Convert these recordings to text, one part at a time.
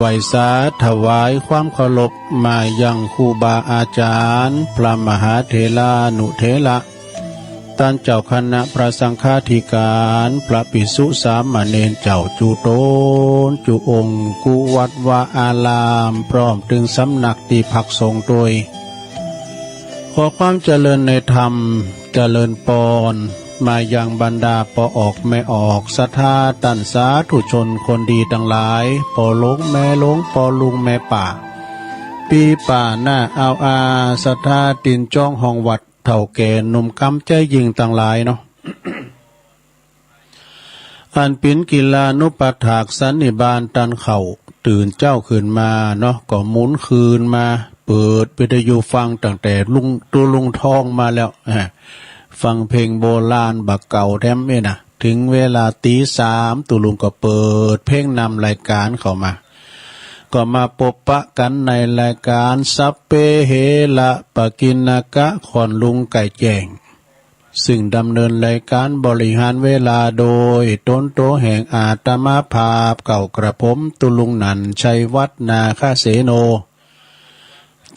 ไหวสาถวายความเคารพมายังครูบาอาจารย์พระมหาเถรานุเถระท่านเจ้าคณะพระสังฆาธิการพระภิกษุสามเณรเจ้าจุโตนจุองค์กุวัดวาอารามพร้อมถึงสำนักที่พักสงฆ์โดยขอความเจริญในธรรมเจริญปอนมายังบรรดาปอออกไม่ออกศรัทธาตันสาธุชนคนดีทั้งหลายปอหลงแม่หลงปอลุงแม่ป่าปีป่าหน้าเอาอาศรัทธาตินจ้องห้องวัดเท่าแก่หนุ่มกำใจยิงทั้งหลายเนาะ อันปินกีฬานุปถากสันนิบาลตันเข่าตื่นเจ้าขึ้นมาเนาะก็หมุนคืนมาเปิดวิทยุฟังตั้งแต่ลุงทองมาแล้วฟังเพลงโบราณบักเก่าแท้ไม่นะถึงเวลาตี 3ตุลุงก็เปิดเพลงนำรายการเข้ามาก็มาพบปะกันในรายการสัพเพเหระปกิณกะขอนลุงไก่แจ้งซึ่งดำเนินรายการบริหารเวลาโดยต้นโตแห่งอาตมาภาพเก่ากระผมตุลุงนันชัยวัฒนาคาเสโน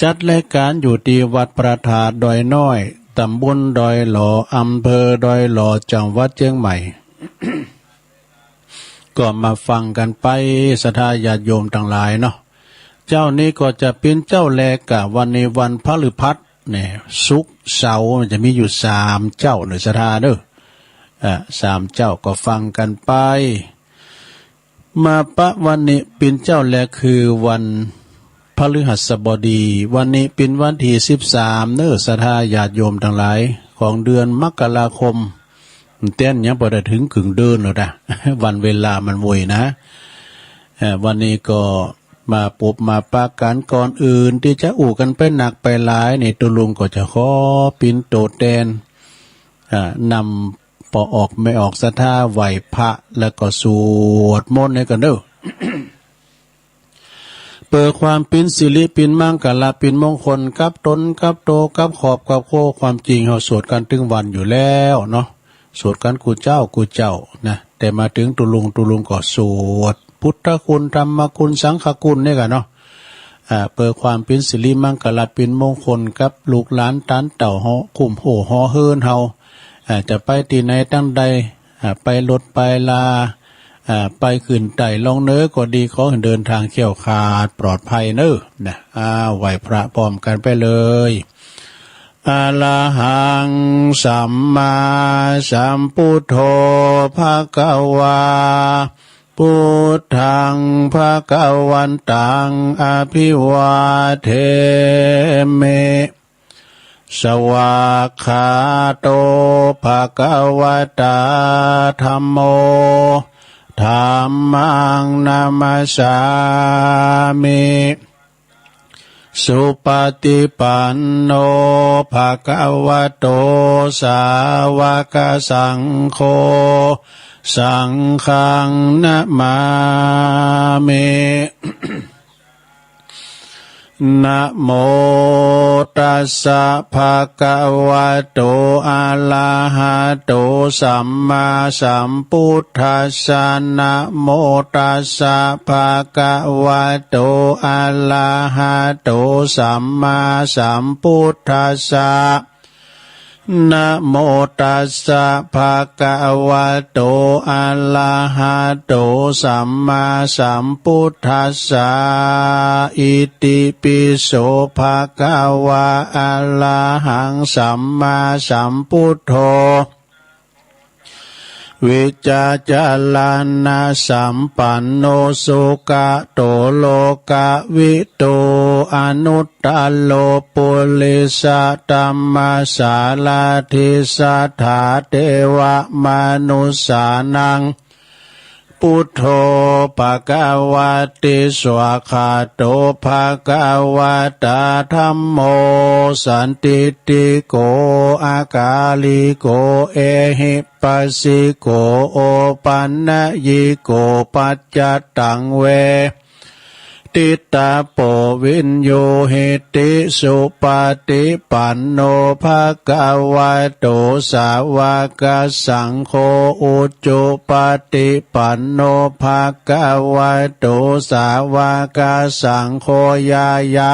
จัดรายการอยู่ที่วัดประธาตุดอยน้อยตำบลดอยหล่ออำเภอดอยหล่อจังหวัดเชียงใหม่ ก็มาฟังกันไปศรัทธาญาติโยมทั้งหลายเนาะเจ้านี้ก็จะเป็นเจ้าแลกะวันในวันพฤหัสเนี่ยศุกร์เสาร์มันจะมีอยู่3เจ้าหนึ่งศรัทธาเด้อ3เจ้าก็ฟังกันไปมาปะวันนี้เป็นเจ้าแลคือวันพฤหัสบดีวันนี้เป็นวันที่13เนศรัทธาญาติโยมทั้งหลายของเดือนมกราคมเต้นยังพอได้ถึงกึ่งเดือนแล้วนะ วันเวลามันวยนะวันนี้ก็มาปุบมาปากันก่อนอื่นที่จะอู้กันไปหนักไปหลายนี่ตุลุงก็จะขอปินโตแตนนำปอออกไม่ออกศรัทธาไหวพระแล้วก็สวดมนต์ให้กันเด้อ เปิดความปินสิริปินมั่งกะละปินมงคลกับตนกับโตกับขอบกับโคความจริงเราสวดกันถึงวันอยู่แล้วเนาะสวดกันกูเจ้านะแต่มาถึงตุลุงก็สวดพุทธคุณธรรมคุณสังฆคุณนี่กันเนาะเปิดความปินสิริมั่งกะละปินมงคลกับลูกหลานตันเต่าฮอคุ้มโหฮอเฮินเฮาจะไปที่ไหนตั้งใดไปรถไปลาไปขึ้นไต่ลองเนื้อก็ดีขอให้เดินทางเขี่ยวขาดปลอดภัยเน้อนะไหวพระพร้อมกันไปเลยอะระหังสัมมาสัมพุทโธภะคะวาพุทธังภะคะวันตังอภิวาเทเมสวากขาโตภะคะวะตาธัมโมธัมมังนามัสสามิสุปฏิปันโนภะคะวะโตสาวกสังโฆสังฆังนะมามินะโมตัสสะภะคะวะโตอะระหะโตสัมมาสัมพุทธัสสะนะโมตัสสะภะคะวะโตอะระหะโตสัมมาสัมพุทธัสสะนะโมตัสสะภะคะวะโตอะระหะโตสัมมาสัมพุทธัสสะอิติปิโสภะคะวะอะระหังสัมมาสัมพุทโธวิจาจาลานาสัมปันโนสุกะโตโลกะวิโตอนุตตโลปุริสตัมมาสาลาทิสัทธาเทวมนุสานังพุทโธภะคะวะติสวากขาโตภะคะวะตาธัมโมสันติติโกอากาลิโกเอหิปัสสิโกโอปันนยิโกปัจจตังเว ติตาโปวินโยเหติสุปฏิปันโนภะคะวะโตสาวกสังโฆอุจจุปฏิปันโนภะคะวะโตสาวกสังโฆยายะ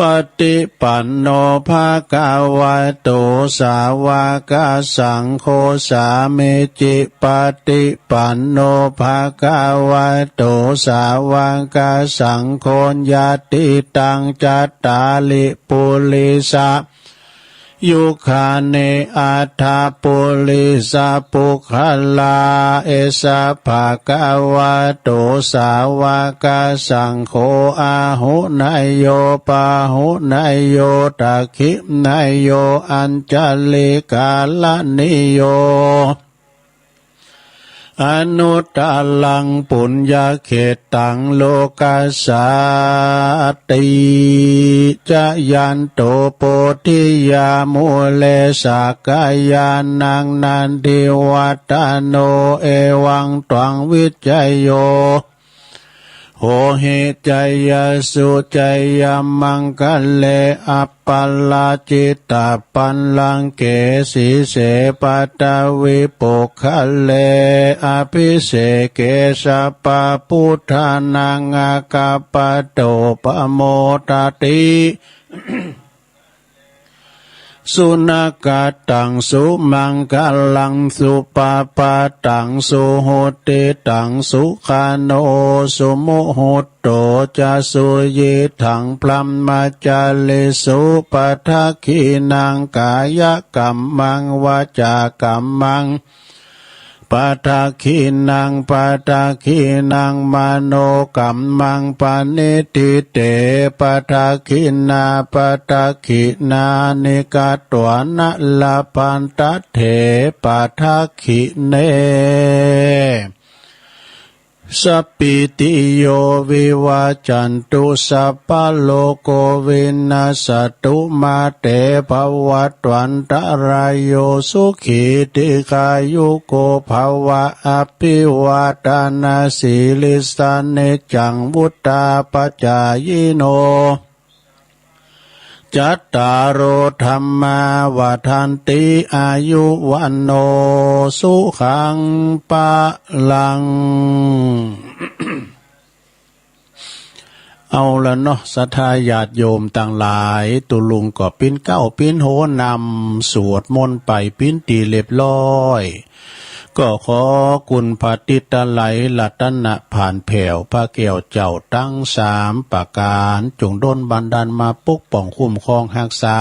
ปฏิปันโนภะคะวะโตสาวกสังโฆสามิจิปฏิปันโนภะคะวะโตสาวกสังโฆญาติตังจัตตาลิปุริสะยุคาเนอัฏฐปุริสะปุคลาเอสะภะคะวะโตสาวกสังโฆอาหุนายโยปาหุนายโยตักขินายโยอัญจลิกาลนิโยอนุตตลังปุญญาเขตังโลกัสสาติจะยันโตโปธิยามุเลสากายานังนันทิวัตโนเอวังตวังวิจัยโยโหหิจยสุจยมังคะเลอัปปลาจิตตปันลังเกสีเสปัตวิปุคะเลอภิเสเกสปะพุทธานังอากาปโตปโมตติ สุนักตังสุมังคลังสุปาปาตังสุโหติตังสุขาโนสุโมโหโตจะสุยิถังพลัมมาจาลิสุปทักขินังกายกัมมังวาจากัมมังปาทักขินังปาทักขินังมโนกัมมังปานิติเตปาทักขินาปาทักขินานิกาตวนะลาปันตเถปาทักขิเนสัพพิติโยวิวาจันตุสัพพะโลกโควินาสตุมาเตภวัตวันตรายโยสุขีติกายุโกภวะอภิวาทนาสีลิสานิจังวุตตาปัจจายโนจัตตารโอธรรมาวาทันติอายุวันโนสุขังปะลัง เอาละเนาะศรัทธาญาติโยมต่างหลายตุลุงก็ปิ้นเก้าปิ้นโหนำสวดมนต์ไปปิ้นตีเรียบร้อยก็ขอกุณพระติตไลลัตนะผ่านแผ่วพระแก้วเจ้าตั้งสามประการจงดลบันดาลมาปกป้องคุ้มครองรักษา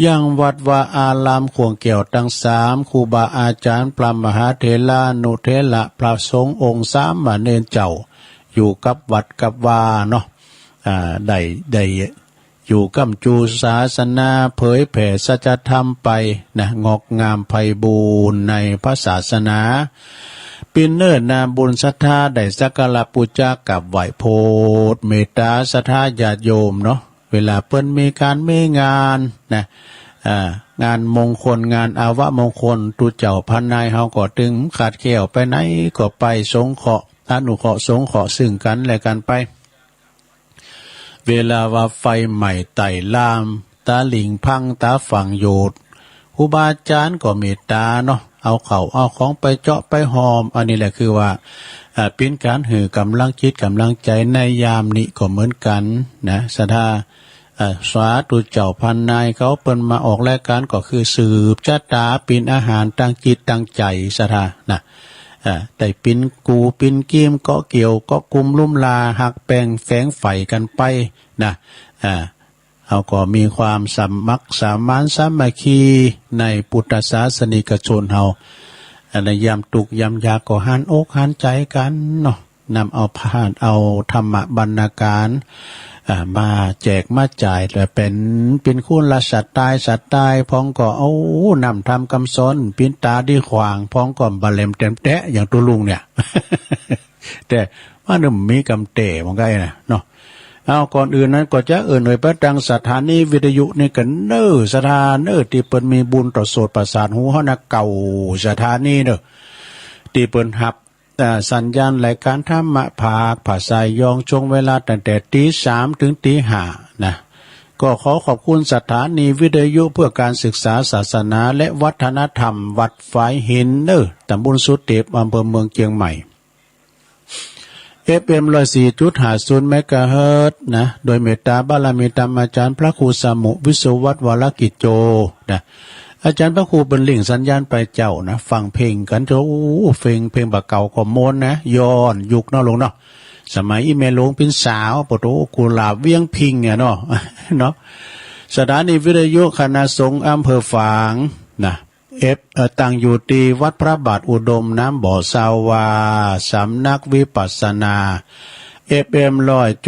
ยังวัดวาอารามขวงแก้วตั้งสามครูบาอาจารย์พระมหาเถรานุเถระพระสงฆ์องค์สามเณรเจ้าอยู่กับวัดกับวาเนาะได้อยู่กำจูศาสนาเผยแผ่สัจธรรมไปนะงอกงามไพบูรณ์ในพระศาสนาปินเนิดนาบุญศรัทธาได้สักการะปูจากับไหวโพธเมตตาศรัทธาญาติโยมเนาะเวลาเปิ้นมีการมีงานนะงานมงคลงานอาวะมงคลตุเจ้าพันนายเฮาก็ตึงขาดแก้วไปไหนก็ไปสงเคราะห์อนุเคราะห์สงเคราะห์ซึ่งกันและกันไปเวลาว่าไฟใหม่ไต่ลามตาหลิงพังตาฝั่งโยดครูบาอาจารย์ก็เมตตาเนาะเอาเขาเอาของไปเจาะไปหอมอันนี้แหละคือว่าเป็นการหือกำลังจิตกำลังใจในยามนี้ก็เหมือนกันนะศรัทธาสาธุเจ้าพันนายเขาเปิ้นมาออกรายการก็คือสืบชะตาปินอาหารตั้งจิตตั้งใจศรัทธานะแต่ปินกูปินกิ้มก็เกี่ยวก็กุมลุ่มลาหักแปลงแฝงไฟกันไปนะเขาก็มีความสมัครสามานสามัคคีในพุทธศาสนิกชนเฮาในยามตุกยามยากก็หันอกหันใจกันเนาะนำเอาผ่านเอาธรรมบรรณาการมาแจกมาจ่ายแต่เป็นคุณละสัตว์ตายพ้องก็เอานำทำคำสอนปินตาดีขวางพ้องก่อนบาเลมเต็มแตะอย่างตัวลุงเนี่ย แต่ว่าหนุ่มมีกำเตะมองไงนะเนาะเอาก่อนอื่นนั้นก็จะหน่วยประดังสถานีวิทยุนี่กันสถานที่เปิ้นมีบุญต่อโสดประสาทหูเฮานะเก่าสถานีเด้อที่เปิ้นหับ สัญญาณรายการธรรมะภาคภาษายองช่วงเวลาตั้งแต่ตี 3ถึงตี 5นะก็ขอขอบคุณสถานีวิทยุเพื่อการศึกษาศาสนาและวัฒนธรรมวัดฝายหินตำบลสุเทพอำเภอเมืองเชียงใหม่ FM 104.50 เมกะเฮิรตซ์นะโดยเมตตาบารมีธรรมอาจารย์พระครูสมุวิศวัตรวรกิจโจนะอาจารย์พระครูเป็นลิงสัญญาณไปเจ้านะฟังเพลงกันโอ้เพลงบะเก่าก็โมนนะย้อนยุคเนาะลงเนาะสมัยอีเมลงเป็นสาวปะโตกุหลาบเวียงพิงเนาะเนาะสถานีวิทยุคณะสงฆ์อำเภอฝางนะตั้งอยู่ที่วัดพระบาทอุดมน้ำบ่อสาวาสำนักวิปัสสนา FM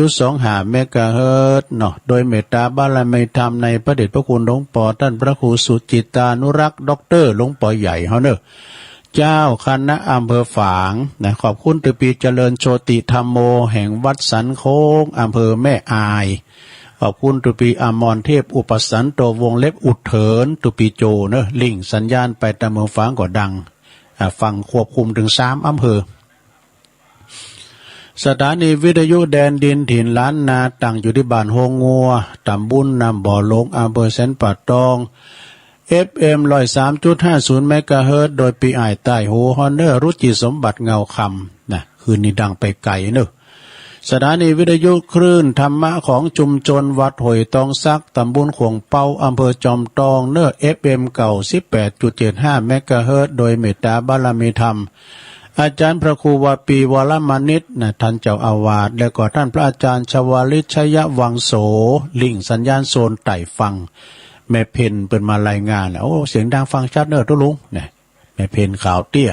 100.25 เมกะเฮิรตซ์เนาะโดยเมตตาบารมีธรรมในพระเดชพระคุณหลวงปู่ท่านพระครูสุจิตานุรักษ์ด็อกเตอร์หลวงปู่ใหญ่เฮาเนอะเจ้าคณะอำเภอฝางนะขอบคุณตุปีเจริญโชติธรรมโมแห่งวัดสันโค้งอำเภอแม่อายขอบคุณตุปีอมรเทพอุปสันโตวงเล็บอุดเถินตุปีโจเนอะลิงสัญญาณไปตามเมืองฝางก็ดังฟังควบคุมถึง3อำเภอสถานีวิทยุแดนดินถิ่นล้านนาตั้งอยู่ที่บ้านโฮงัวตำบลนำบ่อหลงอำเภอแสนป่าตอง FM 103.50 เมกะเฮิรตซ์โดยปีอ้ายใต้โฮฮอนเนอร์รุจิสมบัติเงาคำนะคืนนี้ดังไปไกลเนอะสถานีวิทยุคลื่นธรรมะของชุมชนวัดหอยตองซักตำบลขวงเปาอำเภอจอมตองเนอ FM เก่า 18.75 เมกะเฮิรตซ์โดยเมตตาบารมีธรรมอาจารย์พระครูวาปีวรมานิชนะท่านเจ้าอาวาสและก็ท่านพระอาจารย์ชวลิตชยวังโสลิงสัญญาณโซนไต่ฟังแม่เพนเป็นมารายงานโอ้เสียงดังฟังชัดเนอะทุลุงเนี่ยแม่เพนข่าวเตี้ย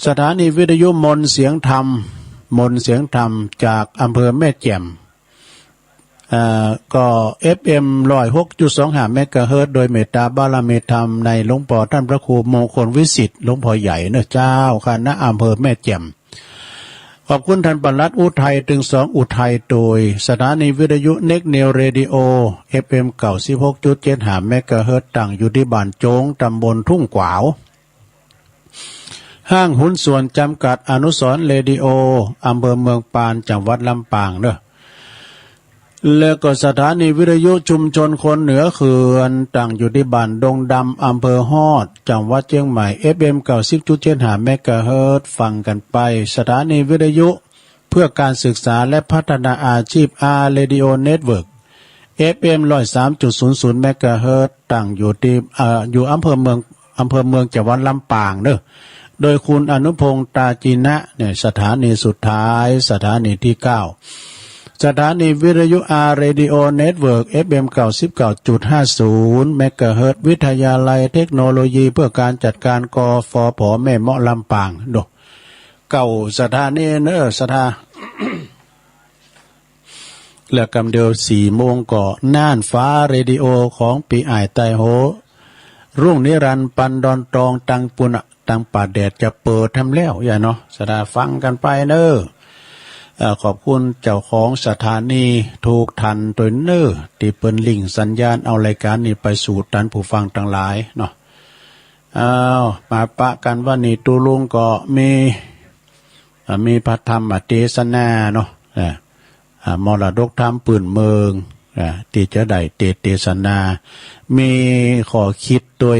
สถานีวิทยุมนเสียงธรรมจากอำเภอแม่แจ่มก็ FM 106.25 เมกะเฮิรตซ์โดยเมตตาบารมีธรรมในหลวงพ่อท่านพระครูมงคลวิสิทธิ์หลวงพ่อใหญ่เนอะเจ้าคณะอำเภอแม่แจ่มขอบคุณท่านปลัดอุทัยถึง2อุทัยโดยสถานีวิทยุเน็กเนลเรดิโอ FM 96.75 เมกะเฮิรตซ์ตั้งอยู่ที่บ้านโจงตำบลทุ่งกวาวห้างหุ้นส่วนจำกัดอนุสรณ์เรดิโออำเภอเมืองปานจังหวัดลำปางเนอะแล้วก็สถานีวิทยุชุมชนคนเหนือเขื่อนตั้งอยู่ที่บ้านดงดำอำเภอฮอดจังหวัดเชียงใหม่ FM 90.75 เมกะเฮิรตซ์ฟังกันไปสถานีวิทยุเพื่อการศึกษาและพัฒนาอาชีพ R Radio Network FM 103.00 เมกะเฮิรตซ์ตั้งอยู่ที่อยู่อำเภอเมืองจังหวัดลำปางเนอะโดยคุณอนุพงษ์ตาจีนะเนี่ยสถานีสุดท้ายสถานีที่9สถานีวิทยุ R Radio Network FM 99.50 เมกะเฮิรตซ์วิทยาลัยเทคโนโลยีเพื่อการจัดการกฟผ.แม่เมาะลำปางโดเก่าสถานีเนอะสถา และกำเดียว4 โมงก็น่านฟ้าเรดิโอของปีอ้ายไต้โหรุ่งนิรันดร์ปันดอนตองตังปุณะตังป่าแดดจะเปิดทำแล้วอย่าเนาะสถาฟังกันไปเนอะขอบคุณเจ้าของสถานีถูกทันตัวเนอที่เปิ้นลิงสัญญาณเอารายการนี้ไปสู่ท่านผู้ฟังทั้งหลายเนาะมาปะกันว่านี่ตูลุงก็มีพระธรรมเทศนาเนาะมรดกธรรมปืนเมืองที่จะได้เทศนามีขอคิดโดย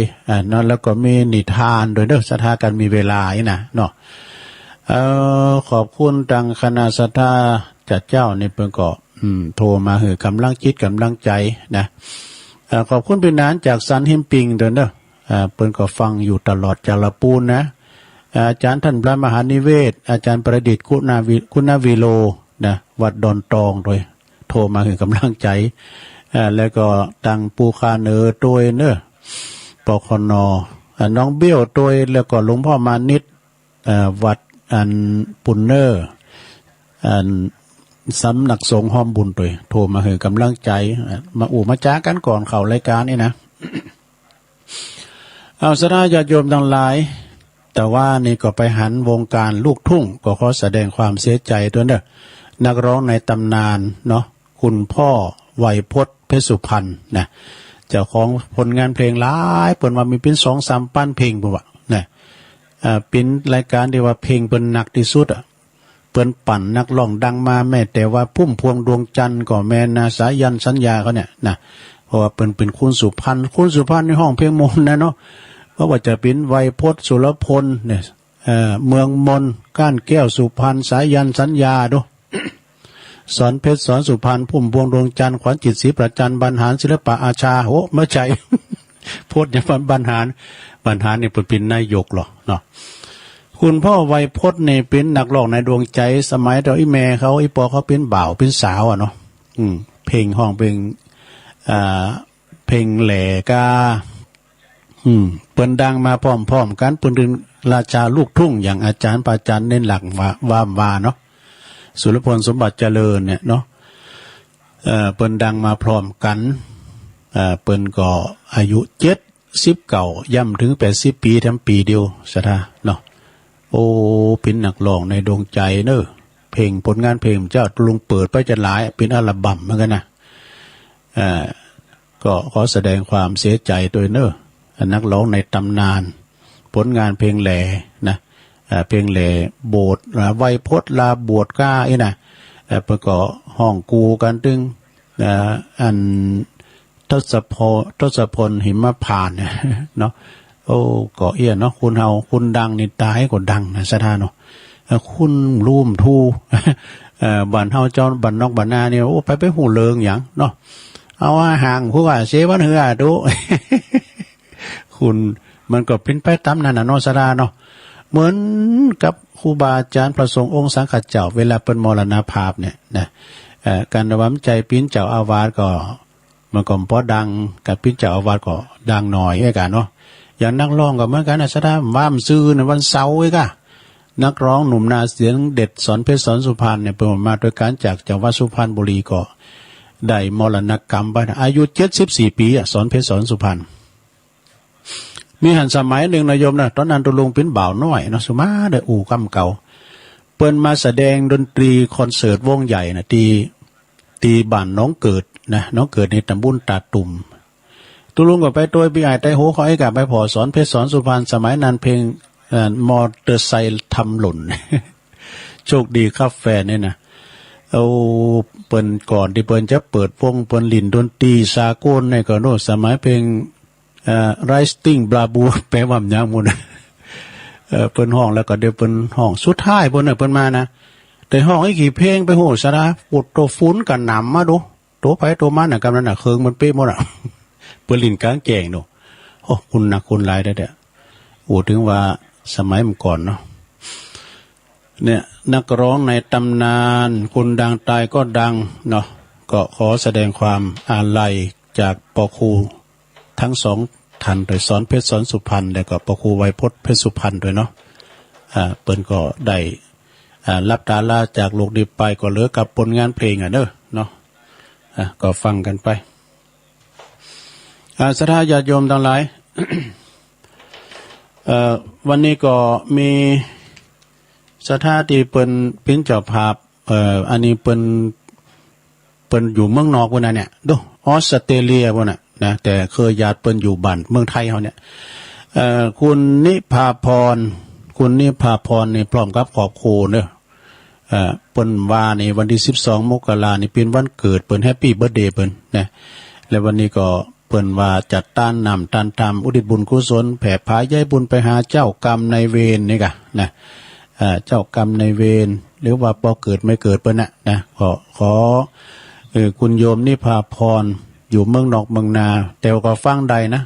นั่นแล้วก็มีนิทานโดยเด้อสถากันมีเวลาอีนะเนาะขอบคุณทางคณะสัทธาจัดเจ้านี่เพิ่นก็โทรมาให้กำลังจิตกำลังใจนะขอบคุณพี่นานจากซันหิมปิงเด้อเพิ่นก็ฟังอยู่ตลอดจารปูนนะอาจารย์ท่านพระมหานิเวศอาจารย์ประดิษฐ์คุณวิโลนะวัดดอนตองโดยโทรมาให้กำลังใจแล้วก็ตังปูคาเนอโดยเนอะปคนน้องเบี้ยวโดยแล้วก็หลวงพ่อมานิดวัดอันปุนเนอร์สำนักสงฆ์ห้อมบุญโดยโทรมาให้กำลังใจมาจ้ากันก่อนเข้ารายการนี่นะ เอาสนาญาติโยมทั้งหลายแต่ว่านี่ก็ไปหันวงการลูกทุ่งก็ขอแสดงความเสียใจด้วยเนอะนักร้องในตำนานเนาะคุณพ่อไวยพจน์เพชรสุพรรณนะเจ้าของผลงานเพลงหลายเปิดมามีเป็น2-3 ปั้นเพลงบ่วะนะ เป็นรายการที่ว่าเพลงเป็นหนักที่สุดเปิ้นปั่นนักร้องดังมาแม้แต่ว่าพุ่มพวงดวงจันทร์ก็แม่นาสายันสัญญาเขาเนี่ยนะเพราะว่าเป็นคุณสุพรรณในห้องเพลงมนต์นะเนาะเพราะว่าจะเป็นไวยพจน์สุรพลเนี่ยเมืองมนก้านแก้วสุพรรณสายันสัญญาดู สอนเพชรสอนสุพรรณพุ่มพวงดวงจันทร์ขวัญจิตศรีประจันบรรหารศิลปะอาชาโหเมื่อใจ โพดอย่างบรรหารนี่เป็นนายกหรอเนาะคุณพ่อไวยพจน์เนี่ยเป็นนักร้องในดวงใจสมัยตอนอีแม่เขาอีปอเขาเป็นบ่าวเป็นสาวเนาะเพลงห้องเพลงเพลงแหล่กาเปิ้นดังมาพร้อมๆกันเปิ้นเป็นราชาลูกทุ่งอย่างอาจารย์ปาจันเน้นหลักว่าเนาะสุรพลสมบัติเจริญเนี่ยเนาะเปิ้นดังมาพร้อมกันเปิ้นก็อายุ70ย่ำถึง80ปีทั้งปีเดียวซะท่าเนาะโอ้เป็นนักร้องในดวงใจเนอะเพลงผลงานเพลงเจ้าลุงเปิดไปจะหลายเป็นอัลบั้มเหมือนกันนะก็ขอแสดงความเสียใจด้วยเนอะนักร้องในตำนานผลงานเพลงแหล่นะเพลงแหล่โบสถ์ไวยพจน์ลาบวชก้าไอ้นะประกอบห้องกูกันตึงอันทศพลหิมพานต์เนาะโอ้ก็เอี้ยเนาะคุณเฮาคุณดังนี่ตายก็ดังนะสะท่าเนาะคุณลุ่มทูบ้านเฮาเจ้าบ้านนอกบ้านนาเนี่ยโอ้ไปหูเลิงหยังเนาะเอาห่างผู้ว่าเสวันเหือดู คุณมันก็เป็นไปตามนั้นน่ะเนาะสะท่าเนาะเหมือนกับครูบาอาจารย์พระสงฆ์องค์สังฆเจ้าเวลาเป็นมรณภาพเนี่ยนะการระวังใจปิ้นเจ้าอาวาสก็มันก็พอดังกับปิ้นเจ้าอาวาสก็ดังหน่อยไอ้กันเนาะอย่างนักร้องก็เหมือนกันนะสะท่าว่ามซื้อในวันเสาร์ไอ้กะนักร้องหนุ่มนาเสียงเด็ดสอนเพชรสอนสุพรรณเนี่ยเป็นมาโดยการจากจังหวัดสุพรรณบุรีก็ได้มรณกรรมไปอายุ74ปีสอนเพชรสอนสุพรรณมีหันสมัยหนึ่งนายโยมนะตอนนั้นตุลุงเป็นบ่าวน้อยนะสุมาได้อู่กำเก่าเปิ้นมาแสดงดนตรีคอนเสิร์ตวงใหญ่นะตีบ้านน้องเกิดนะน้องเกิดในตำบลตาตุ่มตุลุงก็ไปตัวพี่ไอ้ไต้โหเขาไอ้กับไปพอสอนเพชรสอนสุพรรณสมัยนั้นเพลงมอเตอร์ไซค์ทำหล่น โชคดีครับแฟนเนี่ยนะเอาเปิ้นก่อนที่เปิ้นจะเปิดวงเปิ้นลินดนตรีสากลในก็โน้สมัยเพลงRising Blabu แปลว่าอย่างหมดเปิ้นห้องแล้วก็เดี๋ยวเปิ้นห้องสุดท้ายเปิ้นมานะแต่ห้องไอ้กี่เพลงไปโหซะนะปวดตัวฟุ้นกันหนำมาดูตัวไปตัวมาน่ะกำนั้นน่ะเคิงมันเป๊ะหมดอ่ะเปิ้นลินกลางแกงดูโอ้คุณนักคุณหลายได้โอ้ถึงว่าสมัยเมื่อก่อนเนาะเนี่ยนักร้องในตำนานคุณดังตายก็ดังเนาะก็ขอแสดงความอาลัยจากปอครูทั้งสองท่านโดยสอนเพชรสอนสุพรรณแล้วก็ปอครูไวยพจน์เพชรสุพรรณด้วยเนาะเปิ้นก็ได้รับตาลาจากโลกนี้ไปก็เหลือกับผลงานเพลงเด้อเนาะก็ฟังกันไปศรัทธาญาติโยมทั้งหลาย วันนี้ก็มีสถานที่เปิ้นเป็นเจ้าภาพอันนี้เปิ้นอยู่เมืองนอกพุ่นน่ะเนี่ยดูออสเตรเลียพุ่นน่ะนะแต่เคยญาติเปิ้นอยู่บ้านเมืองไทยเฮาเนี่ยคุณนิพาพรนี่พร้อมกับครอบครัวเด้อเปิ้นว่าในวันที่12มกราคมนี่เป็นวันเกิดเปิ้นแฮปปี้เบิร์ธเดย์เปิ้นนะแล้ววันนี้ก็เปิ้นว่าจัดต้านนำต้านทำอุทิศบุญกุศลแผ่พาย้ายบุญไปหาเจ้ากรรมนายเวรนี่กะนะเจ้ากรรมนายเวรหรือว่าพอเกิดไม่เกิดเปิ้นนะขอคุณโยมนิพาพรอยู่เมืองนอกเมืองนาแต่ก็ฟังได้นะ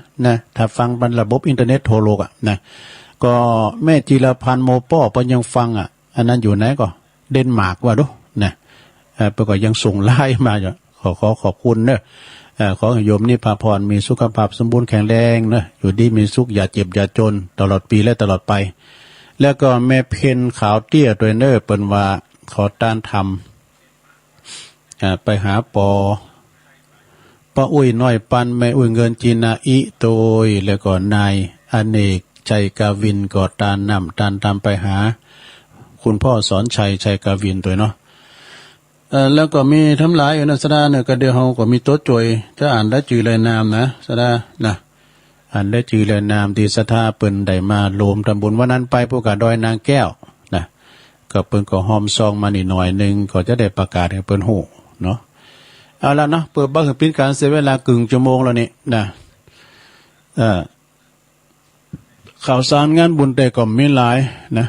ถ้าฟังบนระบบอินเทอร์เน็ตโทรโลกนะก็แม่จิรพันธ์โมป้อเปิ้นยังฟังอันนั้นอยู่ไหนก็เดนมาร์กว่าดูนะเปิ้นก็ยังส่งไลน์มาอยู่ขอขอบคุณเด้อขอให้โยมนิพาพรมีสุขภาพสมบูรณ์แข็งแรงนะอยู่ดีมีสุขอย่าเจ็บอย่าจนตลอดปีและตลอดไปแล้วก็แม่เพ็ญขาวเตี้ยด้วยเนอเปิ้นว่าขอต้านทำไปหาป้าอุ้ยน้อยปันแม่อุ้ยเงินจีนาอิโตยแล้วก็นายอเนกชัยกาวินก็ตานนำตานทำไปหาคุณพ่อสอนชัยกาวินตัวเนาะแล้วก็มีทั้งหลายอยู่นะสดาเนี่ยก็เดี๋ยวเฮาก็มีโต๊ะจอยจะอ่านได้จื่อรายนามนะสดานะ อันได้จือและนามที่ศรัทธาเปิ้นได้มาโลมทำบุญวันนั้นไปผู้กะดอยนางแก้วนะก็เปิ้นก็หอมซองมานี่หน่อยนึงก็จะได้ประกาศให้เปิ้นฮู้เนาะเอาละเนาะเปิดบ่คือเป็นการเสียเวลากึ่งชั่วโมงแล้วนี่นะข่าวสารงานบุญแต่ก็มีหลายนะ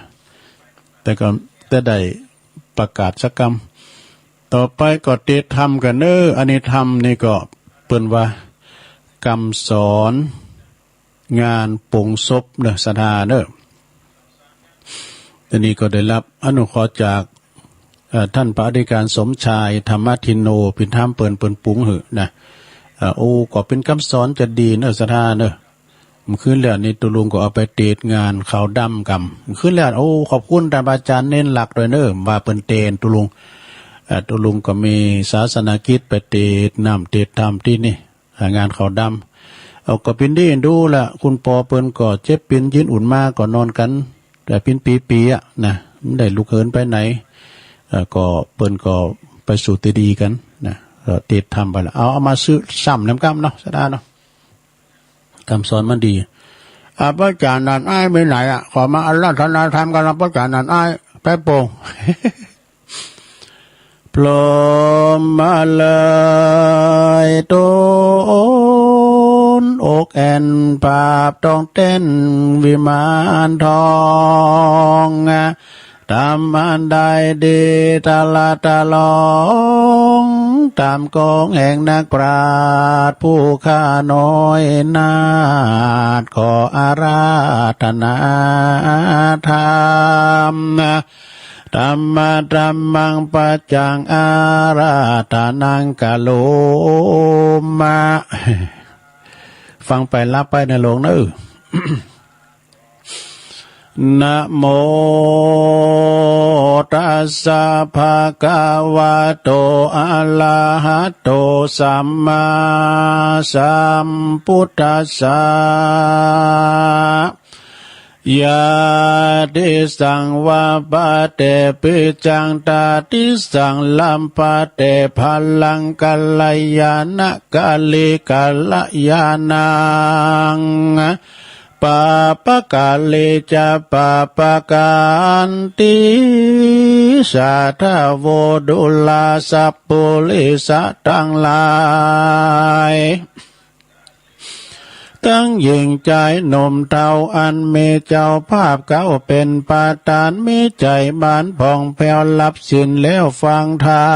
แต่ก็ได้ประกาศสักกรรมต่อไปก็เตะธรรมกันเนอันนี้ธรรมนี่ก็เปิ้นว่ากรรมสอนงานปงศพเนศรัทธาเนอันนี้ก็ได้รับอนุเคราะห์จากท่านพระอธิการสมชายธรรมทินโนเป็นธรรมเปิ้นปุงหือนะโอ้ก็เป็นคำสอนจะดีเนศรัทธาเนมันขึ้นแล้วนี่ตุลุงก็เอาไปเตดงานขาวดำกำมันขึ้นแล้วโอ้ขอบคุณท่านอาจารย์เน้นหลักด้วยเนว่าเปิ้นเตนตุลุงก็มีศาสนกิจไปเตดน้ำเตดธรรมที่นี่งานขาวดำเอาก็เป็นดีดูละคุณปอเปิ้นก็เจ็บปินยืนอุ่นมาก็นอนกันแต่ปินปีๆอ่ะนะไม่ได้ลุกเหินไปไหนก็เปิ้นก็ไปสู่ตีดีกันนะเตดธรรมไปละเอามาซื้อซ้ำน้ำกำเนาะสดาเนาะคำสอนมันดีพระอาจารย์นันอ้ายไปไหนขอมาอัลลอฮ์ธนาธรรมกันพระอาจารย์นันอ้ายแป๊บโป่งพลอมมาเลยต้นอกแอนปาบต้องเต้นวิมานทองตามอันใดดีตาลาตาลองตามกองแห่งนักปราชญ์ผู้ข้าน้อยนาฏขออาราธนาธรรมธรรมะธรรมังปัจจังอาราธนังกะโลมะฟังไปรับไปในหลวงเนอะนะโมตัสสะภะคะวะโตอะระหะโตสัมมาสัมพุทธัสสะยาติสังวาปะเตปิจังตาติสังลัมปะเตพลังกัลยานะกัลลิกัลยานังปาปะกาเลจะปาปะกันติสาธาโวดุลาสัพปุลิสะทั้งหลายตั้งยิ่งใจหนุ่มเทาอันมีเจ้าภาพเก่าเป็นประธานมีใจบานผ่องแผ้วรับสินแล้วฟังธรร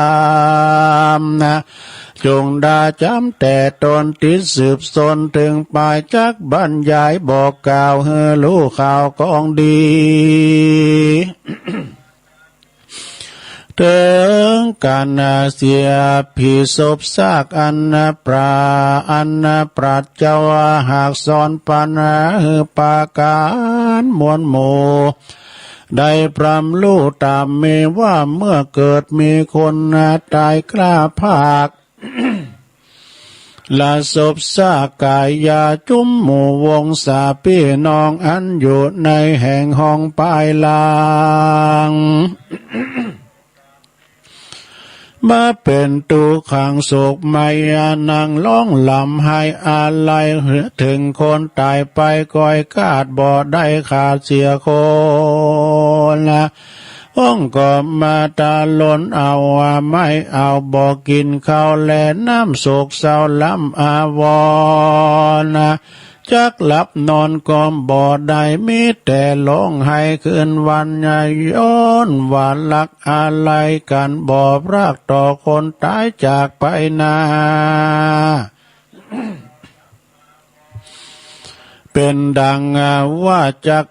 มนะจงดาจำแต่ตนติดสืบสนถึงปลายจักบรรยายบอกกล่าวเฮรู้ข่าวกองดีถึงการเสียผีศพซากอันปราดเจ้าหากสอนปัญปาการมวลหมู่ได้พรำรู้ตามเมว่าเมื่อเกิดมีคนตายกล้าภาคละศพซากายยาจุมหมู่วงสาพี่น้องอันอยู่ในแห่งห้องปลายลางมาเป็นตูขังโศกไมยานังร้องลำให้อาลัยถึงคนตายไปก้อยกาดบ่ได้ขาดเสียคนละห้องก็มาตาล้นเอาไม่เอาบอกกินข้าวแลน้ำโศกเศร้าล้ำอาวรจักหลับนอนก็บ่ได้มีแต่ร้องไห้คืนวันย้อนว่าลักอะไรกันบ่รักต่อคนตายจากไปนาเป็นดังว่าจัก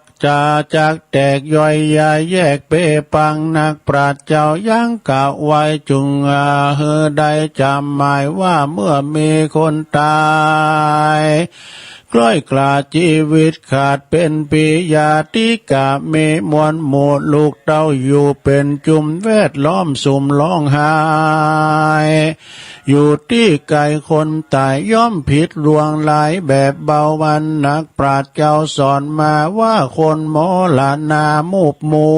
แตกย่อยยาแยกเปปังนักปราชญ์เจ้ายังกะไว้จุงเฮได้จำหมายว่าเมื่อมีคนตายกล้อยกลาชีวิตขาดเป็นปิยาติกะเมมวลหมู่ลูกเต้าอยู่เป็นจุมแวดล้อมสุมร้องไห้อยู่ที่ไกลคนตายย่อมผิดลวงหลายแบบเบาวันนักปราชญ์เจ้าสอนมาว่าคนโมลานามุบมู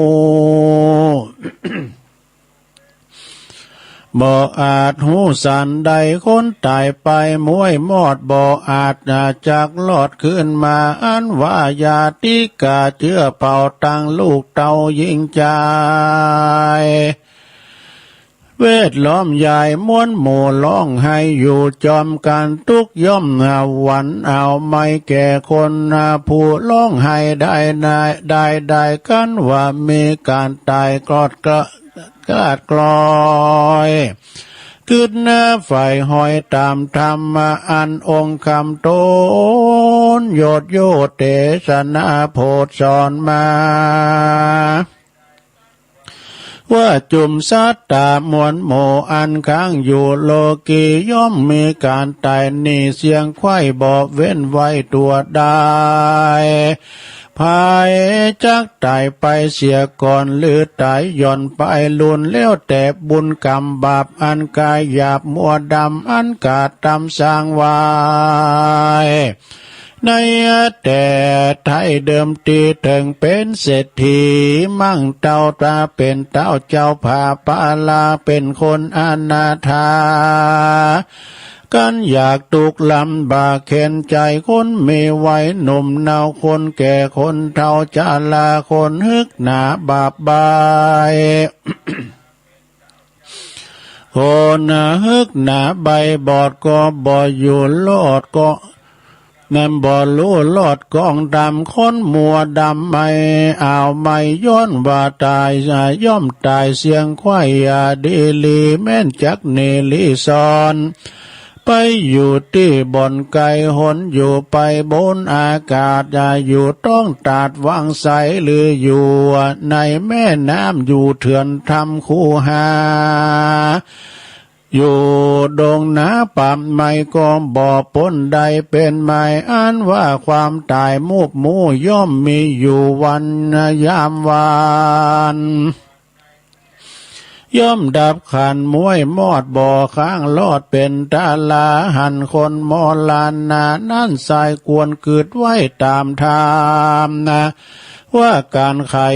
บ่อาจหูสันใดคนตายไปมวยมอดบ่อาจจากลอดขึ้นมาอันว่าญาติกาเจือเป่าตังลูกเต่ายิ่งใจเวทล้อมใหญ่ม้วนหมู่ร้องให้อยู่จอมกันทุกย่อมวันเอาไม่แก่คนผู้ร้องให้ได้กันว่ามีการตายกอดกาดกลอยขึ้นหน้าฝ่ายหอยตามธรรมอันองค์คำต้นโยดโยเตสนาโพธสอนมาว่าจุมสัตตามวลโมอันค้างอยู่โลกีย่อมมีการตายนี่เสียงไข้บอกเว้นไว้ตัวได้ภายจักตายไปเสียก่อนหรือตายย่อนไปลุนแล้วแต่บุญกรรมบาปอันกายหยาบมัวดำอันกาดตำสร้างไว้ในแต่ไทยเดิมทีถึงเป็นเศรษฐีมั่งเต้าตาเป็นเต้าเจ้าผาปาลาเป็นคนอนาถากันอยากตุกลำบากเข็นใจคนมีไว้หนุ่มเนาคนแก่คนเฒ่าจาลาคนฮึกหนาบาปบาย คนฮึกหนาใบบอดก็บ่อยู่ลอดก็นั่นบ่รู้ลอดกองดำคนมัวดำไม่เอาไม่ย้อนว่าตายย่อมตายเสียงควายดีลีแม่นจักเนลีซอนไปอยู่ที่บ่อนไกลหนอยู่ไปบนอากาศอยู่ต้องตาดวังใสหรืออยู่ในแม่น้ำอยู่เถื่อนทำคูหาอยู่ดงนาป่ำไม่ก็บ่อปนใดเป็นไม่อันว่าความตายมูบมูย่อมมีอยู่วันยามวานย่อมดับขันมวยมอดบ่อข้างลอดเป็นตาลาหันคนมอลานนานั่นสายกวนเกิดไว้ตามธรรมนะว่าการไข่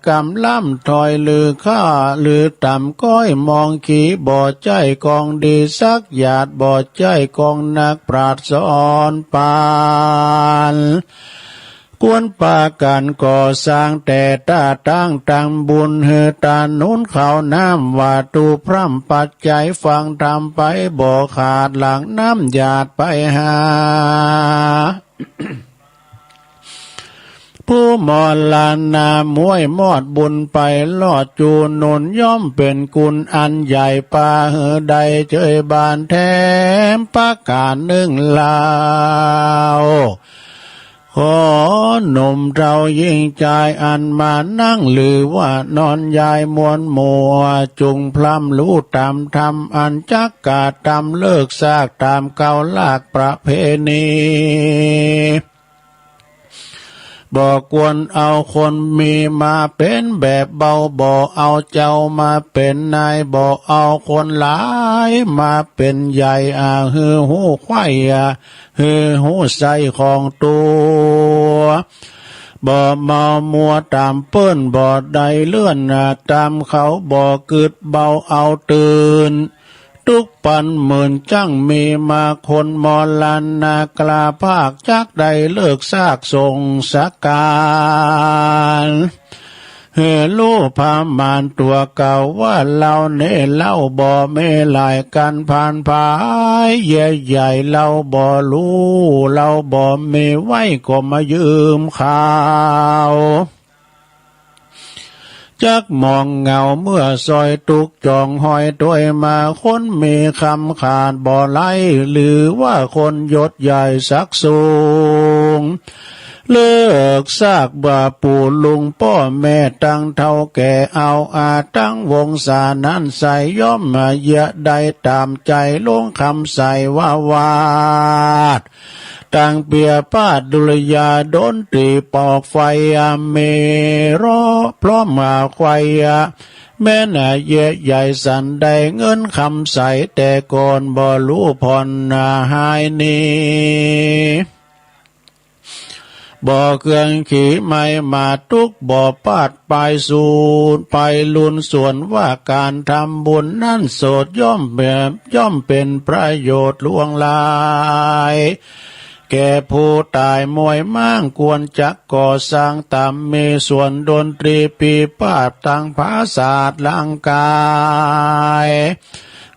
กำล่ำถอยลือข้าลือต่ำก้อยมองขี่บ่อใจกองดีสักหยาดบ่อใจกองนักปราชญ์สอนปานกวนปาการก่อสร้างแต่ตาตั้งตังบุญเฮตานุนเขาน้ำว่าตูพร่ำปัจจัยฟังทำไปบ่ขาดหลังน้ำหยาดไปหา ผู้มอลานามวยมอดบุญไปลอดจูนนย่อมเป็นกุลอันใหญ่ปาเฮใดเจยบานแถมประกาศหนึ่งลาวขอหนุ่มเรายิ่งใจอันมานั่งหรือว่านอนยายมวนมัวจุงพลัมรู้ตามธรรมอันจักกาตามเลิกซากตามเก่าลากประเพณีบอกควรเอาคนมีมาเป็นแบบเบาบอกเอาเจ้ามาเป็นนายบอกเอาคนหลายมาเป็นใหญ่ฮือหูควายฮือหูใส่ของตัวบ่เมามัวตามเปิ้นบ่ใดเลื่อนตามเขาบ่กึดเบาเอาตื่นทุกปันหมื่นจังมีมาคนมอลันนากลาภาคจักได้เลิกซากส่งสักการเฮลูพามานตัวเก่าว่าเราเน่เล่าบ่ไม่ลายกันผ่านภายใหญ่ๆเราบ่รู้เราบ่ไม่ไว้ก็มายืมข่าวจักมองเงาเมื่อซอยตุกจองหอยด้วยมาคนมีคำขาดบ่ไหลหรือว่าคนยศใหญ่สักสูงเลิกซากบ่าปู่ลุงพ่อแม่ตั้งเท่าแก่เอาตั้งวงศานั้นใส่ย่อมมาเยอะได้ตามใจลงคำใส่ว่าวาดต่างเปียป้าดุลยาดนตรีปอกไฟเมรอพร้อมมาควายแม่น่ะเย่ใหญ่สันได้เงินคำใสแต่ก่อนบ่รู้ผ่อนหายนี้ บ่เครื่องขี่ไม่มาทุกบ่ปาดไปสูญไปลุนส่วนว่าการทำบุญนั่นโสดย่อมเป็นประโยชน์ล่วงลายแก่ผู้ตายมวยมั่งควรจะก่อสร้างตามมีส่วนดนตรีปีปาดทางภาษาร่างกาย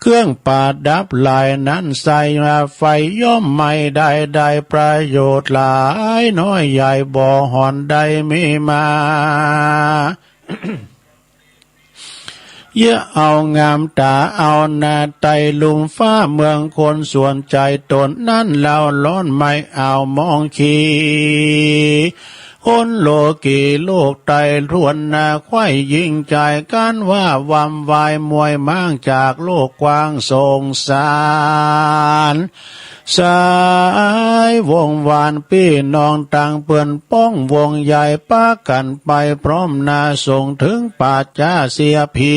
เครื่องประดับลายนั้นใส่มาไฟย่อมไม่ได้ประโยชน์หลายน้อยใหญ่บ่หอนได้มีมา เยอะเอางามตาเอาหน้าไตลุมฟ้าเมืองคนส่วนใจตนนั่นเราล้อนไม่เอามองขีคนโลกีโลกไตรวนนาไข่ยิ่งใจกันว่าวำวายมวยมั่งจากโลกกว้างสงสารสายวงวานพี่น้องต่างเปื่อนป้องวงใหญ่ป้ากันไปพร้อมนาส่งถึงป่าจ้าเสียพี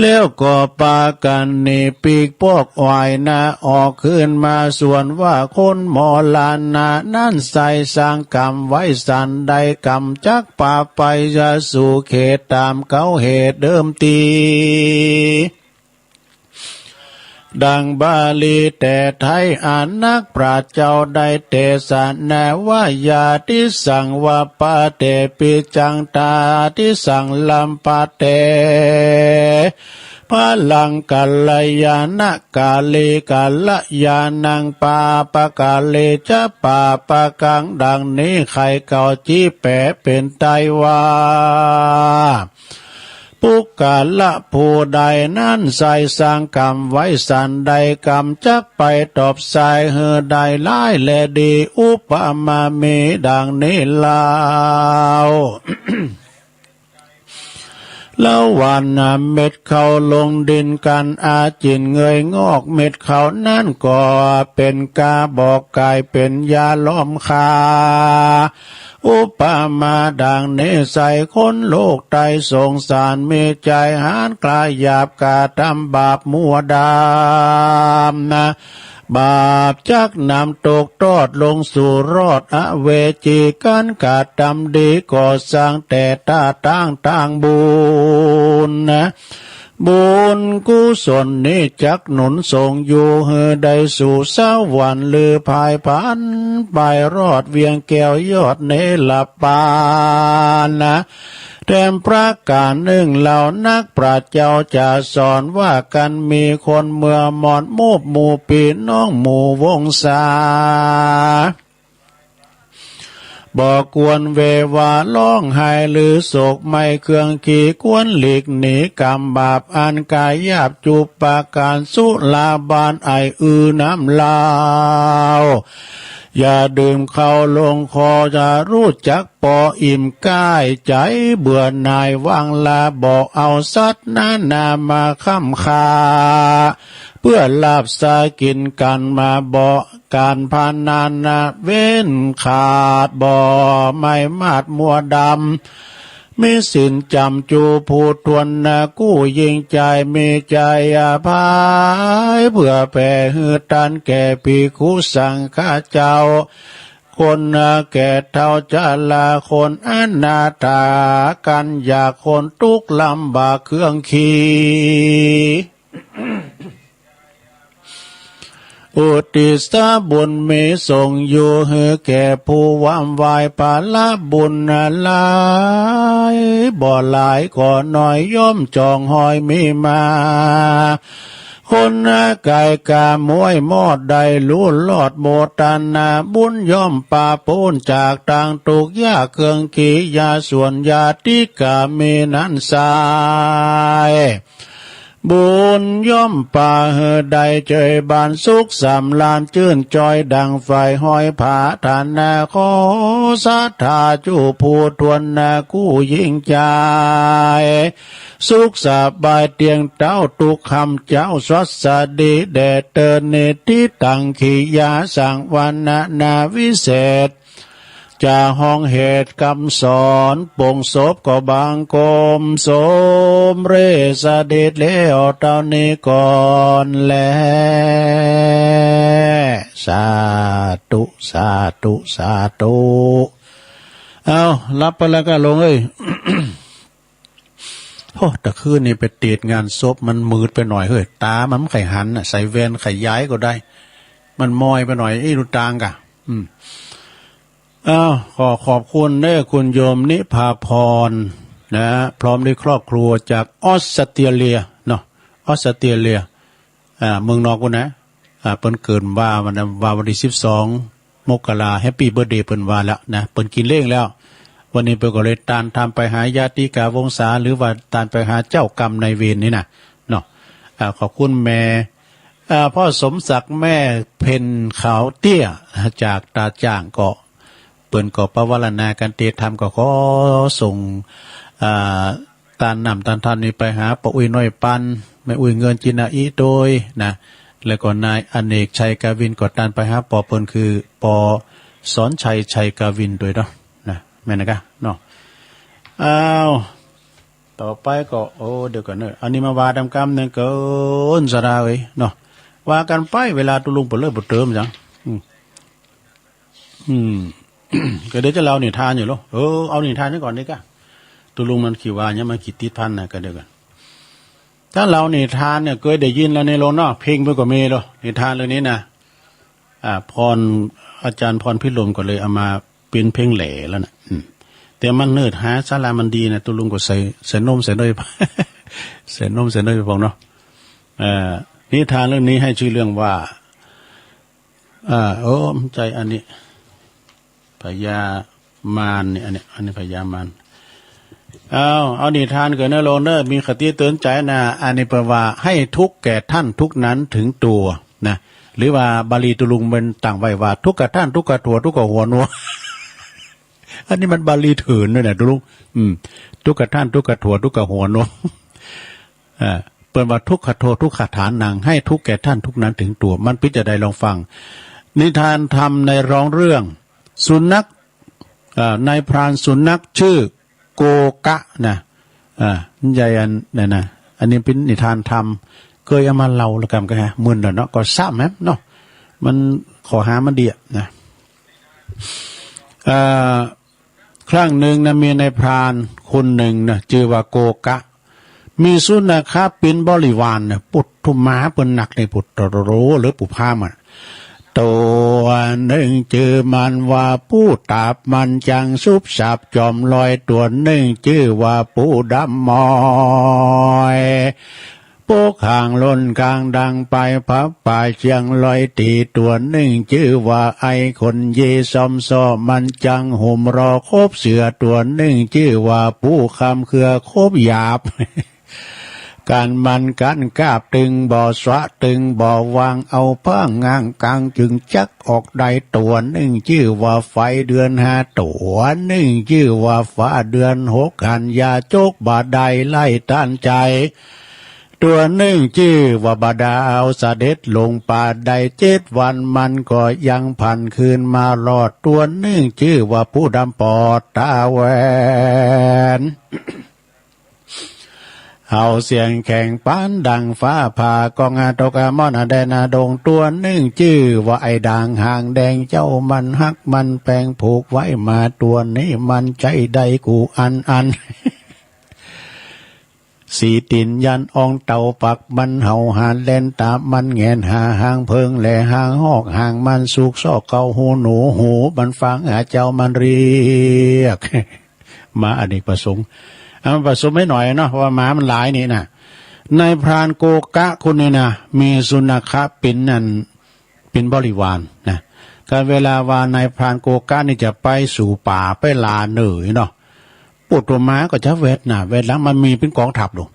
แล้วก็ปากันนี่ปีกพวกอ้อยนาออกขึ้นมาส่วนว่าคนหมอลานานั่นใส่สร้างกรรมไว้สันใดกรรมจักป่าไปจะสู่เขตตามเก้าเหตุเดิมทีดังบาลีแต่ไทยอ่านนักปราชญ์เจ้าได้เตสนาว่ายาทิสังวาปาเตปิจังตาทิสังลัมปาเตพลังกัลยาณกาเลกัลยาณังปาปะกาเลจะปาปะกังดังนี้ใครเก่าจี้แปะเป็นไตว่าปุกกาละผู้ใดนั่นใส่สร้างกรรมไว้สันใดกรรมจักไปตอบสายเฮอใดร้ายและดีอุปมาเมดังนี้ลาว แล้ววันเม็ดเขาลงดินกันอาจินเงยงอกเม็ดเขานั่นก็เป็นกาบอกกายเป็นยาล้อมคาอุปมาดังนี้ใส่คนโลกไตสงสารมีใจหานกลายหยาบกาทำบาปมัวดามนะบาปจักนำตกทอดลงสู่รอดอเวจีกันกาทำดีก่อสร้างแต่ตาตั้งบุญนะบุญกุศลนี้จักหนุนส่งอยู่เฮอได้สู่สวรรค์ลือภายพันไปรอดเวียงแก้วยอดเนลปานนะแถมประการหนึ่งเหล่านักปราชญ์เจ้าจะสอนว่ากันมีคนเมื่อหมอนมูบหมู่ปีน้องหมู่วงศาบอกกวนเววาร้องไห้หรือโศกไม่เครื่องขี่กวนหลีกหนีกรรมบาปอันกายหยาบจูบปาการสุลาบานไอน้ำลาวอย่าดื่มเข้าลงคอจะรู้จักปออิ่มกายใจเบื่อหน่ายว่างลาบอกเอาสัตว์นามาค้ำคาเพื่อลาบสากินกันมาบอกการพานานาเว้นขาดบ่ไม่มาดมัวดำมีสินจำจูผู้ทวนนากู้ยิงใจมีใจอาภายเพื่อแผ่หือตันแก่ภิกขุสังฆเจ้าคนแก่เท่าจะลาคนอนาถากันอยากคนทุกข์ลำบากเครื่องขี่ อุติสาบุญมีส่งอยู่เฮือแก่ผู้วำวายปาละบุญหลายบ่หลายก็น้อยย่อมจองหอยมีมาคนกายกามวยมอดใดรู้ลอดโมตันนาบุญย่อมป่าปูนจากต่างตุกยาเครื่องขียาส่วนยาติกามีนั้นสายบุญย่อมป่าเฮอใดเจยบานสุขสำลานจื่นจอยดังไฟห้อยผาฐานนาขอสัทธาจูผู้ทวนนากู้ยิ่งใจสุขสบายเตียงเต้าตุกคำเจ้าสวัสดีแด่เตอเนติตังขียาสังวันนาวิเศษ จะห้องเหตุคำสอนปงศพก็บางกรมสมเรสเด็จแล้วเท่านี้ก่อนแลสาธุสาธุสาธุเอารับไปแล้วก็ลงเอ้ย โอ้แต่คืนนี่ไปติดงานศพมันมืดไปหน่อยเฮ้ยตามันไข่หันน่ะใส่แว่นไข่ย้ายก็ได้มันมอยไปหน่อยไอ้ดูตางกะขอบคุณเด้อคุณโยมนิพาพรนะพร้อมด้วยครอบครัวจากออสเตรเลียเนาะออสเตรเลียเมืองนอกกูนะเปิ้นเกิดว่าวันที่12 มกราแฮปปี้เบิร์ธเดย์เปิ้นว่าแล้วนะเปิ้นกินเลี้ยงแล้ววันนี้เปิ้นก็เลยตานทำไปหาญาติกาวงศาหรือว่าตานไปหาเจ้ากรรมนายเวรนี่นะเนาะขอบคุณแม่พ่อสมศักดิ์แม่เพ็ญขาวเตี้ยจากตาจ่างเกาะเปิ้นก็ประวารณากันเตธรรมก็ขอส่งตานนำตานทันนี้ไปหาปะอุ้ยน้อยปันแม่อุ้ยเงินจินาอีโดยนะแล้วก็นายอเนกชัยกาวินก็ตานไปหาปอเปิ้นคือปอสอนชัยกาวินด้วยเนาะนะแม่นกะเนาะต่อไปก็เดี๋ยวก่อนเนอะอันนี้มาว่าดำกรรมนึงเกินสระเอ้ยเนาะว่ากันไปเวลาตุลุงเปิดเลิกเปิดเติมจังก็เดี๋ยวจะเล่านิทานอยู่หรอเอานิทานนี้ก่อนนี่กะตุลุงมันขี่ว่าเนี่ยมันขี่ติดพันนะก็เดี๋ยวกันถ้าเรานิทานเนี่ยเคยได้ยินแล้วในโลกเนาะเพลงไปก็มีหรอนิทานเรื่องนี้นะอาจารย์พรพิรมก็เลยเอามาเป็นเพลงแหล่แล้วนะแต่มันเนิร์ดหาศาลามันดีนะตุลุงก็ใส่นมใส่เนยใส่นมใส่เนยไปพองเนาะนิทานเรื่องนี้ให้ชื่อเรื่องว่าใจอันนี้พญามารเนี่ยอันนี้พญามารเอานิทานเกิดในโลกเนอมีคติเตือนใจนะอันนี้แปลว่าให้ทุกแก่ท่านทุกนั้นถึงตัวนะหรือว่าบาลีตุลุงเป็นต่างไว้ว่าทุกแก่ท่านทุกแก่ตัวทุกแก่หัวนัว อันนี้มันบาลีเถื่อนด้วยนะตุลุงทุกแก่ท่านทุกแก่ตัวทุกแก่หัวนัวเปิดว่าทุกขโททุกขฐานนางให้ทุกแก่ท่านทุกนั้นถึงตัวมันพิจารณาลองฟังนิทานทำในร้องเรื่องสุนัขนายพรานสุนัขชื่อโกกะนะใหญ่อันนี่นะอันนี้เป็นนิทานทำเคยเอามาเล่าแล้วกันก็ฮะมึนเนาะก็ทราบไหมเนาะมันขอหามันเดียนะครั้งหนึ่งนะมีนายพรานคนหนึ่งนะชื่อว่าโกกะมีสุนัขเป็นบริวารเนี่ยปุถุม้าเป็นหนักในปุตตโรหรือปุพามันตัวหนึ่งชื่อมันว่าผู้ตาบมันจังซุบสับจอมลอยตัวหนึ่งชื่อว่าผู้ดำมอยโป๊กห่างล้นกลางดังไปพับป่าเชียงลอยตีตัวหนึ่งชื่อว่าไอคนเยซอมซอมันจังห่มรอคบเสือตัวหนึ่งชื่อว่าผู้คำเครือคบหยาบ การมันกันกาบตึงบ่อสวะตึงบ่อวางเอาพ้างงางกลางจึงจักออกได้ตัวหนึ่งชื่อว่าไฟเดือน5ตัวหนึ่งชื่อว่าฟ้าเดือน6หันยาโจกบาดใดไล่ต้านใจตัวหนึ่งชื่อว่าบาดาวเสด็จลงป่าใด7 วันมันก็ยังผ่านคืนมารอดตัวหนึ่งชื่อว่าผู้ดำปอดตาแหวน เอาเสียงแข่งปานดังฟ้าผ่ากองอาตกามอนแดนาดงตัวหนึ่งชื่อว่าไอ้ด่างหางแดงเจ้ามันฮักมันแปลงผูกไว้มาตัวนี้มันใจใดกูอัน สีตินยันอองเต่าปักมันเห่าหานเล่นตามมันแงนหาหางเพิงแหล่หางหอกหางมันสุกซอกเกาหูหนูหูมันฟังเจ้ามันเรียก มาอเนกประสงค์มันผสมให้หน่อยเนาะเพราะว่าหมามันหลายนี่นะนายพรานโกกะคนนี้นะมีสุนัขเป็นบริวารนะการเวลาว่านายพรานโกกะนี่จะไปสู่ป่าไปลาเหนื่อยเนาะปวดตัวม้าก็จะเวทนะเวทแล้วมันมีเป็นกองทัพหรอ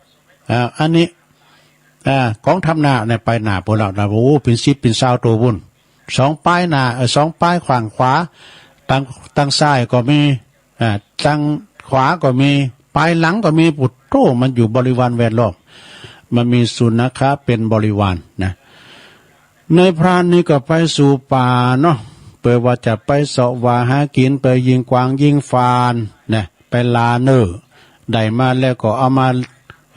อันนี้กองทัพหน้าเนี่ยไปหน้าพวกเราโอ้เป็น10เป็น20ตัวบุญ2ป้ายหน้า2ป้ายขวางขวาตั้งซ้ายก็มีตั้งขวาก็มีปลายหลังก็มีปุตโตมันอยู่บริวารแวดล้อมมันมีสุนัขเป็นบริวารนะในพรานนี่ก็ไปสู่ป่าเนาะ เปิดว่าจะไปเสาะว่าหากินไปยิงกวางยิงฟานนะไปลาเนอร์ได้มาแล้วก็เอามา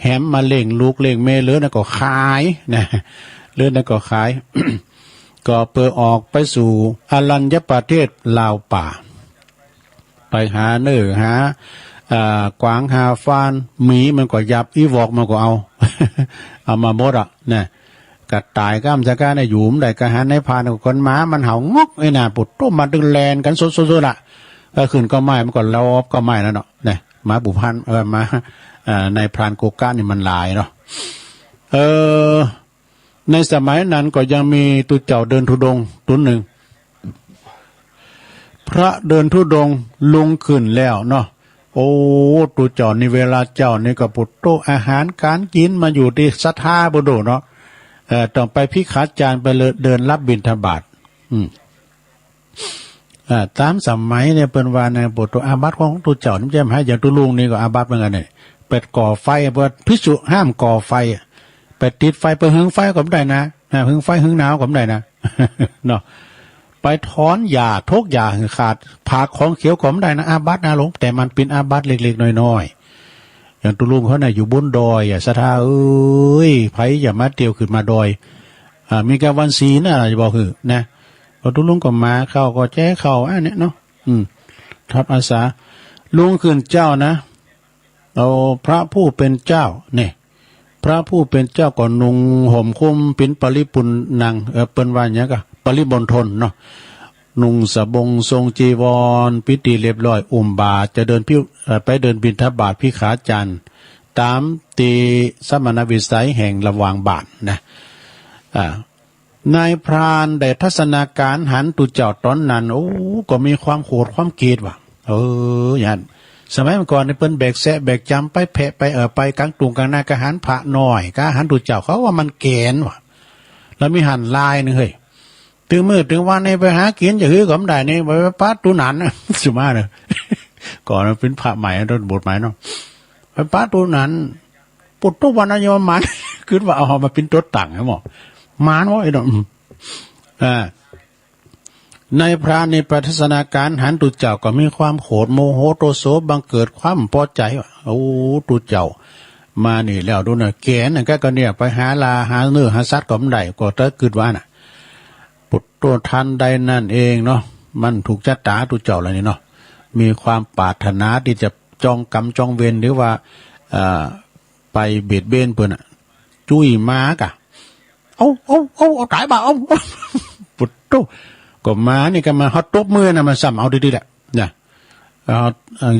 แหมมาเล่งลูกเล่งเมเหลือแล้วก็ขายนะเหลือแล้วก็ขาย ก็เปิดออกไปสู่อรัญญประเทศลาวป่าไปหาเนอร์หากวางหาฟานหมีมันก็ยับอีวอกมันก็เอา เอามาหมดอ่ะนะกัดตายก้ามจะก้าในหยุมได้กระหันในพานคนม้ามันเห่างอกไอ้น่ะปุดต้มมาดึงแลนกันสุดๆละก็ขึ้นก็ไม่มันก็ลอบก็ไม่แล้วเนาะเนี่ยม้าบุพันม้าในพรานโกก้านี่มันลายเนาะในสมัยนั้นก็ยังมีตุเจ้าเดินธุดงค์ตัวหนึ่งพระเดินธุดงค์ลงขึ้นแล้วเนาะโอ้ตุเจ้านี่เวลาเจ้านี่ก็ปุดโตอาหารการกินมาอยู่ที่ศรัทธาบุโดเนาะต้องไปพิขาจารไปเลยเดินรับบิณฑบาตตามสมัยเนี่ยเป็นวาในบทอาบัติของตุเจ้านี่ใช่ไหมอย่างตุลุงนี่ก็อาบัติเหมือนกันเนี่ยเป็ดก่อไฟเพื่อพิสุห้ามก่อไฟเป็ดติดไฟไปหึงไฟก็ไม่ได้นะหึงไฟหึงหนาวก็ไม่ได้นะเนาะไปถอนหญ้าทุกอย่างขาดผักของเขียวก็ไม่ได้นะอาบัตินะหลวงแต่มันเป็นอาบัติเล็กๆน้อยๆอย่างตุลุงเขาเนี่ยอยู่บนดอยศรัทธาเอ้ยไผอย่ามาเตียวขึ้นมาดอยมีการวันศีลอะไรจะบอกคือนะพอตุลุงก็มาเข้าก็แจ้เข้าอันนี้เนาะทับอาสาลุงขึ้นเจ้านะเอาพระผู้เป็นเจ้าเนี่ยพระผู้เป็นเจ้าก็นุ่งห่มคุ้มเป็นปริปุณนังเป็นว่าอย่างก็ปริบนทนเนาะนุ่งสบงทรงจีวรพิธีเรียบร้อยบาตรจะเดินไปเดินบิณฑบาตพิขาจารย์ตามตีสมณวิสัยแห่งระหว่างบาทนะนายพรานได้ทัศนาการหันตุเจ้าตอนนั้นโอ้ก็มีความโหดความเกลียดว่ะอย่างสมัยก่อนในเปิ้นแบกแสะแบกจำไปแพะไปไปกลางตุงกลางนากระหันพระน้อยกะหันตุเจ้าเขาว่ามันแกนว่ะแล้วมีหันลายนึงเฮ้ยถึงมือถึงวันนี้ไปหากินจะฮื้อก็ไม่ได้นี่ไปปัดตุนันสุมาเนอะก่อนมันเป็นพระใหม่โดนบทใหม่เนาะไปปัดตุนันปุตตุวันนั้นยมมันคือว่าเอามาเป็นตัวต่างให้หมอมานว่าไอ้ดอกในพระในประทัศนาการหันตุเจ้าก็มีความโหดโมโหโตโสบังเกิดความพอใจว่าโอ้ตุเจ้ามานี่แล้วดูน่ะแกนก็เนี่ยไปหาลาหาเนื้อหาสัตว์ก็ไม่ได้ก็ถ้าเกิดว่าน่ะปุตโตทันใดนั่นเองเนาะมันถูกจัดตาตุเจ้าอะไรนี่เนาะมีความปรารถนาที่จะจองกรรมจองเวรหรือว่าไปเบียดเบียนเพิ่นน่ะจุ้ยม้ากะเอาตายบ่เอาปุตโตก็มานี่ก็มาฮอตตบมือนะมาซ้ำเอาดีๆแหละเนี่ย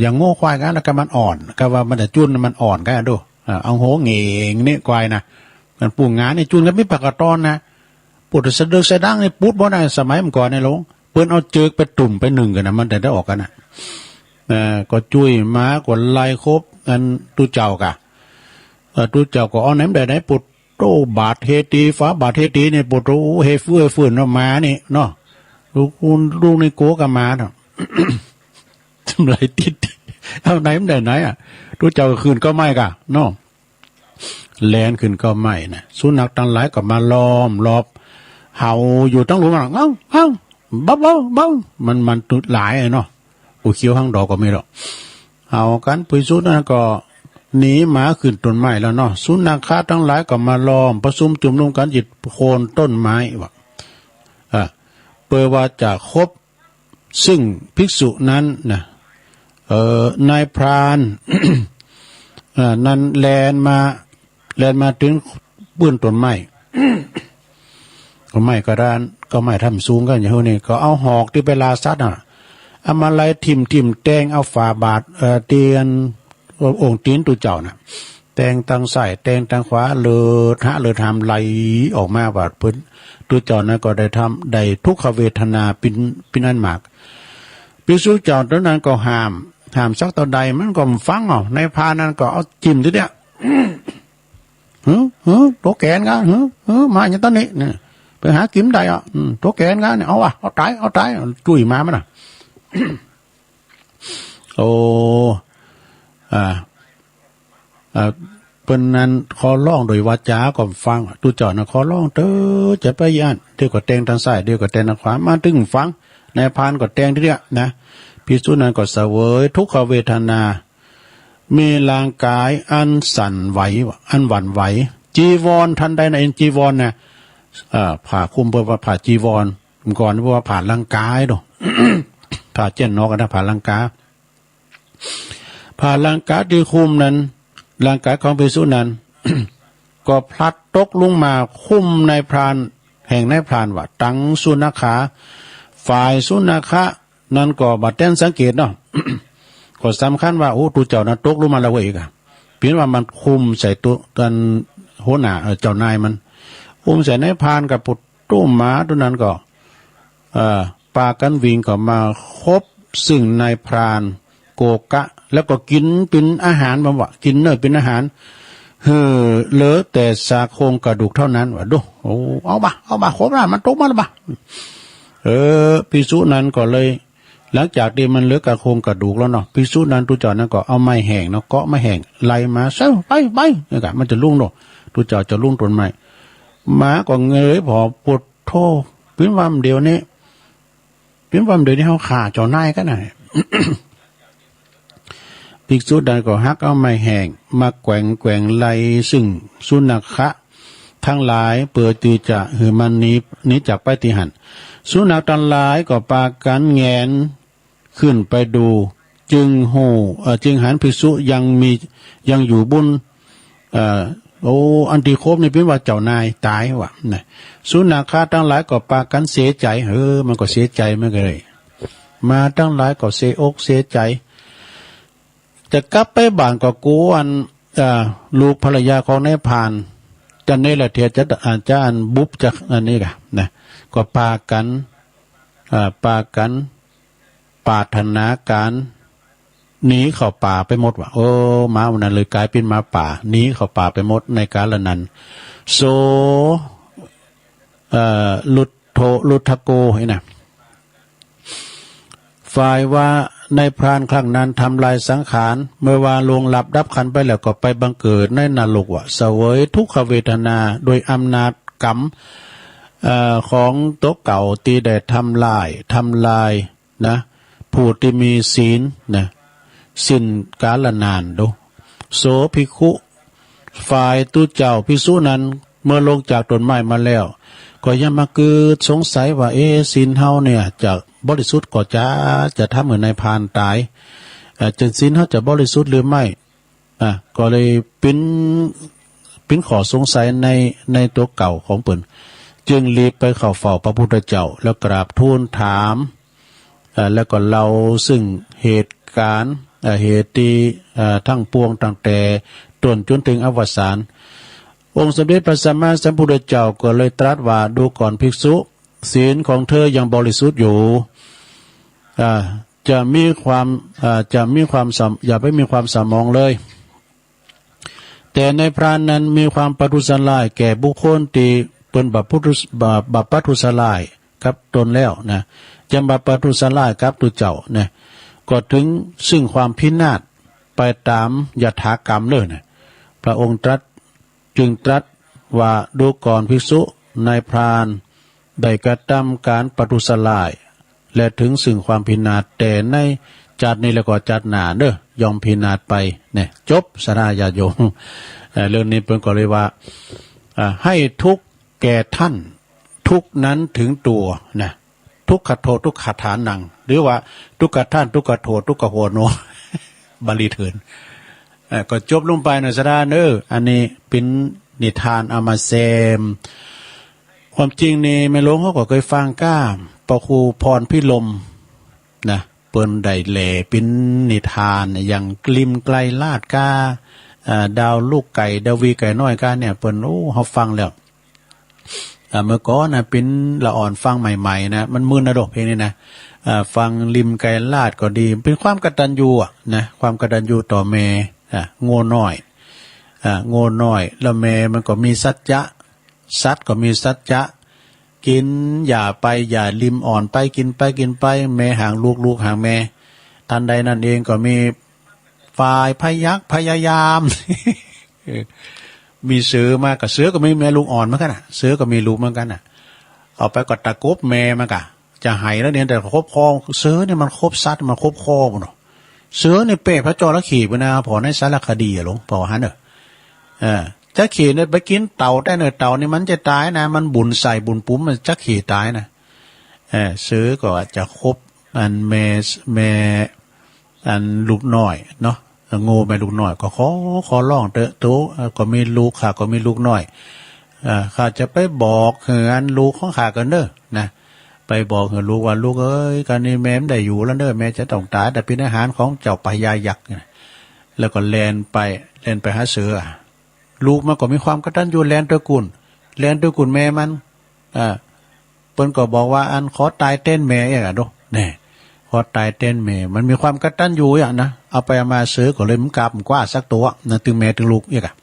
อย่างโง่ควายกันแล้วก็มันอ่อนก็ว่ามันแต่จุนมันอ่อนกันดูเอาโหเง่งนี่ควายนะมันปู่งานนี่จุนก็ไม่ปากกระตอนนะปุดสะดึกสะดังนี่ปุดบ่ได้สมัยมันก่อนในหลวงเปิ้นเอาเจือกไปตุ่มไปหนึ่งกันนะมันแต่ได้ออกกันนะก็จุ้ยม้ากดไล่ครบอันตุเจ้ากะตุเจ้าก็เอาไหนได้ปุดโตบาดเฮตีฟ้าบาดเฮตีเนี่ยปุดโตเฮฟื้นเนาะมานี่เนาะลูกในโกกับมาเนาะ ทำไรติดเอาไหนมันได้ไหนตุเจ้าคืนก็ไม่กะเนาะแลนขึ้นก็ไม่นะสุนัขทั้งหลายก็มาล้อมรอบเห่าอยู่ตั้งหลุมเอ้าบ้ามันตุดหลายเนาะผู้เขียวห้างดอกก็ไม่หรอกเห่ากันปุยสุนัขก็หนีหมาขึ้นต้นไม้แล้วเนาะสุนัขข้าทั้งหลายก็มาล้อมประชุมจุ่มนุมกันหยิบโคนต้นไม้ว่ะเปิดว่าจะครบซึ่งภิกษุนั้นนะนายพราน นั้นแลนมาถึงปื้นต้นไม้ ก็ไม่กระดานก็ไม่ทำสูงกันอย่างนี้ก็เอาหอกที่ไปลาซัดเอามาไล่ทิ่มแตงเอาฝาบาทเตียนองค์ตีนตุเจ้านะแตงทางซ้ายแตงทางขวาเลยทำไหลออกมาบาดพื้นตุเจ้านั้นก็ได้ทำได้ทุกขเวทนาปินันมากภิกษุเจ้าตอนนั้นก็ห้ามสักต่อใดมันก็ฟังในพานั้นก็เอาจิ้มทีเดียวตัวแกนกันมาอย่างตอนนี้เนี่ยไปหากินได้ตัวแกนกันเนี่ยเอาตายจุ้ยมามั้ยโอ้เป็นนั้นขอร้องโดยวาจาก็ฟังตุเจ้านะขอร้องเด้อจะไปย่านเดี๋ยวก็แตงทางซ้ายเดี๋ยวก็แตงทางขวามาถึงฟัง นายพรานก็แต่งที่เนี่ยนะภิกษุนั้นก็เสวยทุกขเวทนามีร่างกายอันสั่นไหวอันหวั่นไหวจีวรทันใดในจีวรนะผ่าคุมเพื่อผ่าจีวรก่อนเพราะว่าผ่าร่างกายดอก ผ่าเจ้นนอกนะผ่าร่างกายผ่าร่างกายที่คุมนั้นร่างกายของภิกษุนั้น ก็พลัดตกลงมาคุ้มในพรานแห่งในพรานว่าตังสุนัขาฝ่ายสุนัขะนั้นก็บัดเต้นสังเกตเนาะ ก็สำคัญว่าโอ้ตัวเจ้านั้นตกลงมาแล้วเว้ยกะเพียงว่ามันคุมใส่ตัวกันหัวหน้าเจ้านายมันคุมใส่ในพรานกับปุตตุ้มหมาตัวนั้นก็ปากันวิ่งก็มาคบซึ่งนายพรานโกกะแล้วก็กินเป็นอาหารบ่ว่ากินเนื้อเป็นอาหารเหลือแต่สาโครงกระดูกเท่านั้นว่าดูโอ้เอาบ่ครบแล้วมันตกมาแล้วบ่ภิกษุนั้นก็เลยหลังจากที่มันเหลือกระโครงกระดูกแล้วเนาะภิกษุนั้นตุจอนั้นก็เอาไม้แห้งเนาะเกาะไม้แห้งไล่มาเซ้าไปนี่ก็มันจะลุ่งเนาะตุจอจะลุ่งต้นไม้หมาก็เงยพอปวดโทปิ้นวำเดียวนี้เฮาฆ่าเจ้านายกันน่ะ ภิกษุใดก็ฮักเอาไม้แห้งมาแกว่งไล่ซึ่งสุนัขะทั้งหลายเปิดตีจะหือมันนี้จากไปที่หันสุนัขทั้งหลายก็ปากันแงนขึ้นไปดูจึงหันภิกษุยังอยู่บุญอันที่ครบนี่เป็นว่าเจ้านายตายว่ะนะสุนัขะทั้งหลายก็ปากันเสียใจมันก็เสียใจไม่เลยมาทั้งหลายก็เสียอกเสียใจจะกลับไปบ้านก็กวนลูกภรรยาของนายพรานจันนี่แหละเทียจะอันบุบจากอันนี้กะนะก็ปากันปาถนาการหนีเข้าป่าไปหมดว่ะโอ้หมาวันนั้นเลยกลายเป็นหมาป่าหนีเข้าป่าไปหมดในกาลนั้นโซลุทโกเห็นนะฝ่ายว่าในพรานครั้งนั้นทำลายสังขารเมื่อว่าลงหลับดับขันไปแล้วก็ไปบังเกิดในนรกว่ะเสวยทุกขเวทนาโดยอำนาจกรรมของโต๊ะเก่าตีแดดทำลายนะผู้ที่มีศีลนะสิ้นกาลนานดูโสภิกขุฝ่ายตุเจ้าภิกษุนั้นเมื่อลงจากต้นไม้มาแล้วก็ยังมาเกิดสงสัยว่าศีลเฮาเนี่ยจะบริสุทธิ์ก็จะทำเหมือนนายพรานตายจนศีลเฮาจะบริสุทธิ์หรือไม่ก็เลยเป็นขอสงสัยในตัวเก่าของเปิ่นจึงรีบไปเข้าเฝ้าพระพุทธเจ้าแล้วกราบทูลถามแล้วก็เล่าซึ่งเหตุการณ์เหตุที่ทั้งปวงตั้งแต่ต้นจนถึงอวสานองค์สมเด็จพระสัมมาสัมพุทธเจ้าก็เลยตรัสว่าดูก่อนภิกษุศีลของเธอยังบริสุทธิ์อยู่จะมีความอย่าไปมีความสมองเลยแต่ในพรานนั้นมีความปทุสลายแก่บุคคลที่เป็นบัพปทุสลายกับตนแล้วนะจะบัพปทุสลายกับตุเจ้านะก็ถึงซึ่งความพินาศไปตามยถากรรมเลยนะพระองค์จึงตรัสว่าดูก่อนภิกษุนายพรานได้กระทำการปทุสลายและถึงซึ่งความพินาศแต่ในจัดนี้แล้วก็จัดหนายอมพินาศไปเนี่ยจบสนาญาโยมเรื่องนี้เป็นก็เลยว่าให้ทุกแก่ท่านทุกนั้นถึงตัวนะทุกขโททุกขฐานังหรือว่าทุกขท่านทุกขโททุกขโหโน บาลีเถินก็จบลงไปนะสดาอันนี้เป็นนิทานเอามาแซมความจริงนี่แม่หลวงเขาก็เคยฟังก้ามปะครูพรพิลมนะเปิ้นได้แหล่เป็นนิทานอย่างกลิมไกลลาดก้าดาวลูกไก่ดาวีไก่น้อยก้าเนี่ยเปิ้นเขาฟังแล้วเมื่อก่อนนะเป็นละอ่อนฟังใหม่ๆนะมันมึนนะดอกเพลงนี้นะฟังริมไก่ลาดก็ดีเป็นความกตัญญูนะความกตัญญูต่อแม่โง่น้อยแล้วแม่มันก็มีสัจจะสัตว์ก็มีสัจจะกินอย่าริมอ่อนไปกินไปแม่ห่างลูกห่างแม่ทันใดนั่นเองก็มีฝ่ายพยายาม มีเสือมากับเสือก็มีแม่ลูกอ่อนเหมือนกันเสือก็มีลูกเหมือนกันเอาไปก็ตะกบแม่มากะ จะหายแล้วเนี่ยแต่ครบคอเสือเนี่ยมันครบซัดมันครบคอมันเนาะเสือเนี่ยเปรตพระจระเข้ไปนะพอในสารคดีอะหลวงพอฮะเนอะจะขี่เนี่ยไปกินเต่าได้เนอะเต่านี่มันจะตายนะมันบุญใส่บุญปุ้มมันจะขี่ตายนะเสือก็อาจจะครบอันแม่อันลูกน้อยเนาะโง่แม่ลูกน้อยก็ขอร้องเตอะโตก็มีลูกข้าก็มีลูกน้อยข้าจะไปบอกเหือนลูกของข้ากันเด้อนะไปบอกเหือนลูกว่าลูกเอ้ยการนี้แม่ได้อยู่แล้วเด้อแม่จะต้องตายแต่เป็นอาหารของเจ้าพญายักษ์แล้วก็แล่นไปหาเสือลูกมันก็มีความกตัญญูแล่นตระกูลแม่มันเปิ้นก็บอกว่าอันขอตายเต้นแม่อย่างอ่ะแน่ขอตายเต้นแม่มันมีความกตัญญูอย่างนะเอาไปมาเสือก็เลยมันกลับกว่าสักตัวนะถึงแม่ถึงลูกอย่างอ่ะ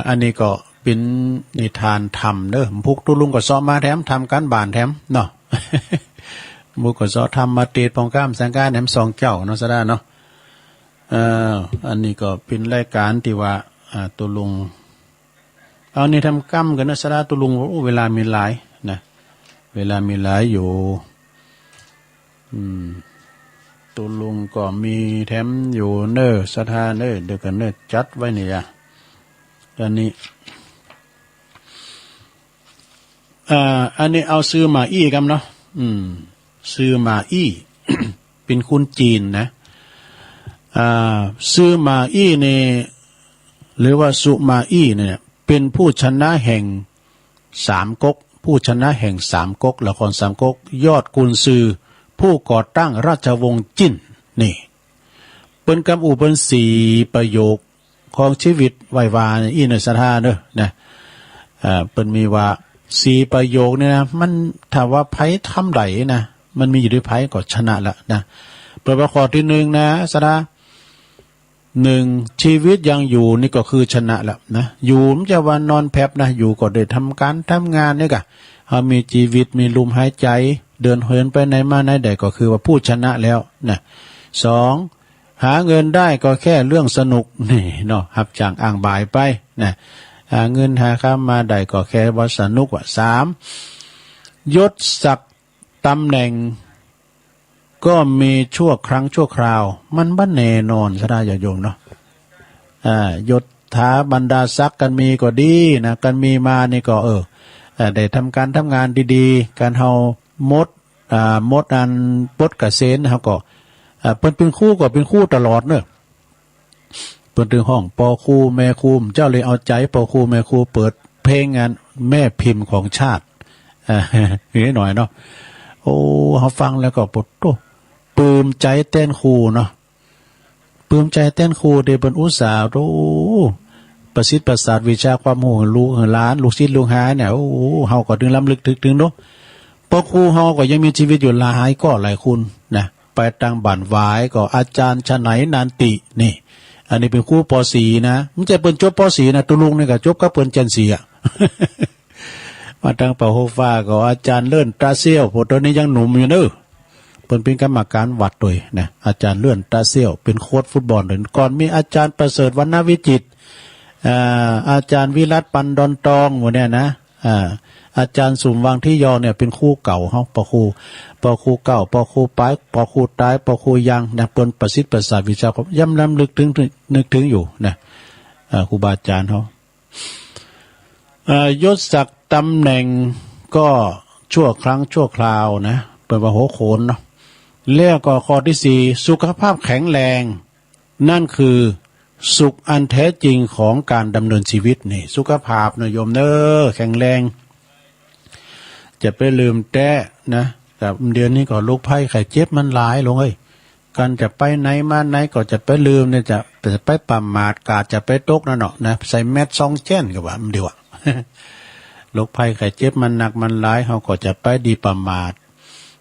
อันนี้ก็เป็นนิทานธรรมเด้อพุกตุลุงก็ซ้อมมาแถมทำการบ้านแถมเนาะมุกก็ซ้อทำมาเตดปองก้ามสังการแถมสองเจ้าเนาะซะได้เนาะอันนี้ก็เป็นรายการที่ว่าตุลุงเอานี่ทำกรรมกันนะซะได้ตุลุงเวลามีหลายนะเวลามีหลายอยู่ตุลุงก็มีแถมอยู่เน้อสถานเด้อเดี๋ยวกันเน้อจัดไว้นี่อันนี้อันนี้เอาซื้อมาอี้กันเนาะซื้อมาอี้ เป็นคนจีนนะซื้อมาอี้เนี่ยหรือว่าสุมาอี้เนี่ยเป็นผู้ชนะแห่งสามก๊กผู้ชนะแห่งสามก๊กละครสามก๊กยอดกุนซือผู้ก่อตั้งราชวงศ์จิ้นนี่เป็นคำอุปนิสีประโยคของชีวิตไหววาอีนสถานเนอะนะเป็นมีว่าสี่ประโยคเนี่ยนะมันถ้าว่าไพ่ทำไหลนะมันมีอยู่ด้วยไพ่ก็ชนะละนะประข้อที่หนึ่งนะสดาหนึ่งชีวิตยังอยู่นี่ก็คือชนะละนะอยู่มันจะวันนอนแพบนะอยู่ก็ได้ทำการทำงานเนี่ยกะเขามีชีวิตมีลมหายใจเดินเหินไปไหนมาไหนใดก็คือว่าผู้ชนะแล้วนะสองหาเงินได้ก็แค่เรื่องสนุกนี่เนาะหับจ้างอ่างบ่ายไปนะหาเงินหาข้ามมาได้ก็แค่ว่าสนุกว่าสามยศศักดิ์ตำแหน่งก็มีชั่วครั้งชั่วคราวมันบ้านแน่นอนซะได้อย่าโยมเนาะยศถาบรรดาศักดิ์กันมีก็ดีนะกันมีมานี่ก็ได้ทำการทำงานดีๆการเฮามดอันปดกระเซ็นเขาก็เป็นคู่ก็เป็นคู่ตลอดเนอะเปิดถึงห้องปอคู่แม่คู่เจ้าเลยเอาใจปอคู่แม่คู่เปิดเพลงงานแม่พิมพ์ของชาตินิดหน่อยเนาะโอ้เขาฟังแล้วก็ปวดโตปลื้มใจเต้นคู่เนาะปลื้มใจเต้นคู่เดบนอุตสาห์โอ้ประสิทธิ์ประสาทวิชาความโหลูกล้านลูกศิษย์ลูกหาเนี่ยโอ้เฮาก็ดึงล้ำลึกถึงเนาะปอคู่เฮาก็ยังมีชีวิตอยู่หลายก็หลายคุณนะไปตั้งบ้านวายก็อาจารย์ชะไหนนานตินี่อันนี้เป็นคู่ปอสีนะมันจะเป็นจบปอสีนะตุลุงนี่ก็จบก็เปิ้นจันสีอ่ะ มาตั้งเป่าโฮฟ้าก็อาจารย์เลื่อนตาเซี่ยวพอตอนนี้ยังหนุ่มอยู่เนอะเปิ้นเป็นกรรมการวัดด้วยนะอาจารย์เลื่อนตาเซี่ยวเป็นโค้ชฟุตบอลเลยก่อนมีอาจารย์ประเสริฐวรรณวิจิตรอาจารย์วิรัตปันดอนตองหมดเนี่ยนะอาจารย์สุมวังที่ยอเนี่ยเป็นคู่เก่าเฮาปอคู่เก่าปอคู่ปลายปอคู่ตายปอคู่ยังนะเปิ้นประสิทธิ์ประสาทวิชาย่ำล้ำลึกนึกถึงอยู่นะครูบาอาจารย์เฮายศศักดิ์ตำแหน่งก็ชั่วครั้งชั่วคราวนะเปิดว่าโหโขนเนาะแล้วก็ข้อที่สี่สุขภาพแข็งแรงนั่นคือสุขอันแท้จริงของการดำเนินชีวิตนี่สุขภาพนะโยมเนอแข็งแรงจะไปลืมแต้นะแต่เดือนนี้ก็ลูกไผ่ไข่เจ็บมันหลายลงเลยการจะไปไหนมาไหนก็จะไปลืมเนี่ยจะไปประมาทกาจะไปตกนั่นเนาะนะใส่แมสซองเช่นกับว่ามันเดียวโรคภัยไข้เจ็บมันหนักมันร้ายเขาก็จะไปดีประมาท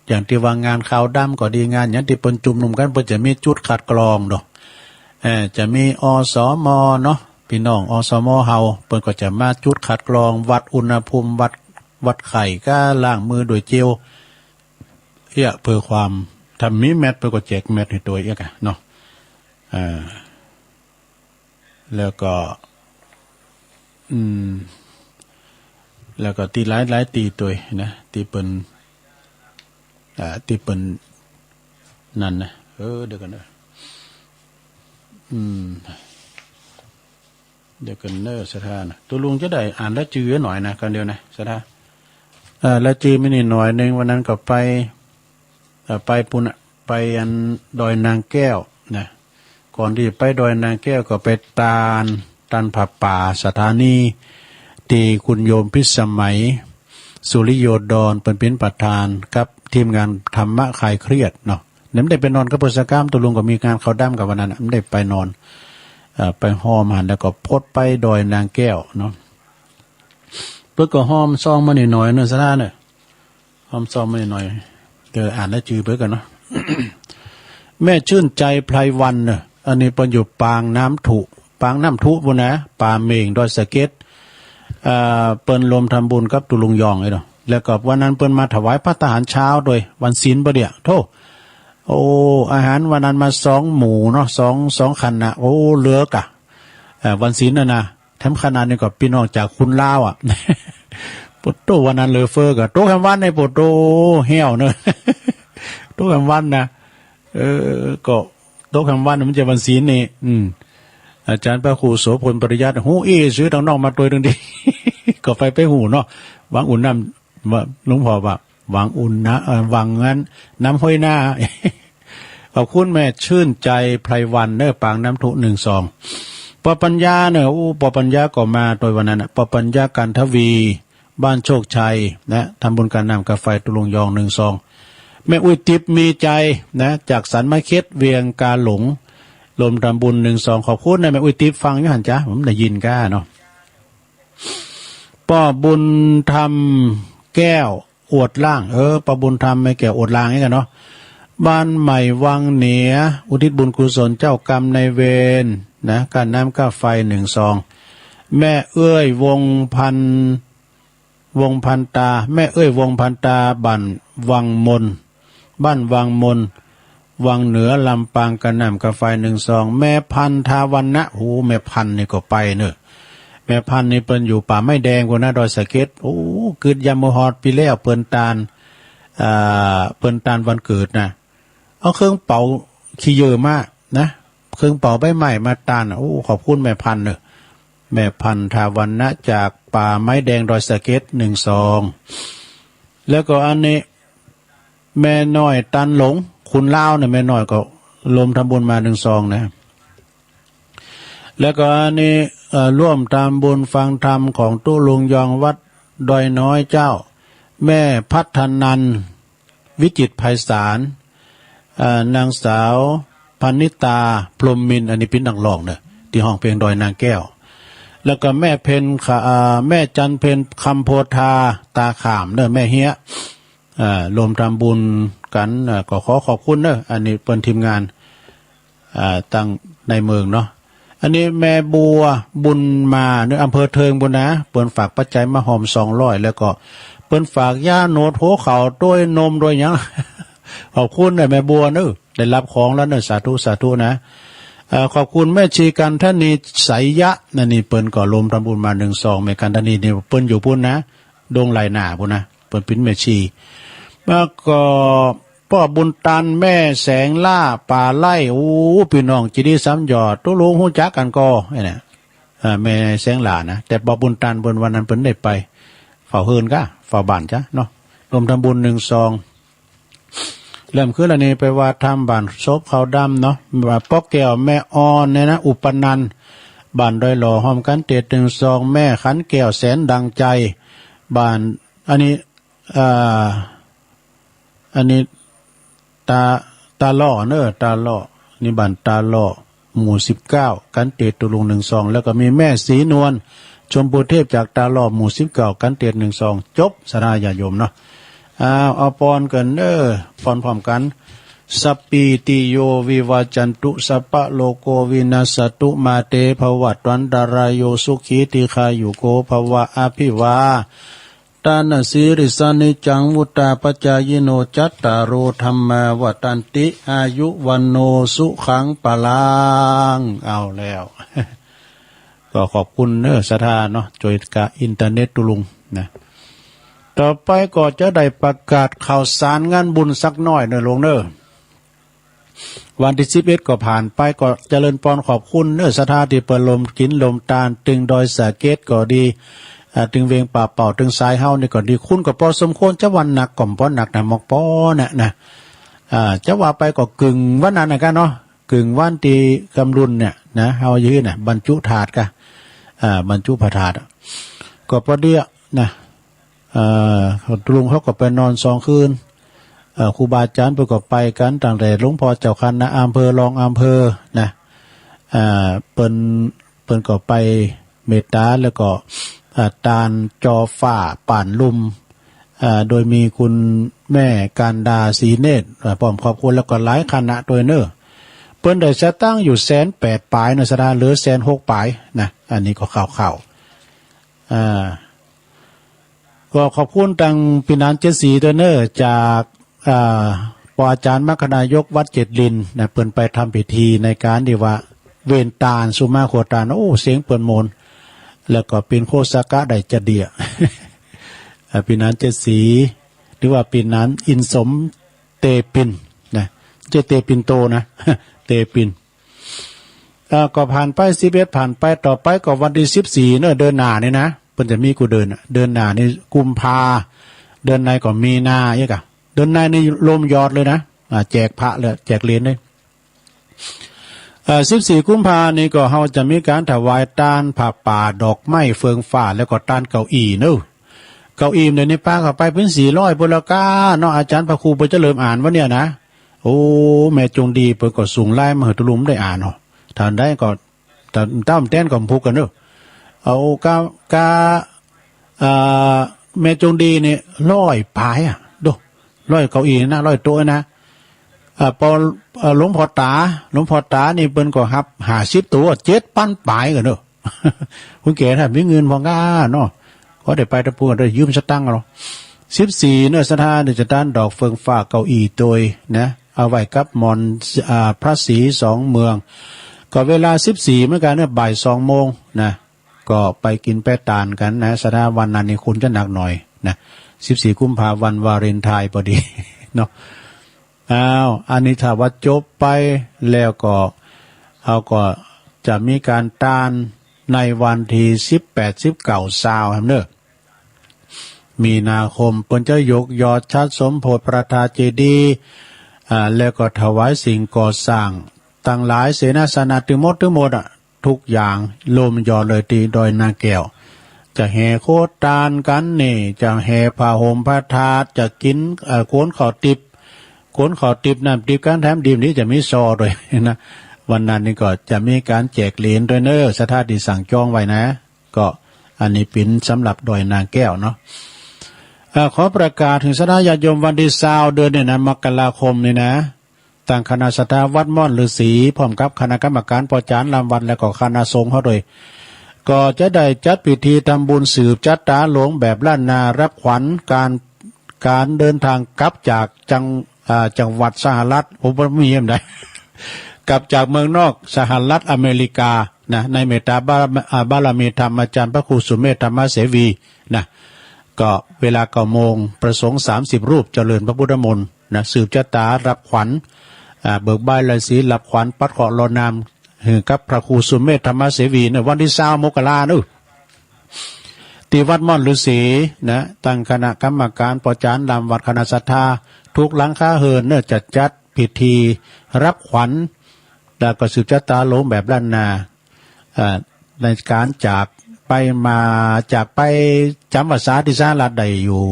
อย่างที่ว่างานข่าวดำก็ดีงานอย่างที่เป็นจุ่มนุมกันเพื่อจะมีจุดคัดกรองเนาะจะมีอสมเนาะพี่น้องอสมเฮาเพิ่นก็จะมาจุดคัดกรองวัดอุณหภูมิวัดไข่ก็ล้างมือโดยเจลเพื่อความทำมีแมทเพื่อก็แจกแมทให้ตัวเองเนาะแล้วก็ แล้วก็ตีหลายตีตัวนะตีเปิ่นตีเปิ่นนั่นนะเดี๋ยวกันนะเดี๋ยวกันเนอสถานตัวลุงจะได้อ่านและจื้อหน่อยนะกันเดียวนะสถานและจื้อไม่นิดหน่อยนึงวันนั้นก็ไปปุณไปอันดอยนางแก้วนะก่อนที่ไปดอยนางแก้วก็ไปตันผับป่าสถานีตีคุณโยมพิสมัยสุริโยดรเป็นประธานกับทีมงานธรรมะคลายเครียดเนาะเนี่ยไม่ได้ไปนอนกับพุทธกรรมตัวลุงก็มีงานเขาดั้มกับวันนั้นไม่ได้ไปนอนไปห้อมหันแล้วก็พดไปดอยนางแก้วเนาะเพื่อก็ห้อมซองมาหน่อยเนื้อสนาเนี่ยห้อมซองมาหน่อยเดี๋ยวอ่านแล้วจือเพื่อกันเนาะ แม่ชื่นใจไพรวันเนี่ยอันนี้เป็นอยู่ปางน้ำถุบุญนะป่าเมงดอยสะเก็ดเปิ้นรวมทำบุญกับตุลุงยองเลยเนาะแล้วก็วันนั้นเปิ้นมาถวายพระทหารเช้าโดยวันศีลบ่เดียโธ่โอ้อาหารวันนั้นมา2 หมู่เนาะสองคันนะโอ้เหลือกะวันศีลนะแถมขนาดนี้ก็พี่น้องจากคุณลาวอ่ะ ปุตโตวันนั้นเลอเฟอร์กับโตแคมวันในปุตโตเหี่ยวเนอะ โตแคมวันนะก็โตแคมวันมันจะวันศีลนี่อาจารย์พระครูโสพลปริยัติหูซื้อทางนอกมาตัวนึงดิ ก็ไปหูเนาะวางอุ่นน้ำว่าหลวงพ่อว่าวางอุ่นนะวางงั้นน้ำห้อยหน้า ขอบคุณแม่ชื่นใจไพรวันเนอปางน้ำทุ12ปปัญญาเนอปปัญญาก็มาโดยวันนั้นปปัญญากันทวีบ้านโชคชัยนะทำบุญการนำกาแฟตุลงยอง12แม่อุ้ยติบมีใจนะจากสันมะเค็ดเวียงกาหลงลมทำบุญ12ขอบคุณนะแม่อุ้ยติบฟังอยู่หันจ้ะผมได้ยินก้าเนาะป้อบุญทำแก้วอวดล่างป้อบุญทำไม่แก้วอวดล่างนี่กันเนาะบ้านใหม่วังเหนืออุทิศบุญกุศลเจ้ากรรมในเวรนะการน้ำก้าไฟ12แม่เอ้ยวงพันตาแม่เอ้ยวงพันตาบ้านวังมนวังเหนือลำปางกันน้ำก้าไฟ12แม่พันทาวันนะโอ้แม่พันนี่ก็ไปเนอะแม่พันนี่เปิ้นอยู่ป่าไม้แดงกว่านะดอยสะเก็ดโอ้เกิดยามมฮอดปีแล้วเปิ้นตาลวันเกิดนะเอาเครื่องเป่าขี้เยอะมากนะเครื่องเป่าใบใหม่มาตาลโอ้ขอบคุณแม่พันเนอะแม่พันทาวันนะจากป่าไม้แดงดอยสะเก็ด12แล้วก็อันนี้แม่น้อยตันหลงคุณเล่าเนี่ยแม่น้อยก็ลมทำบุญมา12นะแล้วก็อันนี้ร่วมทำบุญฟังธรรมของตู้ลุงยองวัดดอยน้อยเจ้าแม่พัฒนันวิจิตรไพศาลนางสาวพนิตาพรหมมินอันนี้เป็นนักร้องเนี่ยที่ห้องเพลงดอยนางแก้วแล้วก็แม่เพนแม่จันเพนคำโพธาตาขามเนี่ยแม่เฮียรวมทำบุญกันก็ขอบคุณเนอะอันนี้เป็นทีมงานตั้งในเมืองเนาะอันนี้แม่บัวบุญมาเนื้ออำเภอเทิงบุญนะเปิ้นฝากปัจจัยมาหอม200แล้วก็เปิ้นฝากย่าโนดหัวเข่าด้วยนมด้วยหยัง ขอบคุณแม่บัวเนอะได้รับของแล้วเนอะสาธุนะขอบคุณแม่ชีกันท่านีไสยะนั่นนี่เปิ้นก็รวมทำบุญมา12แม่กันท่านีนี่เปิ้นอยู่พุ่นนะดงไหลหน้าพุ่นนะเปิ้นเป็นแม่ชีแล้วก็พ่อบุญตันแม่แสงล่าป่าไล่โอ้พี่น้องจีดีซ้ำยอดตุลุงหูจักกันก็ไอ้เนี่ยแม่แสงล่านะแต่พ่อบุญตันบนวันนั้นเพิ่นได้ไปเฝ้าเฮินกะเฝ้าบ้านจ้ะเนาะรวมทำบุญ12เริ่มขึ้นแล้วนี่ไปว่าทำบ้านซบเขาดำเนาะว่าป๊อกแก้วแม่ออนเนี่ยนะอุปนันบ้านดอยหล่อหอมกันเตด12แม่ขันแก้วแสนดังใจบ้านอันนี้ตาล่อเนอะตาล่อนี่บ้านตาล่อหมู่19กันเตดตุลุง12แล้วก็มีแม่ศรีนวลชมพูเทพจากตาล่อหมู่19กันเตด12จบสราญาโยมเนาะเอาปอนกันปอนพร้อมกันสัปปีติโยวิวาจันตุสัพพะโลโกวินาสตุมาเตภวัตวันดารายโยสุขีติคายุโกภวะอภิวาตานะสิริสานิจังวุตตาปัจจายโนจัตตารโอธัมมาวัตันติอายุวันโนสุขังปะลังเอาแล้ว ก็ขอบคุณเนอสถานเนาะจอยกะอินเทอร์เน็ตตุลุงนะต่อไปก็จะได้ประกาศข่าวสารงานบุญสักหน่อยเนอหลวงเนอวันที่11ก็ผ่านไปก็เจริญพรขอบคุณเนอสถานที่เปิดลมกินลมตาลตึงดอยสะเก็ดก็ดีตึงเวียงป่าเป่าตึงสายเฮานี่ก็ดีคุณก็พอสมควรจะวันหนักก่อมพอหนักนะมอกปอนะจะว่าไปก็กึ่งวันนั้นนะกันเนาะกึ่งวันที่กำรุนเนี่ยนะเฮายืนน่ะบรรจุถาดกะบรรจุพระถาดก็พอดีนะลุงเขาก็ไปนอน2 คืนครูบาอาจารย์ไปก็ไปกันต่างแต่หลวงพ่อเจ้าคณะอำเภอรองอำเภอนะเปิ้นก็ไปเมตตาแล้วก็ตาลจอฝ่าป่านลุมโดยมีคุณแม่การดาศรีเนตรพร้อมครอบครัวแล้วก็หลายคณะโดยเนอเปิ้นได้จะตั้งอยู่108ปลายนะสดาเหลือ106ปลายนะอันนี้ก็ข่าวก็ขอบคุณทางพี่นันเจสีตัวเนอจากปอาจารย์มรรคนายกวัดเจ็ดลินนะเปิ้นไปทำพิธีในการที่ว่าเวนตาลสุมาโคตานโอ้เสียงเปิ้นโมนแล้วก็เป็นโคสกะได้จะเดียปีนั้นเจสีหรือว่าปีนั้นอินสมเตปินนะเจเตปินโตนะเตปินก็ผ่านไป11ผ่านไปต่อไปก็วันที่14เนอะเดินหน้านี่นะเพิ่นจะมีกูเดินหน้านี่กุมภาเดินในก็มีนาเยอะกะเดินในนี่ลมยอดเลยนะแจกพระเลยแจกเหรียญเลย14กุมภานี่ก็เฮาจะมีการถวายตานผ้าป่าดอกไม้เฟืองฟ้าแล้วก็ตานเก้าอี้เนอะเก้าอี้เนี่ยนี่ป้าเข้าไปเป็น400ปุรกาเนาะอาจารย์พระครูเพิ่นจะเริ่มอ่านว่าเนี่ยนะโอ้แม่จงดีเพิ่นก็สูงไล่มาเหตุลุมได้อ่านเนาะท่านได้ก็ต้มแต้นก็พูกกันเนอะเอากาแม่จงดีนี่100ปลายดู100เก้าอี้นะ100โต๊ะนะพอหลวงพ่อตานี่เปิ้นก็ฮับ50ตัว7,000ปลายกันเนอะคุณเก๋ถ้ามีเงินพอก้าเนาะก็ได้ไปตะปูได้ยืมสตังค์เนาะ14เนอะสถานจะด้านดอกเฟืองฟ้าเก้าอี้โดยนะเอาไว้กับมอนพระศรี2เมืองก็เวลา14เหมือนกันเนอะบ่าย2โมงนะก็ไปกินแป้ตานกันนะสถานวันนั้นนี่คุณจะหนักหน่อยนะ14กุมภาพันธ์วาเลนไทน์พอดีเนาะอันนี้ถ้าว่าจบไปแล้วก็เอาก็จะมีการตานในวันที่18 19 20ครับเนอะมีนาคมเปิ้นจะยกยอดชัดสมโพธิพระธาตุเจดีย์แล้วก็ถวายสิ่งก่อสร้างตั้งหลายเสนาสนะทั้งหมดทุกอย่างรวมยอดเลยตีดอยนาแก้วจะแห่โคตานกันนี่จะแห่ผ้าห่มพระธาตุจะกินโขนข้าวติบน้ำติบการแถมดิบนี้จะมีซอด้วยนะวันนั้นนี่ก็จะมีการแจกเหรียญด้วยเนอะสถานที่สั่งจองไว้นะก็อันนี้เป็นสำหรับดอยนางแก้วเนาะขอประกาศถึงสถานญาติโยมวันที่20เดือนเนี่ยนะมกราคมนี่นะต่างคณะสถาวัดม่อนฤาษีพร้อมกับคณะกรรมการปจารลำวัดและก็คณะสงฆ์เขาโดยก็จะได้จัดพิธีทำบุญสืบจัดตาหลวงแบบล้านนารับขวัญการเดินทางกลับจากจังหวัดสหรัฐผมว่ามีเยี่ยมได้กลับจากเมืองนอกสหรัฐอเมริกานะในเมตตาบารมีธรรมอาจารย์พระครูสุเมธธรรมเสวีนะก็เวลา9 โมงประสงค์30รูปเจริญพระพุทธมนต์นะสืบชะตารับขวัญเบิกบานลายสีรับขวัญปัดขอรอนามกับพระครูสุเมธธรรมเสวีในวันที่20 มกราคมที่วัดม่อนฤาษีนะตั้งคณะกรรมการปจารลำวัดคณะศรัทธาทุกหลังคาเฮินเนี่ยจัดพิธีรับขวัญแล้วก็สืบชะตาหลวงแบบล้านนาในการจากไปจำพรรษาที่สหรัฐได้อยู่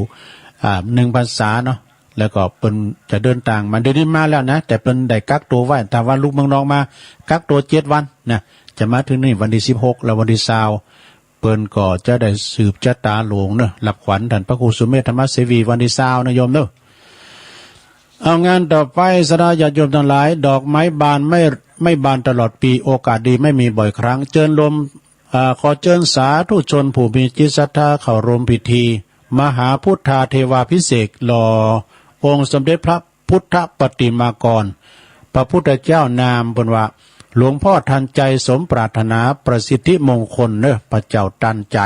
1 พรรษาเนาะแล้วก็เปิ้นจะเดินทางมาเดือนนี้มาแล้วนะแต่เปิ้นได้กักตัวไว้แต่ว่าลูกเมืองนอกมากักตัว7 วันนะจะมาถึงนี่วันที่16แล้ววันที่20เปิ้นก็จะได้สืบชะตาหลวงเนาะรับขวัญท่านพระครูสุเมธธรรมเสวีวันที่20นะโยมเนาะเอางานต่อไปสดาญาติโยมทั้งหลายดอกไม้บานไม่บานตลอดปีโอกาสดีไม่มีบ่อยครั้งเชิญลมขอเชิญสาธุชนผู้มีจิตศรัทธาเข้าร่วมพิธีมหาพุทธาเทวาภิเษกหล่อองค์สมเด็จพระพุทธปฏิมากรพระพุทธเจ้านามบนว่า หลวงพ่อทันใจสมปรารถนาประสิทธิมงคลเนอะพระเจ้าตันใจ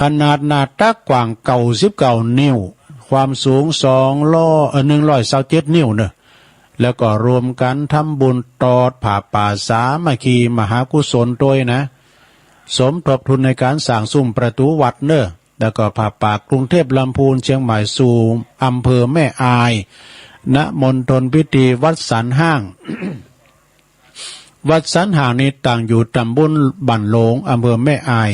ขนาดหน้าตักกว้าง99 นิ้วความสูง127 นิ้วเนอะแล้วก็รวมกันทำบุญตอดผ่าป่าสามัคคีมหากุศลด้วยนะสมทบทุนในการสร้างซุ้มประตูวัดเนอะแล้วก็ผ่าป่ากรุงเทพลำพูนเชียงใหม่สู่อำเภอแม่อายณมณฑลพิธีวัดสันห้าง วัดสันห่างนี้ต่างอยู่ตำบลบันโลงอำเภอแม่อาย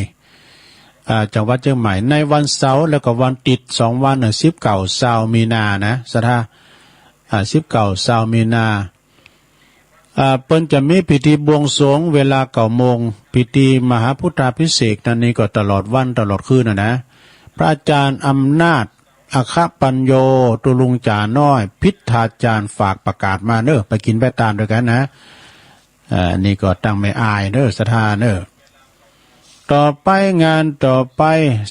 จังหวัดเชียงใหม่ในวันเสาร์แล้วก็วันติด2 วัน19 มีนานะสถา19 มีนาเปิ้นจะมีพิธีบวงสรวงเวลา9 โมงพิธีมหาพุทธาภิเษกนั้นนี้ก็ตลอดวันตลอดคืนนะพระอาจารย์อำนาจอัคปัญโยตุลุงจ่าน้อยพิธาจารย์ฝากประกาศมาเนอะไปกินไปตามด้วยกันนะนี่ก็ตั้งไม่อายเนอะสถาเนอะต่อไปงานต่อไป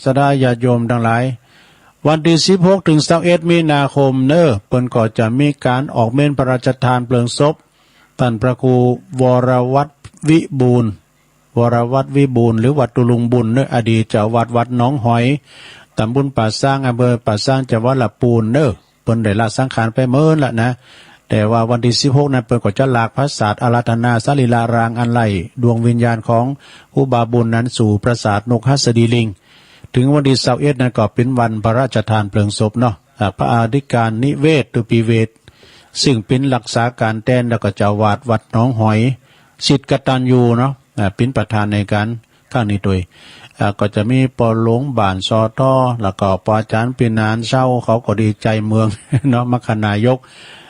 สดาญาติโยมทั้งหลายวันที่16 ถึง 21 มีนาคมเนอะเปิ้นก็จะมีการออกเมนพระราชทานเพลิงศพท่านพระครูวรวัฒน์วิบูลย์หรือวัดตุลุงบุญเนอะอดีตเจ้าวัดหนองหอยตำบลป่าสร้างอำเภอป่าสร้างจังหวัดลำพูนเนอะเปิ้นได้ละสังขารไปเมื่อละนะแต่ว่าวันที่16นั้นเปิ้นก็จะลากพระศาสตร์อาราธนาสรีลารางอันไล่ดวงวิญญาณของครูบาบุญนั้นสู่ปราสาทนกหัสดีลิงถึงวันที่21นั้นก็เป็นวันพระราชทานเพลิงศพเนาะพระอธิการนิเวศตุปีเวศซึ่งเป็นรักษาการแทนแล้วก็เจ้าวาดวัดหนองหอยศิษย์กตัญญูเนาะเป็นประธานในการข้างนี้ด้วยก็จะมีปอหลวงบานซอท่อแล้วก็ปอาจารย์ปินานเช่าเขาก็ดีใจเมือง เนาะมคณายก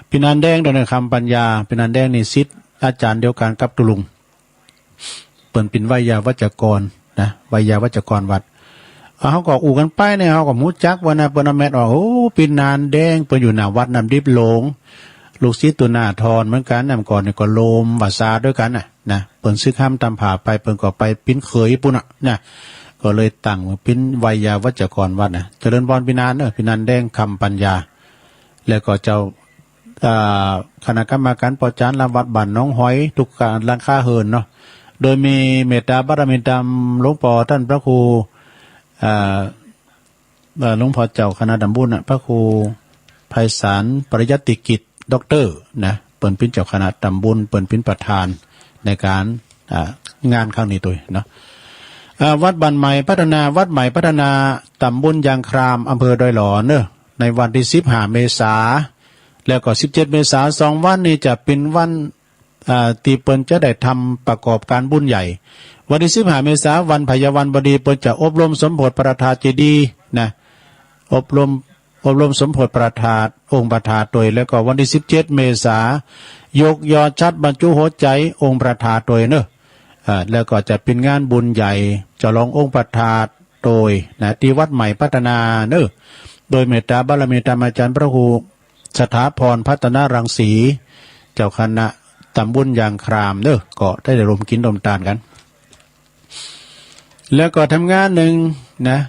ปินานแดงโดยคำปัญญาปินานแดงนี่ศิษย์อาจารย์เดียวกันกับตุลุงเปิ่นเป็นวิยาวัจกรนะวิยาวัจกรวัดเขาก็อู่กันไปเนี่ยเขาก็มุจักว่านะเปิ้นแม่นโอ้ปินานแดงเปิ้นอยู่หน้าวัดน้ำดิบหลงลูกศิษย์ตัวหน้าทอนเหมือนกันนำก่อนนี่ก็โลมวาซาด้วยกันนะเปิ้นซื้อข้ามตำผ่าไปเปิ้นก็ไปปิ้นเขยปุ่นนะก็เลยตั้งปิ้นวิยาวัจกรวัดนะเจริญพรปินานปินานแดงคำปัญญาแล้วก็เจ้าคณะกรรมการปจารวัดบ้านน้องหอยทุกการร้านค้าเฮินเนาะโดยมีเมตตาบารมีธรรมหลวงพ่อท่านพระครูหลวงพ่อเจ้าคณะดำบุญพระครูไพศาลปริยัติกิจด็อกเตอร์นะเปิ่นเป็นเจ้าคณะดำบุญเปิ่นเป็นประธานในการงานครั้งนี้ตัวเนาะวัดบ้านใหม่พัฒนาวัดใหม่พัฒนาตำบลยางครามอำเภอดอยหล่อเนอะในวันที่15 เมษายนแล้วก็17 เมษายน2 วันนี้จะเป็นวันตีเปิ้นจะได้ทำประกอบการบุญใหญ่วันที่15 เมษายนวันพยาวันบดีเปิ้นจะอบรมสมโภชประธานเจดีย์นะอบรมสมโภชประธานองค์ประธานโดยแล้วก็วันที่17 เมษายนยกยอชัดบรรจุหัวใจองค์ประธานโดยเนอะแล้วก็จะเป็นงานบุญใหญ่จะลององค์ประธานโดยนะที่วัดใหม่พัฒนาเนอะโดยเมตตาบารมีธรรมอาจารย์พระครูสถาพรพัฒนารังสีเจ้าคณะตำบลยางครามเนอะก็ได้รวมกินรวมทานกันแล้วก็ทำงานหนึ่งนะ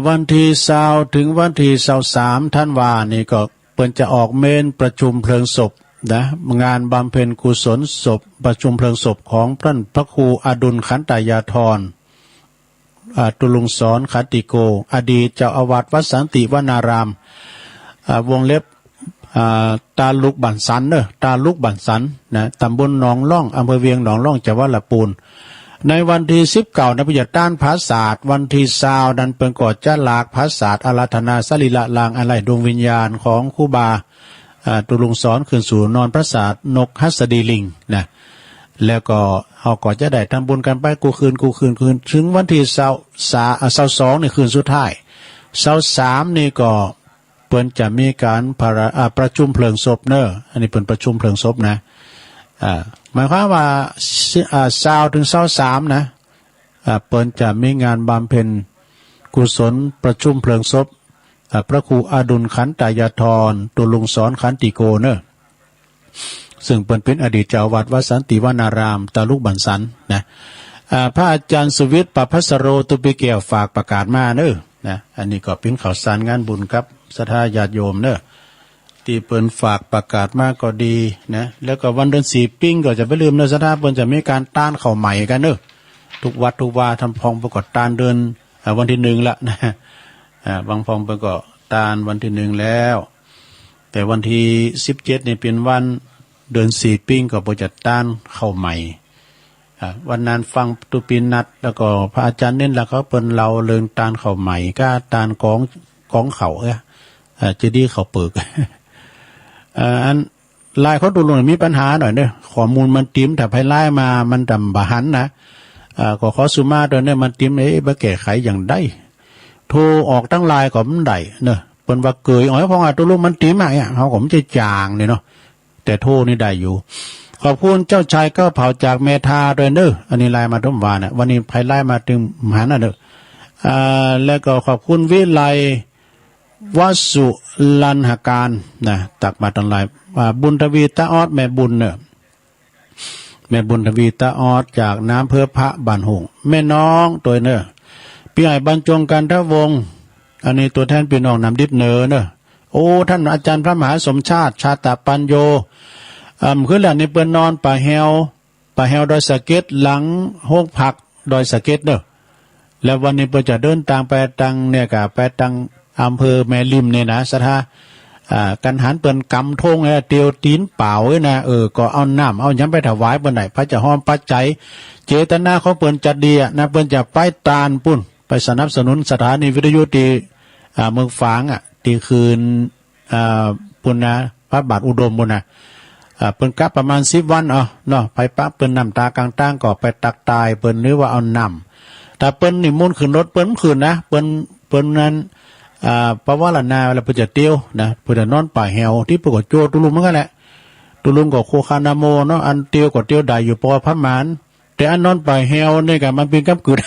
วันที่20 ถึงวันที่23 ธันวานี่ก็เปิ้นจะออกเมนประชุมเพลิงศพนะงานบำเพ็ญกุศลศพประชุมเพลิงศพของท่านพระครูอดุลขันตายาธรตุลุงสอนขันติโกอดีตเจ้าอาวาสวัดสันติวนารามวงเล็บตาลุกบันสันตาลุกบันสันนะตำบลหนองล่องอำเภอเวียงหนองล่องจังหวัดลำพูนในวันที่19นับจากด้านภาษาวันที่20นั้นเป็นก่อจะลากภาษาอาราธนาสรีละลางอะไรดวงวิญญาณของครูบาตุลุงสอนคืนสู่นอนพระศาสตร์นกหัสดีลิงนะแล้วก็เขาก็จะได้ทำบุญกันไปกูคืนถึงวันที่22นี่คืนสุดท้าย23นี่ก็เปิ้นจะมีการประชุมเพลิงศพเนอะอันนี้เป็นประชุมเพลิงศพนะหมายความว่า20 ถึง 23นะเปิ้นจะมีงานบำเพ็ญกุศลประชุมเพลิงศพพระครูอดุลขันตายาธรตุลุงสอนขันติโกเนอะซึ่งเป็นอดีตเจ้าวัดวัดสันติวนารามตาลุกบันสันนะพระอาจารย์สุวิทย์ประภัสโรตุปิเกียวฝากประกาศมาเนอะนะอันนี้ก็เป็นข่าวสารงานบุญครับศรัทธาญาติโยมเนอะ ที่เปิ้นฝากประกาศมาก็ดีนะแล้วก็วันเดือน4ปิ้งก็จะไม่ลืมนะสถาเปิ้นจะมีการต้านเข้าใหม่กันเนอะทุกวัดทุกวาทำพองประกาศต้านเดือนวันที่1ละนะบางพองเปิ้นก็ต้านวันที่1แล้วแต่วันที่17นี่เป็นวันเดือน4ปิ้งก็บ่จะต้านเข้าใหม่วันนั้นฟังตุปินนัดแล้วก็พระอาจารย์เน้นแล้วเขาเปิ้นเราเรื่องต้านเข้าใหม่ก็ต้านของเขาจะดีเขาเปิกอันลายเขาดูลงมีปัญหาหน่อยเนอะข้อมูลมันติ้มแต่ภายไล่มามันดำบะหันนะก็ขอสุมาตัวเนี่ยมันติ้มบ่แก้ไขอย่างใดโทรออกตั้งลายก็มันได้เนอะเปิ้นว่าเกยอ๋อเพราะว่าตัวลุงมันติ้มเฮาก็มันจะจางนี่เนาะแต่โทรนี่ได้อยู่ขอบคุณเจ้าชายก็เผาจากเมธาด้วยเนอะอันนี้ลายมาทุ่มวานะวันนี้ภายไล่มาถึงมหานะเนอะแล้วก็ขอบคุณวิไลวสุลันหการนะตักมาตั้งหลายบุญทวีตาออดแม่บุญเนอะแม่บุญทวีตาออดจากน้ำเพื่อพระบ้านหงแม่น้องตัวเนอะพี่ใหญ่บรรจงกันทวงศ์อันนี้ตัวแทนพี่น้องนำดิบเนอเนอะโอ้ท่านอาจารย์พระมหาสมชาติชาตปัญโยคือแหละในเปิ้นนอนป่าแฮวดอยสะเก็ดหลังโฮกผักดอยสะเก็ดเนอะแล้ววันนี้เปิ้นจะเดินทางไปตังเนี่ยกะไปตังอำเภอแม่ริมเนี่ยนะสถากันหันเปิ้นกำทงเตียวตีนเปล่านะก็เอาน้ำเอาย้ำไปถวายเปิ้นไหนพระจะห้อมปัจจัยเจตนาของเปิ้นจัดดีนะเปิ้นจะไปตานปุ่นไปสนับสนุนสถานีวิทยุตีเมืองฝางตีคืนปุ่นนะพระบาทอุดมปุ่นนะเปิ้นกลับประมาณ10 วันเนาะไปปั๊บเปิ้นน้ำตากลางตั้งก็ไปตักตายเปิ้นนึกว่าเอาน้ำแต่เปิ้นนิมนต์ขึ้นรถเปิ้นขึ้นนะเปิ้นนั้นเพราะว่าละนาเวลาเพื่อจะเตี้ยวนะเพื่อจะนอนป่าแหวที่ปรากฏโจตุลุมเหมือนกันแหละตุลุมกับโคคานาโมเนาะอันเตี้ยวกับเตี้ยวได้อยู่ปอพระมานแต่อันนอนป่าแหวนี่กันมันเป็นกำกึด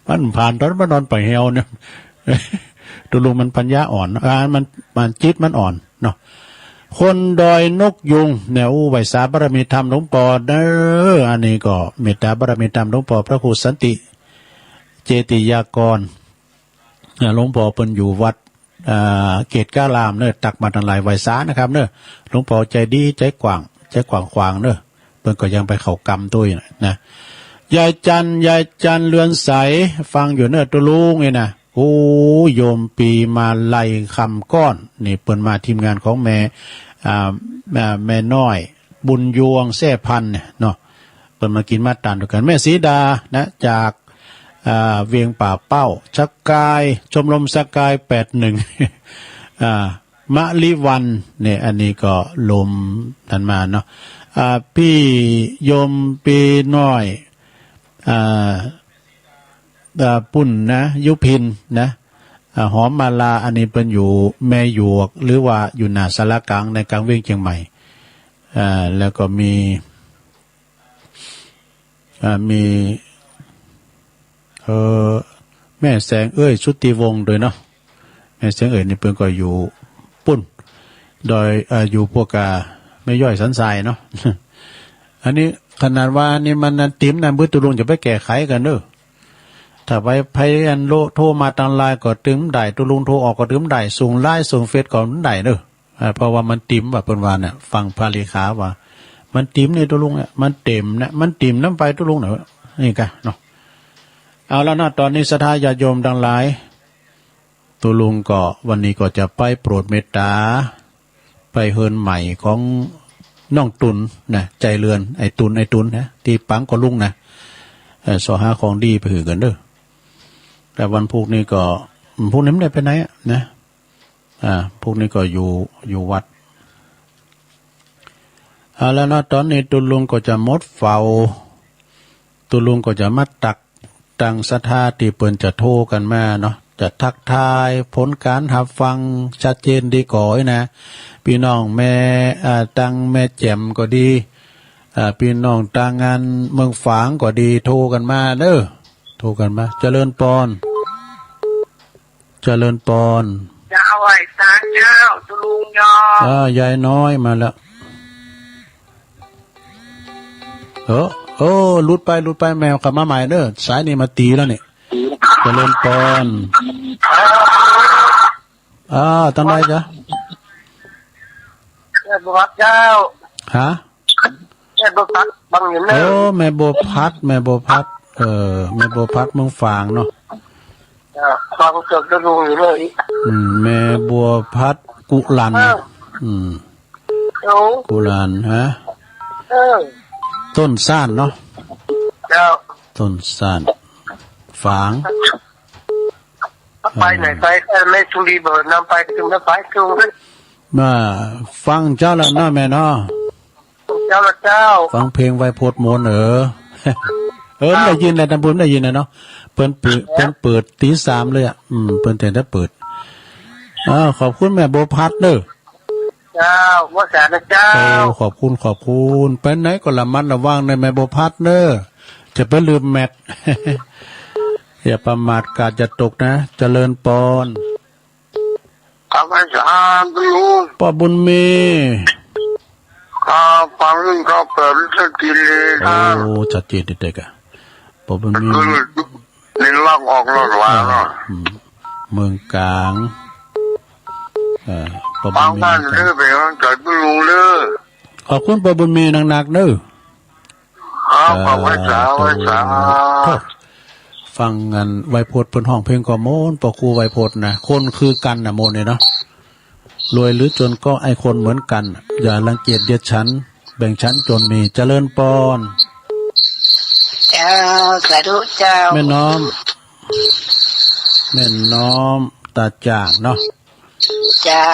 มันผ่านตอนมันนอนป่าแหวเนี่ย ตุลุมมันปัญญาอ่อนมันจิตมันอ่อนเนาะคนดอยนกยุงเนี่ยไหวสาบารมีธรรมหลวงปอเด้ออันนี้ก็เมตตาบารมีธรรมหลวงปอพระครูสันติเจติยากรหลวงพ่อเปิ้นอยู่วัดเกตก้ารามเนอะตักมาทันหลายไวสานะครับเนอะหลวงพ่อใจดีใจกว้างเนอะเปิ้นก็ยังไปเข้ากรรมด้วยนะยายจันเรือนใสฟังอยู่เนอะตัวลุงนี่นะโอ้โยมปีมาไล่คำก้อนนี่เปิ้นมาทีมงานของแม่น้อยบุญยวงแซ่พันเนี่ยเนาะเปิ้นมากินมาตานด้วยกันแม่สีดานะจากเวียงป่าเป้าชักกายชมรมสกาย81มะลิวันเนี่ยอันนี้ก็ลมทันมาเนาะพี่โยมปีน้อยปุ่นนะยุพินนะหอมมาลาอันนี้เป็นอยู่แม่หยวกหรือว่าอยู่หน้าสารกลางในกลางเวียงเชียงใหม่แล้วก็มีแม่แสงชุติวงศ์โดยเนาะแม่แสงนี่เพิ่นก็อยู่ปุ่นโดยอยู่พวกไม่ย่อยสันทรายเนาะ อันนี้ขนาดว่านี่มันติ๋มนำบุตรลุงจะไปแก้ไขกันเด้อถ้าไปพยายามโทรมาทางไลน์ก็ตึมได้ตุลุงโทรออกก็ตึมได้ส่งไลน์ส่งเฟซก็ได้เด้อเพราะว่ามันติ๋มว่าเพิ่นว่าน่ะฟังพระเลขาว่ามันติ๋มในตุลุงเนี่ยมันเต็มนะมันติ๋มน้ำไปตุลุงน่ะนี่กะเนาะเอาแล้วนะตอนนี้ศรัทธาญาติโยมทั้งหลายตุลุงก็วันนี้ก็จะไปโปรดเมตตาไปเฮินใหม่ของน้องตุนนะใจเรือนไอ้ตุนนะที่ปังก็ลุงนะสอหาของดีไปหือกันเด้อแต่วันพวกนี้ก็พวกนี้ไม่ได้ไปไหนนะพวกนี้ก็อยู่วัดแล้วนะตอนนี้ตุลุงก็จะมดเฝ้าตุลุงก็จะมาตักตังศรัทธาที่เปิ้นจะโทรกันมาเนาะจะทักทายผลการหับฟังชัดเจนดีก่อยนะพี่น้องแม่ตังแม่แจ่มก็ดีพี่น้องต่างงานเมืองฝางก็ดีโทรกันมาเด้อโทรกันมาเจริญปอนจะเอาไว้สารเจ้าตุลุงยอยายน้อยมาแล้วลุดไปแมวกลับมาใหม่เด้อสายนี่มาตีแล้วนี่เจริญปอนตอนไหนจ๊ะ บัวเจ้าฮะแม่บัวพัดบางอย่างเนอะโอ้แม่บัวพัดแม่บัวพัดแม่บัวพัดเมืองฝางเนาะฟังเกิดจะรู้อยู่เลยแม่บัวพัดกุลันกุลันฮะต้นซ่านเนาะเจ้าต้นซ่านฝางไปไหนไปไม่ชุลีเบิร์นนำไปถึงไม่ไปถึงมาฟังเจ้าละเนาะแม่เนาะเจ้าละเจ้าฟังเพลงไวโพธิ์มนต์ได้ยินเลยตำบลได้ยินเลยเนาะเปิดตี 3เลยเปิ้นแต่ได้เปิดขอบคุณแม่บัวพัดเด้อเจ้าว่าแสนเจ้าขอบคุณไปไหนก็ระมัดระวังในแม่บัวพัดเด้อจะไปลืมแมทอย่าประมาทกาดจะตกนะเจริญปอนข้าพเจ้าลุงป้าบุญมีฟังก็เปิดสกิลเลยนะโอ้จัดเจนเด็กอ่ะป้าบุญมีนี่ลอกออกลอกว่าเนาะเมืองกลางป้าบุญมีเด้อไปจัดลุงเด้อขอบคุณป้าบุญมีหนักๆเด้อขอบคุณจ้าฟังงานไวโพธิ์เพิ่นห้องเพลงก็โมนปอครูไวโพธิ์นะคนคือกันน่ะโมนเนี่ยเนาะรวยหรือจนก็ไอคนเหมือนกันอย่ารังเกียจเดียดฉันแบ่งชั้นจนมีเจริญปอนเจ้าสาธุเจ้าแม่น้อมตาจ่างเนาะเจ้า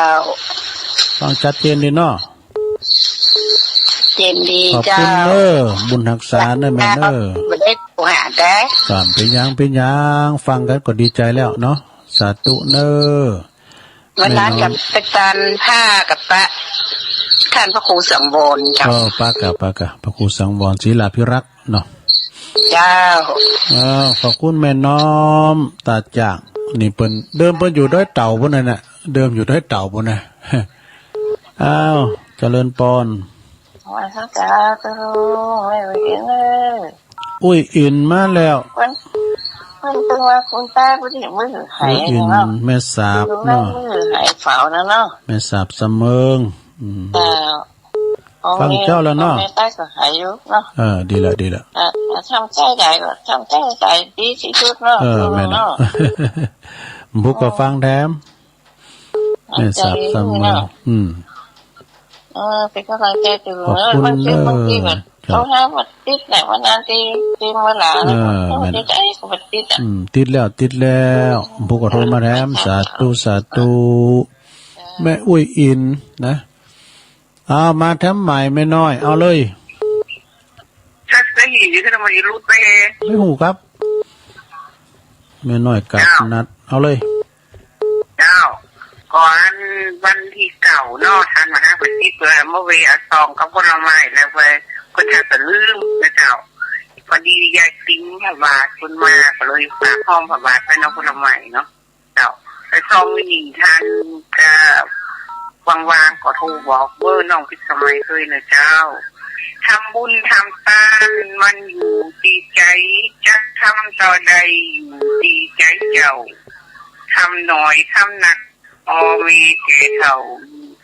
ฟังชัดเจนดีเนาะเจนดีขอบคุณเด้อบุญรักษาเด้อแม่เด้อบ่ได้ผู้หาได้สามเป็นยังฟังกันก็ดีใจแล้วเนาะสาธุเด้อเวลากับตะการผ้ากับปะท่านพระครูสังวรจ้ะปากะพระครูสังวรศรีลาภิรักษ์เนาะเจ้าขอบคุณแม่น้อมตาจ่างนี่เปิ้นเดิมเปิ้นอยู่ด้วยเต่าพุ่นน่ะเดิมอยู่ด้วยเต่าพุ่นน่ะเจริญปอนว่าสักกะตุไม่ไหวเลยอุ้ยอินมาแล้วมันตึงว่าคุณตาผู้ที่มือหายเนาะแม่สาบเนาะมือหายเฝ้านะเนาะแม่สาบเสมิงฟังเจ้าแล้วเนาะแม่ตาก็หายอยู่เนาะดีแล้วทำใจได้ก็ทำใจได้ดีที่สุดเนาะแม่เนาะบุกก็ฟังแถมแม่สาบเสมิงเป็นกำลังใจถึงมันชื่อบางทีแบบเขาห้ามวัดติดไหนวันนั้นที่มาหลาเขาจะได้เขาวัดติดติดแล้วพวกก็โทรมาแถมสาธุแม่อุ้ยอินนะเอามาแถมใหม่ไม่น้อยเอาเลยชักได้หีที่ทำไมรู้ไปไม่หูครับไม่น้อยกับนัดเอาเลยเจ้าก่อนวันที่เก่าเนาะท่านมาหาไปที่เปลือยเมื่อเวลาซองกับผลไม้แล้วไปก็จะแต่ลืมนะเจ้าพอดียายติ้งพระบาทคุณมาก็เลยฝากห้องพระบาทไปเอาผลไม้เนาะเจ้าไปซองวิญิงท่านก็วางก็โทรบอกเบอร์น้องพิสมัยเคยนะเจ้าทำบุญทำทานมันอยู่ที่ใจจะทำต่อใดอยู่ที่ใจเจ้าทำหน่อยทำหนักมีเจเท่า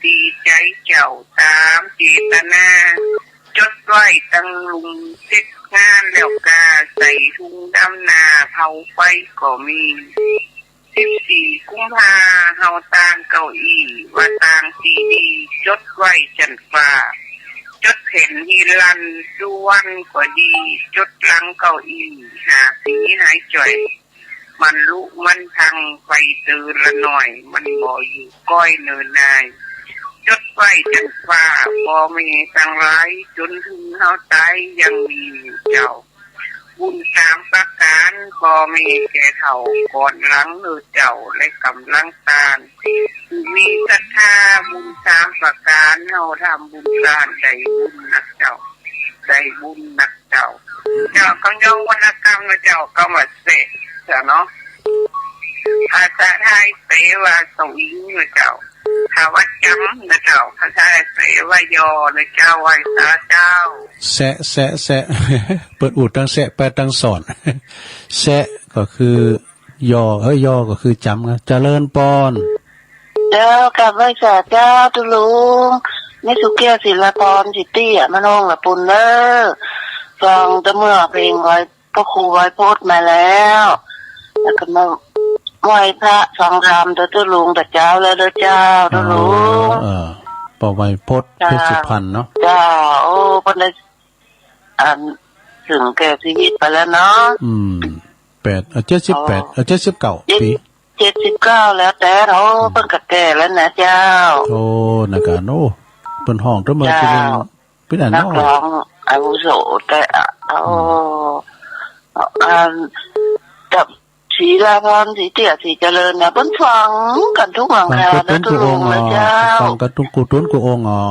ดีใจเจ้าตามเจตนาจดไว้ตั้งลุงเสร็จงานแล้วกาใส่ถุงดำนาเผาไฟก็มี14 กุมภาเฮาต่างเก้าอี้ว่าต่างซีดีจดไว้จันฟ้าจดเห็นฮีรันด้วนก็ดีจดหลังเก้าอี้หาสีหายจ่อยมันลุมันทังไฟตื่นละหน่อยมันบ่อยู่ก้อยเนินนายจดไว้จันฟ้าบ่มีตั้งหลายจนถึงเฮาตายยังมีอยู่เจ้าบุญ3 ประการบ่มีแก่เท่าก่อนหลังเนื้อเจ้าและกำลังตานมีศรัทธาบุญ3 ประการเฮาทำบุญทานได้บุญนักเจ้าได้บุญนักเจ้าก็ยองวรรณกรรมนะเจ้าก็มาเสกเนาะภาษาไทยเสว่าสวิงนะเจ้าถ้าว่าจำนะเจ้าภาษาเสว่ายอนะเจ้าไว้สาเจ้าแสะเปิดอูดตั้งแสะแปลตั้งสอนแสะก็คือยอยอก็คือจำนะเจริญปอนเจ้ากับไว้สาเจ้าตุลุง ไม่สุเกียศิลปรจิตตี้อ่ะมะนงละปุ่นเด้อฟังแต่เมื่อเพลงไว้ก็ครูไว้โพสมาแล้วแล้วก็มาไหว้พระฟังธรรมเด้อลุงแต่เจ้าแล้วเด้อเจ้าเด้อลุงปอไว้พดเพชรสุพรรณเนาะเจ้าโอ้เพิ่นได้ถึงแก่ชีวิตไปแล้วเนาะ78 ปี79แล้วแต่เขาเพิ่นก็แก่แล้วนะเจ้าโอ้นะกะโนเพิ่นห้องตัวเมือสิเป็นอันนักร้องอาวุโสแต่กับศรีราพรศรีเตี้ยศรีเจริญนะเพิ่นฟังกันทุกวันค่ะนะทุกองค์นะเจ้าฟังกันทุกกุตุนกุองค์อ๋อ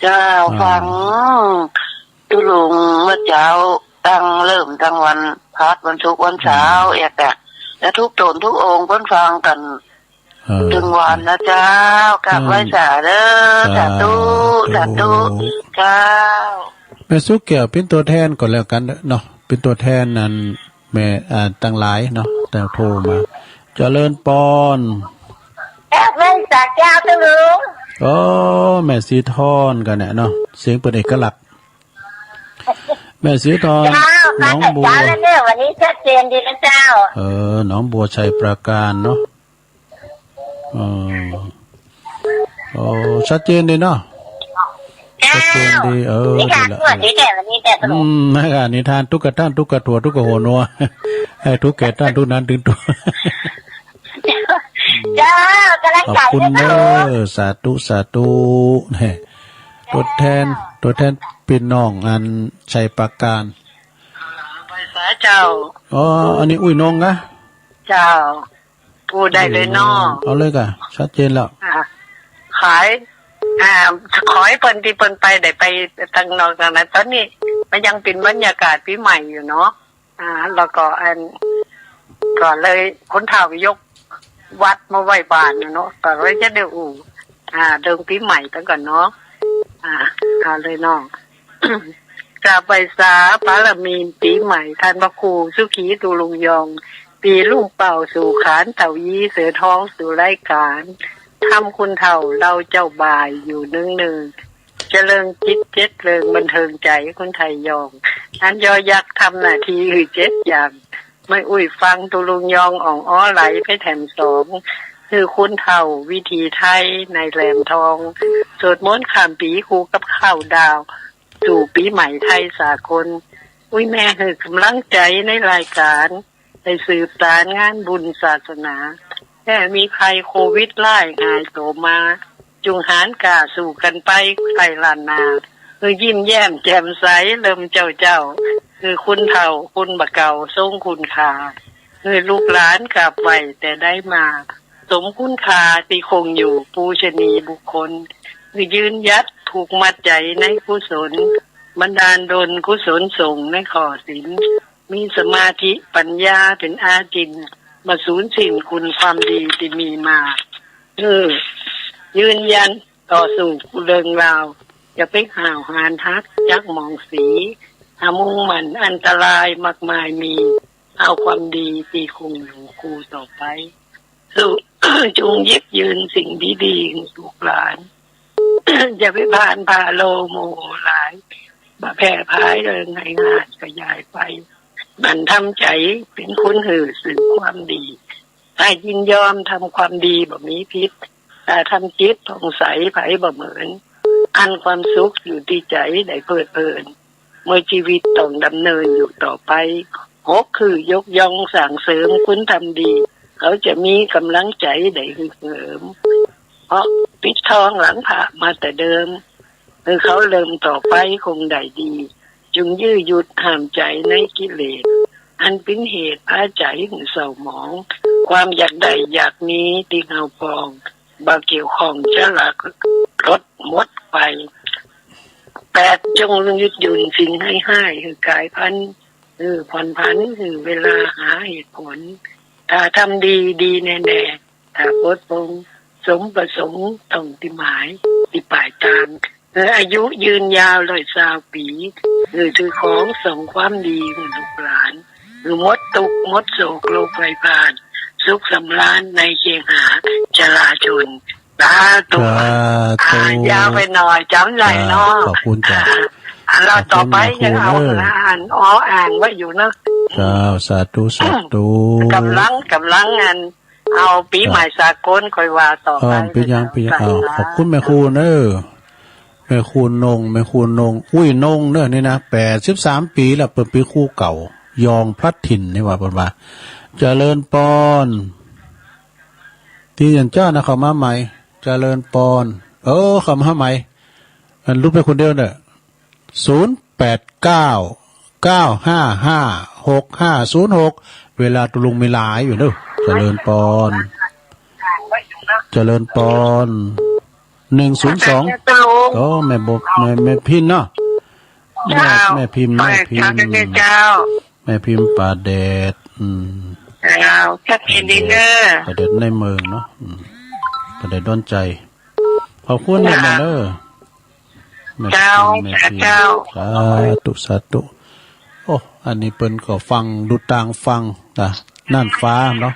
เจ้าฟังตุลุงเมื่อเช้าเริ่มตั้งวันพักวันศุกร์วันเสาร์และทุกตนทุกองค์เพิ่นฟังกันถึงวันนะเจ้ากลับไหว้สาเด้อสาธุเจ้าแม่สุแก้วเป็นตัวแทนก่อนแล้วกันเนาะเป็นตัวแทนนั้นแม่ตั้งหลายเนาะแต่โทรมาเจริญปอนแม่จากเจ้าตุลุงโอ้แม่สีทอนกันเนี่ยเนาะเสียงเป็นเอกลักษณ์แม่สีทอนน้องบัววันนี้ชัดเจนดีนะเจ้าน้องบัวชัยประการเนาะชัดเจนดีเนาะชัดเจนดีนิทานทั่วดีแต่วันนี้แต่ไม่ค่ะนิทานทุกกระท่านทุกกระถั่วทุกกระหัวนัวให้ทุกแก่ท่านทุกนั้นถึงตัวเจ้ากำลังใจขอบคุณเด้อสาธุเนี่ยตัวแทนพี่น้องอันชัยประการไปสาเจ้าอันนี้อุ้ยน้องนะเจ้าพูดได้เลยน้องเอาเลยค่ะชัดเจนแล้วขายขอให้เปิ้นที่เปิ้นไปได้ไปทางนอกจากนั้นตอนนี้มันยังเป็นบรรยากาศปีใหม่อยู่เนาะแล้วก็ก่อนเลยคนเฒ่ายกวัดมาไหว้บ้านเนาะก็เลยจะเดือเดิมปีใหม่ตั้งก่อนเนาะเลยน้องกราบไหว้สาปารมีปีใหม่ท่านพระครูสุขีตุลุงยองปีลุงเป่าสู่ขานเต่ายีเสือท้องสู่รายการทำคุณเฒ่าเราเจ้าบ่ายอยู่นึ่งเจริญจิตเจ็ดเริงบันเทิงใจคนไทยยองอันยอยักษ์ทำหน้าที่7อย่างไม่อุ้ยฟังตุลุงยองอ่องอ้อไหลไปแถม2คือคุณเฒ่าวิธีไทยในแหลมทองสวดมนต์ข้ามปีคู่กับข้าวดาวสู่ปีใหม่ไทยสากลอุ้ยแม่คือกำลังใจในรายการได้สืบสารงานบุญศาสนาแค่มีใครโควิดไล่หายโตมาจุงหารกาสู่กันไปไกลลานนาคือยิ้มแย้มแจ่มใสเริ่มเจ้าคือคุณเฒ่าคุณบะเก่าทรงคุณค่าคือลูกหลานกลับไว้แต่ได้มาสมคุณค่าที่คงอยู่ปูชนีบุคคลคือยืนยัดถูกมัดใจในกุศลบันดาลดลกุศลส่งในขอศีลมีสมาธิปัญญาเป็นอาจินมาสูญสิ้นคุณความดีที่มีมายืนยันต่อสู่เรื่องราวอย่าไปห่าวหานทักยักมองสีหามุ่งมันอันตรายมากมายมีเอาความดีที่คงอยู่คู่ต่อไปสู่จงยึดยืนสิ่งดีๆลูกหลานอย่าไปผ่านพาโลโมหลายมาแผ่พายเรื่องให้งานขยายไปมันทำใจเป็นคนหื่อสื่อความดีถ้ายินยอมทำความดีแบบมีพิษแต่ทำจิตผ่องใสไผ่บ่เหมือนอันความสุขอยู่ที่ใจได้เพลิดเพลินเมื่อชีวิตต้องดำเนินอยู่ต่อไปคือยกย่องสั่งเสริมคุณทำดีเขาจะมีกำลังใจได้เสริมเพราะปิดทองหลังพระมาแต่เดิมเขาเริ่มต่อไปคงได้ดีจึงยื้อยุดห้ามใจในกิเลสอันเป็นเหตุพาใจหึงเศร้าหมองความอยากได้อยากนี้ที่เฮาปองบ่เกี่ยวข้องจะหลักลดหมดไป8จงยึดยืนสิ่งให้คือกายพันผ่อนผันคือเวลาหาเหตุผลถ้าทำดีแน่ๆถ้าโพสต์สมประสงค์ต้องที่หมายที่ปลายทางอายุยืนยาว120 ปีคือของส่งความดีของลูกหลานหมดทุกข์หมดโศกโรคภัยผ่านสุขสำราญในเคหาจราชน สาธุยาวไปหน่อยจำใจเนาะขอบคุณจ้ะเราต่อไปยังเอาอ่านไว้อยู่เนอะสาธุกำลังงานเอาปีใหม่สากลคอยว่าต่อไปปียังขอบคุณแม่ครูเนอะแม่ครูนงอุ้ยนงเนอะนี่นะ83 ปีแล้วเป็นปีครูเก่ายองพลัดถิ่นนี่ว่าประมาณเจริญปอนที่อย่างเจ้านะเขามาใหม่เจริญปอนเขามาใหม่มันรู้ไปคนเดียวเนอะ0899556506เวลาตุลุงมีหลายอยู่เนอะเจริญปอน102แม่บกแม่พิมพ์เนาะแม่พิมพ์แม่พิมพ์ป่าแดดชัดเจนดีเนอะป่าแดดในเมืองเนาะป่าแดดด้นใจขอบคุณแม่เนอะเจ้าสาธุโอ้อันนี้เปิ้นก็ฟังดูต่างฟังนะน่านฟ้าเนาะ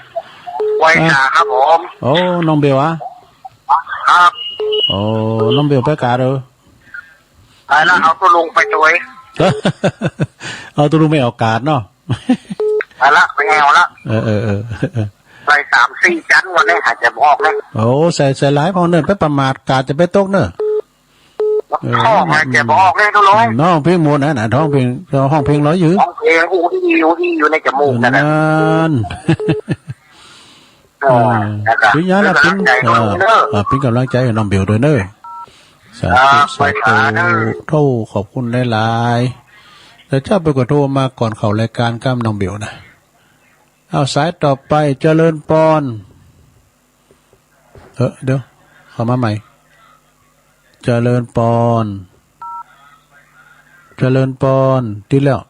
ไว้ครับผมโอ้น้องเบลครับโอ้น้องเบลไปกาเด้อแล้วเอาตัวลุงไปด้วยเอาตัวลุงไม่เอากาดเนาะละไปแอวละไป3-4 จันวันนี้หาจะบอกเลยโอ้ใส่หลายพอเนิ่นไปประมาทกาดจะไปตกเนอะท้องหาจะบอกเลยทุกคนน้องเพลงมวนนะท้องเพลงห้องเพลงร้อยยื้อห้องเพลงอูที่อยู่ในจมูกนั่นพี่ยาละปิ้งปิ้งกำลังใจน้องเบลด้วยเนอะสาธุเท่าขอบคุณหลายๆแต่เจ้าไปกดโทรมาก่อนเข้ารายการก้ามน้องเบลนะเอาสายต่อไปเจริญปอนเดี๋ยวเข้ามาใหม่เจริญปอนที่แล้ว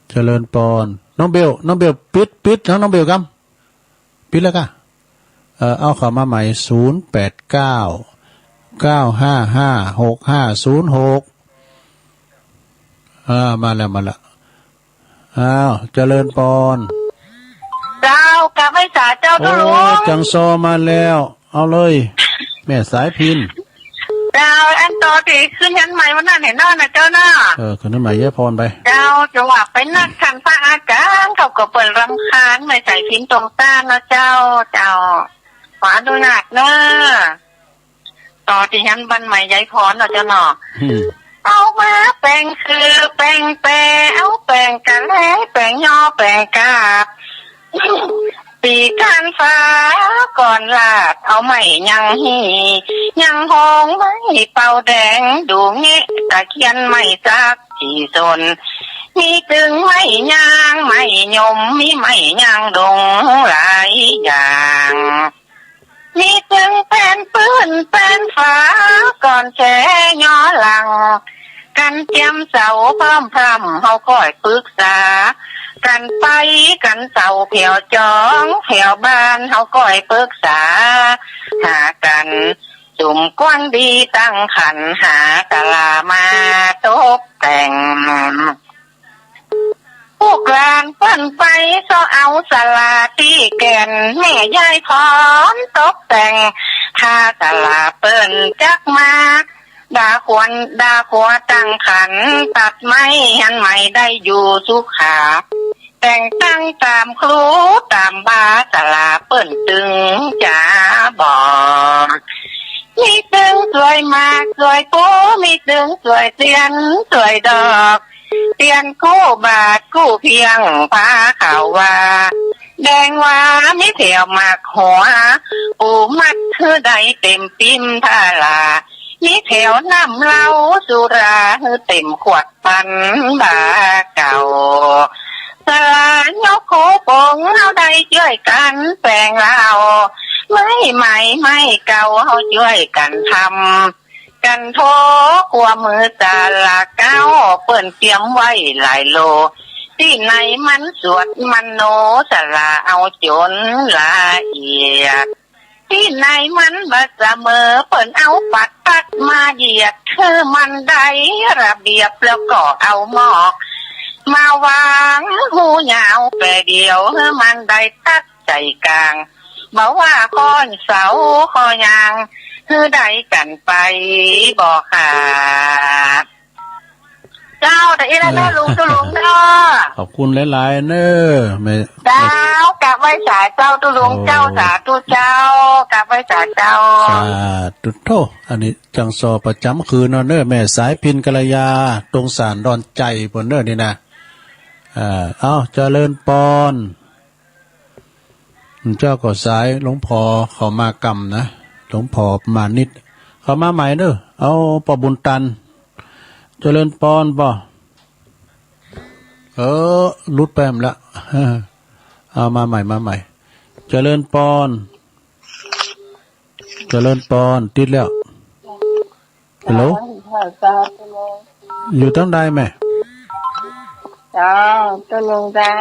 เจริญปอนน้องเบลปิดน้องเบลครับปิดแล้วก็เอาเข้ามาใหม่0899556506มาแล้วอ้าวเจริญปอนเจ้ากลับให้สาเจ้าตุลุงจังซอมาแล้วเอาเลยแม่สายพินเจ้าอันต่อที่ขึ้นยันใหม่วันนั้นเห็นหน้านะเจ้าหน้าขึ้นยันใหม่เยอะพรไปเจ้าจะว่าไปนัดขันพระอาจารย์เขาก็เปิดรำคาญไม่ใส่พินตรงต้านนะเจ้าขวาดูหนักเนอะต่อที่ยันบันใหม่ยายพรนะเจ้าหน้าเอามาแปลงคือแปลงแปรเอาแปลงกะแลแปลงย่อแปลงกาบปีการฟ้าก่อนลาดเอาไม่ยังหงไม่เป่าแดงดูเงี้ยตะเคียนไม่จักที่สนมีตึงไม่ยางไม่ยมมีไม่ยางดงหลายอย่างมีตึงเป็นปืนเป็นฟ้าก่อนแช่ย่อหลังกันเตรียมเสาพร้อมเขาคอยปรึกษากันไปกันเสาเผียวจองเผียวบ้านเขาคอยปรึกษาหากันจุ่มก้อนดีตั้งขันหากะลามาตกแต่งพวกลานเปิ้นไปซอเอาสลาที่แก่นแม่ยายพร้อมตกแต่งถ้ากะลาเปิ้นจักมาดาขวตั้งขันตัดไม้หันใหม่ได้อยู่สุขาแต่งตั้งตามครูตามบาสลาเปิ้นตึงจ๋าบอกมีตึงสวยมากสวยปูมีตึงสวยเตียนสวยดอกเตียนกู้บาทกู้เพียงพาข่าวว่าแดงว่ามีแถวมากหัวปูมัดคือใดเต็มปิ้มทาลามีแถวน้ำเหล้าสุราเต็มขวดปันบาเก่าสลายกโคปงเอาได้ช่วยกันแปลงเราไม่เก่าเอาช่วยกันทำกันโทขัวมือตาละเก้าเปิ่นเตรียมไว้หลายโลที่ไหนมันสวดมันโนสละเอาจนละเอียดที่ไหนมันบัดเสมอเปิ่นเอาปัดมาเหยียดคือมันได้ระเบียบแล้วก็เอาหมอกมาวางหูยาวแปรเดียวมันได้ตัด ใจกลางมาว่าก้อนเสาคอยางคือใดกันไปบอกขาดเจ้าแต่อีนั่นแม่ลุงตุลุงเด้อขอบคุณหลายๆเน้อแม่ เจ้ากลับไว้สาเจ้าตุลุงเจ้าสาธุเจ้ากลับไว้สาเจ้าสาธุโธอันนี้จังซอประจำคืนเน้อแม่สายพินกัลยาตรงสารดอนใจบนเน้อนี่นะเอาเจริญปอนเจ้าก็สายหลวงพ่อเขามากรรมนะหลวงพ่อมานิดเขามาใหม่เด้อเอาปอบุญตันเจริญปอนป่ะลุดแปมละเอามาใหม่เจริญปอนติดแล้วฮัลโหลอยู่ตั้งใดแม่เจ้าตุลุงเจ้า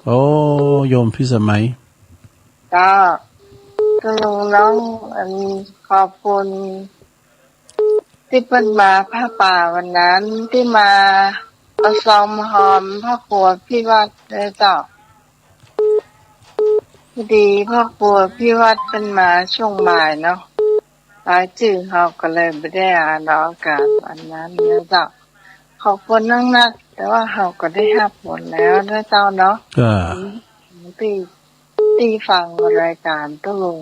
โอ้โยมพี่สมัยก็ตุลุงน้องขอบคุณที่เพิ่นมาผ้าป่าวันนั้นที่มาเอาซอมหอมพ่อครัวพี่วัดเลยเจ้าพอดีพ่อครัวพี่วัดเป็นมาช่วงบ่ายเนาะรายชื่อเขาก็เลยไม่ได้อ่านอากาศวันนั้นเนี่ยเจ้าขอบคุณนักๆแต่ว่าเขาก็ได้รับผลแล้วนะเจ้าเนาะที่ฟังรายการตุลุง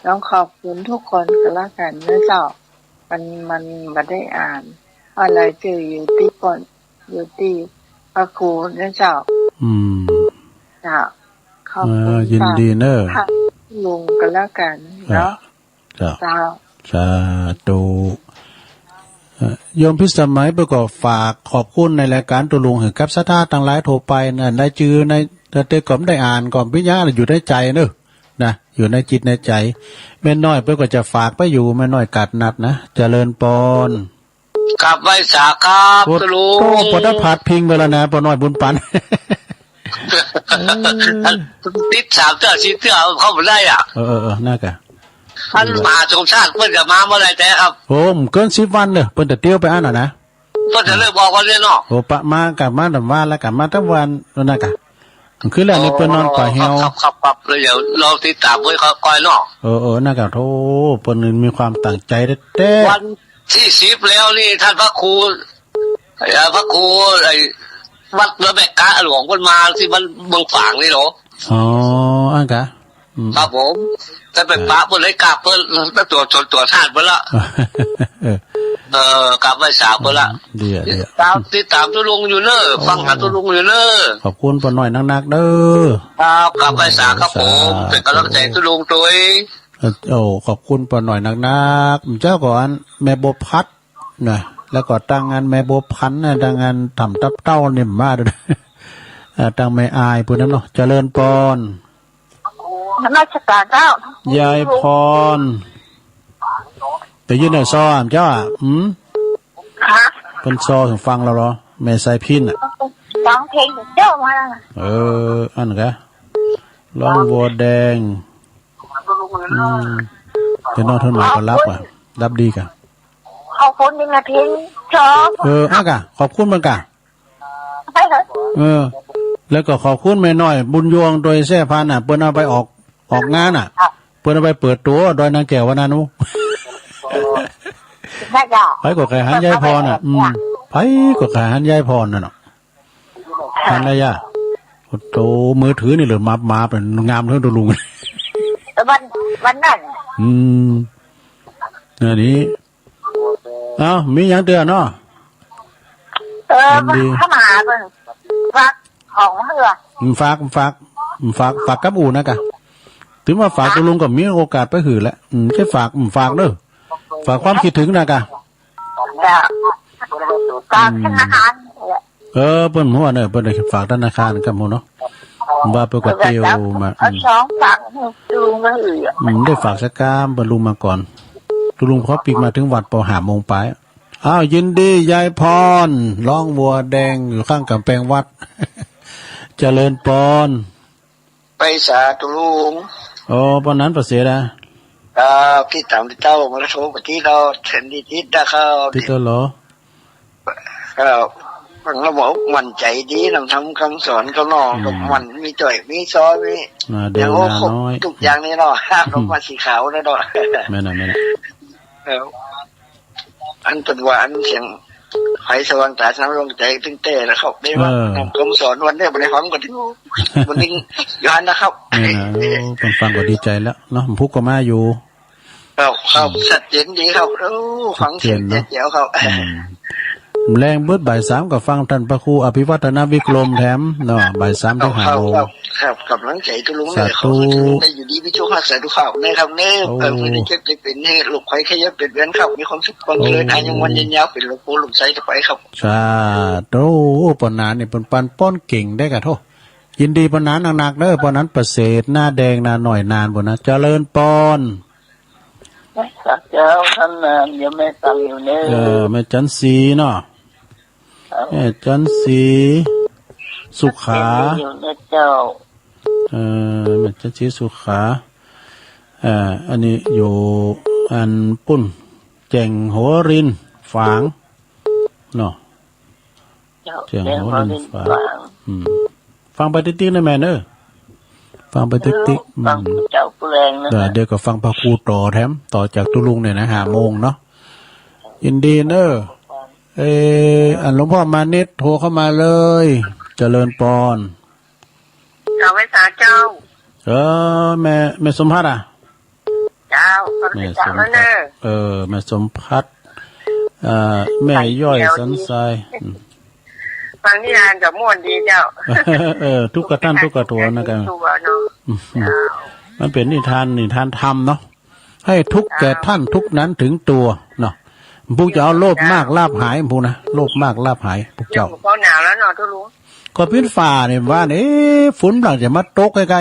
ต้องขอบคุณทุกคนก็แล้วกันนะเจ้ามันไม่ได้อ่านอะไรเจออยู่ที่ก่อนอยู่ที่พระครูนะเจ้าเจ้าขอบคุณยินดีเนอะลุงก็แล้วกันเนาะเจ้าสาธุโยมพิสมัยประกอบฝากขอบคุณในรายการตุลุงให้กับศรัทธาต่างหลายโทรไปนะได้จือในเตะก่อมได้อ่านก่อมพิญญาอยู่ในใจเนอะนะอยู่ในจิตในใจแม่น้อยเพื่อก็จะฝากไปอยู่แม่น้อยกัดนัดนะเจริญปอนกลับไว้สาครับตุลุงโอ้ปอดผัดพิงไปแล้วนะปอน้อยบุญปันติด3 เทื่อ 4 เทื่อเข้าบ่ได้อ่ะน่ากะท่านมหาสมชาติเพิ่นจะมาเมื่อไรแต่ครับโอ้เกิน10 วันเด้อเพิ่นจะเที่ยวไปอ่านนะเพิ่นจะเลิกบอกวันนี้เนาะโอ้ปะมากลับมาดำว่าแล้วกลับมาทั้งวันนั่นน่ะกะคือแล้วนี่เพิ่นนอนป่าเหี่ยวครับเลยเดี๋ยวเราติดตามไว้คอยเนาะน่ากะโธ่เพิ่นมีความตั้งใจเด้วันที่10แล้วนี่ท่านพระครูไอ้วัดระเบกกะหลวงเพิ่นมาที่มันเมืองฝางนี่เนาะอันกะครับผมแต่เป็นพระเพิ่นเลยกราบเพิ่นตัวท่านเพิ่นละกลับไปสาวเพิ่นละดีติดตามตุลุงอยู่เน้อฟังหาตุลุงอยู่เน้อขอบคุณปอน้อยนักๆเด้อครับกลับไปสาวครับผมเป็นกำลังใจตุลุงตัวเองขอบคุณปอน้อยนักๆเจ้าก่อนแม่บพัดนะแล้วก็ตั้งงานแม่บพันธ์นะตั้งงานทำตับเต้าเนี่ยมาด้วยตั้งแม่อายพูดน้ำเนาะเจริญปอนราชการเจ้ายายพรไปยืนในซอเจ้าเป็นซอถึงฟังเราเหรอแม่สายพินฟังเพลงเจ้ามาอันกะร้องวัวแดงเป็นนอนทนหมาก็รับดีกะขอบคุณเป็นเพลงชอบกะขอบคุณมันกะแล้วก็ขอบคุณแม่น้อยบุญยวงโดยแท้พันเปิ้นเอาไปออกงานเปิ้นเอาไปเปิดตัวโดยนางแก้ววนานุไปก็ไก่หันยายพรไปก็ไก่หันยายพรน่ะเนาะหันอะไรอ่ะโตมือถือนี่เหลือมาเป็นงามเท่าตัวลุงวันนั้นนี่มีอย่างเตือนเนาะเข้ามาเพิ่นฟักของเหือฝากกับอูนะกะถึงว่าฝากตัวลุงก็มีโอกาสไปหือแล้วแค่ฝากเด้อฝากความคิดถึงนะกะฝากธนาคารเปิ้นหัวเนอะเปิ้นได้ฝากธนาคารกับหมู่เนาะว่าไปกดเตียวมาฝากลุงก็หือได้ฝากสักกามเปิ้นลุงมาก่อนลุงพอปีกมาถึงวัดปอ5 โมงไปยินดียายพรร้องวัวแดงอยู่ข้างกำแพงวัดเจริญปอนไปสาตุลุงปอนนั้นประเสริฐนะพี่ตามที่เต้ามาโทรไปที่เราเห็นดีทิศนะครับทิศเหรอครับ ฟังระบบมันใจดีนำทำคำสอนเขาหล่อกับมันมีจ่อยมีซ้อมีอย่างโอ้ครบทุกอย่างนี่เนาะห้ามลงมาสีขาวแล้วเนาะไม่น่ะอันตัดว่าอันเสียงไฟสว่างตาสน้ำลงใจตึงเต้นะครับได้ว่านำคำสอนวันนี้บริหารกันที่วันนี้ย้อนนะครับคนฟังก็ดีใจแล้วเนาะพุกก็มาอยู่ครับชัดเจนดีครับฟังเสียงเจ๋วครับแรงเบิดบ่ายสามกับฟังท่านพระครูอภิวัฒนวิกรมแถมเนาะบ่ายสามถึง5 โมงครับกำลังใจตุลุงเลยเขาได้อยู่ดีพี่โชคหักสาธุข่าวในครับเนี่ยไม่ได้เจ็บได้เป็นให้ลูกไข่แค่ยับเป็นเว้นครับมีความสุขความเจริญอายุวันยืนยาวเป็นลูกปูลูกไส้ต่อไปครับสาธุปนานนี่เป็นปันป้อนเก่งได้กะโทยินดีปนานหนักๆเด้อปนานประเสริฐหน้าแดงหน้าหน่อยนานบ่นะเจริญปอนเจ้าท่านยังไม่ตังอยู่เนี่ยแม่จันสีเนาะแม่จันสีสุขาเจ้าแม่จันสีสุขาอันนี้อยู่อันปุ่นแจงหัวรินฝางเนาะแจงหัวรินฝางฟังไปติ๊กๆนะแม่เนอะฟังไปติ๊กๆฟังเจ้าแรงนะเดี๋ยวก็ฟังพระครูต่อแถมต่อจากตุลุงเนี่ยนะ5 โมงเนาะยินดีเนอะอันหลวงพ่อมานิดโทรเข้ามาเลยเจริญปอนเจ้าไว้สาเจ้าแม่สมพัฒน์เจ้าแม่สมพัฒน์แม่สมพัฒน์แม่ย่อยสันทรายฟังนิทานกับม่วนดีเจ้าทุกกระท่านทุกกระตัวนะกันมันเป็นนิทานธรรมเนาะให้ทุกแก่ท่านทุกนั้นถึงตัวเนาะพวกจะเอาโลภมากลาภหายพวกนะโลภมากลาภหายพวกเจ้าก็หนาวแล้วเนาะทุลุงก็พิษฝ่าเนี่ยว่าฝนหลังจะมาตกใกล้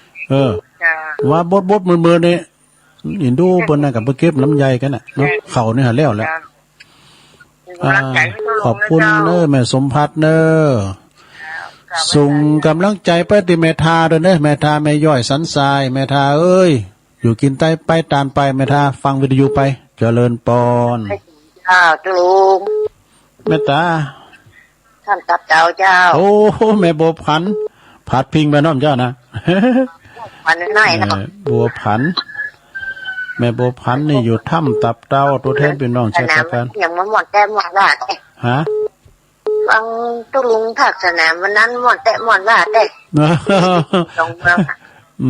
ๆว่าบดมือเนี่ยเห็นดูบนนั้นกับไปเก็บน้ำใยกันน่ะเนาะเขาเนี่ยหาแล้วขอบคุณเนอแม่สมพัฒน์เนอส่งกำลังใจไปที่แม่ทาด้วยเนอแม่ทาแม่ย่อยสันทรายแม่ทาเอ้ยอยู่กินใต้ไปตานไปแม่ทาฟังวิทยุไปเจริญปอนตุลุงแม่ตาท่านกับเจ้าโอ้แม่บัวผันผัดพิงไปน้อมเจ้านะมันน้อยนะบัวผันแม่บัวผันนี่อยู่ถ้ำตับเต้าตัวแทนเป็นน้องชาติกันอย่างมันหมดแต่หมดว่าแต่ฮะฟังตุลุงผักสนามวันนั้นหมดแต่หมดว่าแต่ตรงนั้น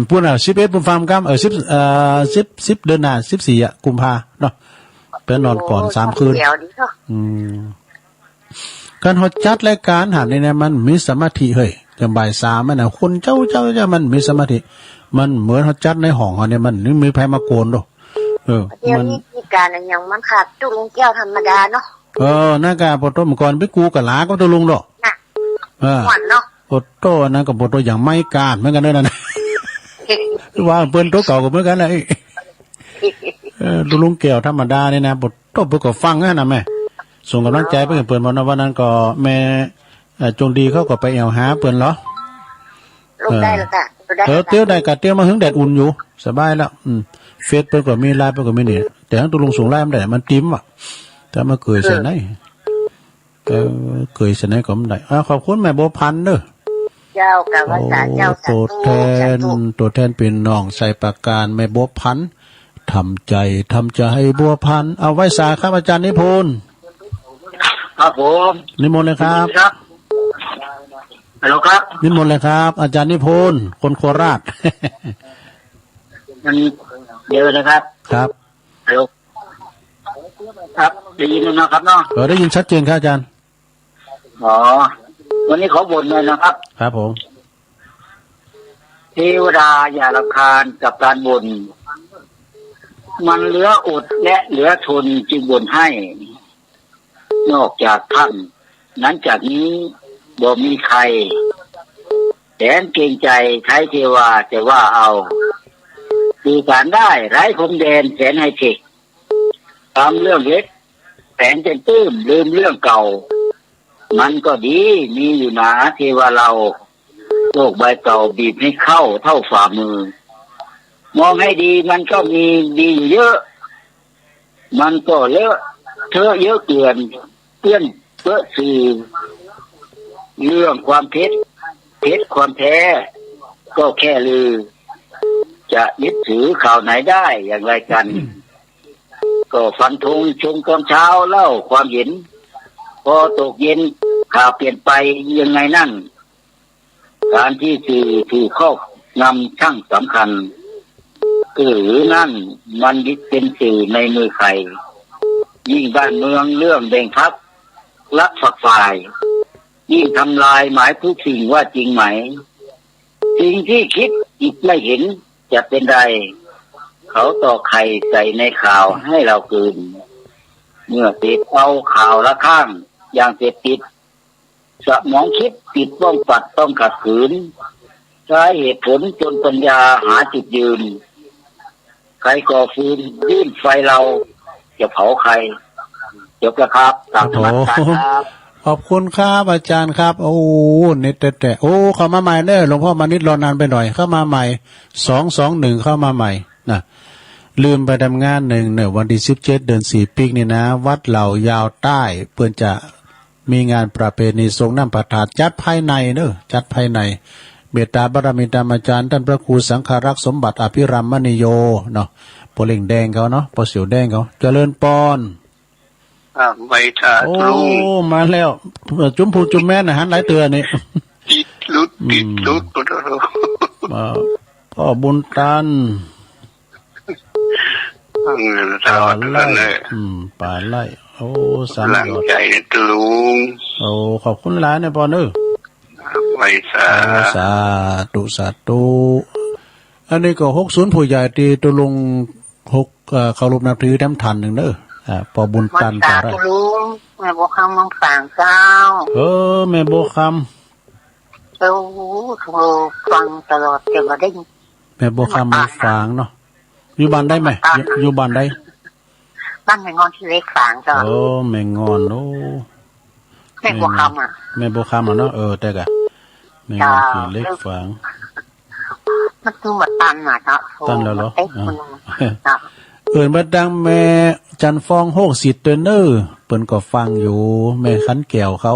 พูด11ปุ่นฟาร์มครับ10เดือนหน้า14กุมภาเนาะไปนอนก่อน3 คืนการฮอดจัดรายการหันนี่นะมันมีสมาธิเฮ้ยจังบ่าย3มันน่ะคนเจ้ามันมีสมาธิมันเหมือนฮอดจัดในห้องเฮาเนี่ยมันไม่มีไผมาโกนดอกมันมีการอย่างมันขาดตุลุงแก้วธรรมดาเนาะน่ากาปต้มก่อนไปกูกับหลาก็ตุลุงดอกหวานเนาะปโต้นั้นก็ปโต้อย่างไม่การเหมือนกันเด้อนั่นว่าเปิ้นโตเก่าก็เหมือนกันเลยลุงแก้วธรรมดานี่นะบทโตเพิ่นก็ฟังนะแม่ส่งกำลังใจเพิ่นเปิ้นบ่ว่านั้นก็แม่จงดีเขาก็ไปแอวหาเปิ้นเหรอลูกได้แล้วจ้ะเตี้ยวได้ก็เตี้ยวมาหึงแดดอุ่นอยู่สบายแล้วเฟซเปิ้นก็มีไลน์เปิ้นก็มีนี่แต่ทั้งตุลุงส่งไลน์มันได้มันติ้มอ่ะแต่มาเกยใส่ไหนเกยใส่ไหนก็ไม่ได้ขอบคุณแม่บัวพันธ์เด้อเจ้ากับภาษาเจ้าตัวแทนเป็นน้องใส่ประการแม่บัวพันธ์ทำใจให้บัวพันธ์เอาไว้สาครับอาจารย์นิพนธ์ครับผมนิมนต์เลยครับฮัลโหลครับนิมนต์เลยครับอาจารย์นิพนธ์คนโคราชมันเดี๋ยวนะครับครับฮัลโหลครับได้ยินนะครับเนาะได้ยินชัดเจนครับอาจารย์วันนี้ขอบ่นเลยนะครับครับผมเทวดาอย่ารำคาญกับการบ่นมันเหลืออดและเหลือทนจึงบ่นให้นอกจากท่านนั้นจากนี้บ่มีใครแสนเกรงใจใช้เทวาแต่ว่าเอาคือการได้ไร้พรมแดนแสนให้เทคทำเรื่องเล็กแสนจะตื้มลืมเรื่องเก่ามันก็ดีมีอยู่นะเทวาเราโลกใบเก่าบีบให้เข้าเท่าฝ่ามือมองให้ดีมันก็มีดีเยอะมันก็เลอะเทอะเยอะเกินเปื้อนเปื้อสื่อ เรื่องความเท็จความแท้ก็แค่ลือจะยึดถือข่าวไหนได้อย่างไรกัน ก็ฟันธงชงตอนเช้าเล่าความเห็นพอตกเย็นข่าวเปลี่ยนไปยังไงนั่นการที่สื่อถูกครอบงำช่างสำคัญหรือนั่นมันยึดเป็นสื่อในมือใครยิ่งบ้านเมืองเรื่องแบ่งพรรครักฝักฝ่ายยิ่งทำลายหมายทุกสิ่งว่าจริงไหมสิ่งที่คิดอีกไม่เห็นจะเป็นไรเขาต่อไข่ใส่ในข่าวให้เราคืนเมื่อติดเอาข่าวละข้างอย่างเสพติดสมองคิดติดต้องปัดต้องขัดขืนใช้เหตุผลจนปัญญาหาจุดยืนใครก่อฟืนยื่นไฟเราจะเผาใครจบแล้วครับตามธรรมชาติครับขอบคุณครับอาจารย์ครับโอ้เน็ตแต่โอ้เข้ามาใหม่เด้อหลวงพ่อมานิดรอนานไปหน่อยเข้ามาใหม่221เข้ามาใหม่นะลืมไปทำงานเนี่ยวันที่17เดือน4ปีนี่นะวัดเหล่ายาวใต้เพื่อนจะมีงานประเพณีทรงน้ำประทานจัดภายในเนอะจัดภายในเมตตาบารมีธรรมอาจารย์ท่านพระครูสังฆรักษ์สมบัติอภิรัมมณีโยเนาะโปเล่งแดงเขาเนาะโปเสียวแดงเขาเจริญปอนใบชาโอ้มาแล้วจุ้มผูจุ้มแม่นะฮะหลายเตือนี่ติดลุดพ่อบุญตันป่าไล่ป่าไล่โอ้สามยอดใจตะลุงโอ้ขอบคุณหลายนะปอนใบสาสาธุอันนี้ก็60ผู้ใหญ่ตีตุลุง6เคารพนับถือแถมทันหนึ่งเด้อปอบุญตันป่าไร่ลุงแม่บัวคำมังฝางเจ้าแม่บัวคำฟังตลอดจะมาได้แม่บัวคำมาฝางเนาะอยู่บ้านได้ไหมอยู่บ้านได้บ้านแม่งอนที่เล็กฝางจ้ะแม่งอนแม่บัวคำแม่บัวคำเนาะแต่กะแม่งอนที่เล็กฝางมันคือมาตันจ้ะตันแล้วเหรอมาดังแม่จันฟอง60ตัวเนอเปิ้นก็ฟังอยู่แม่ขันแก้วเขา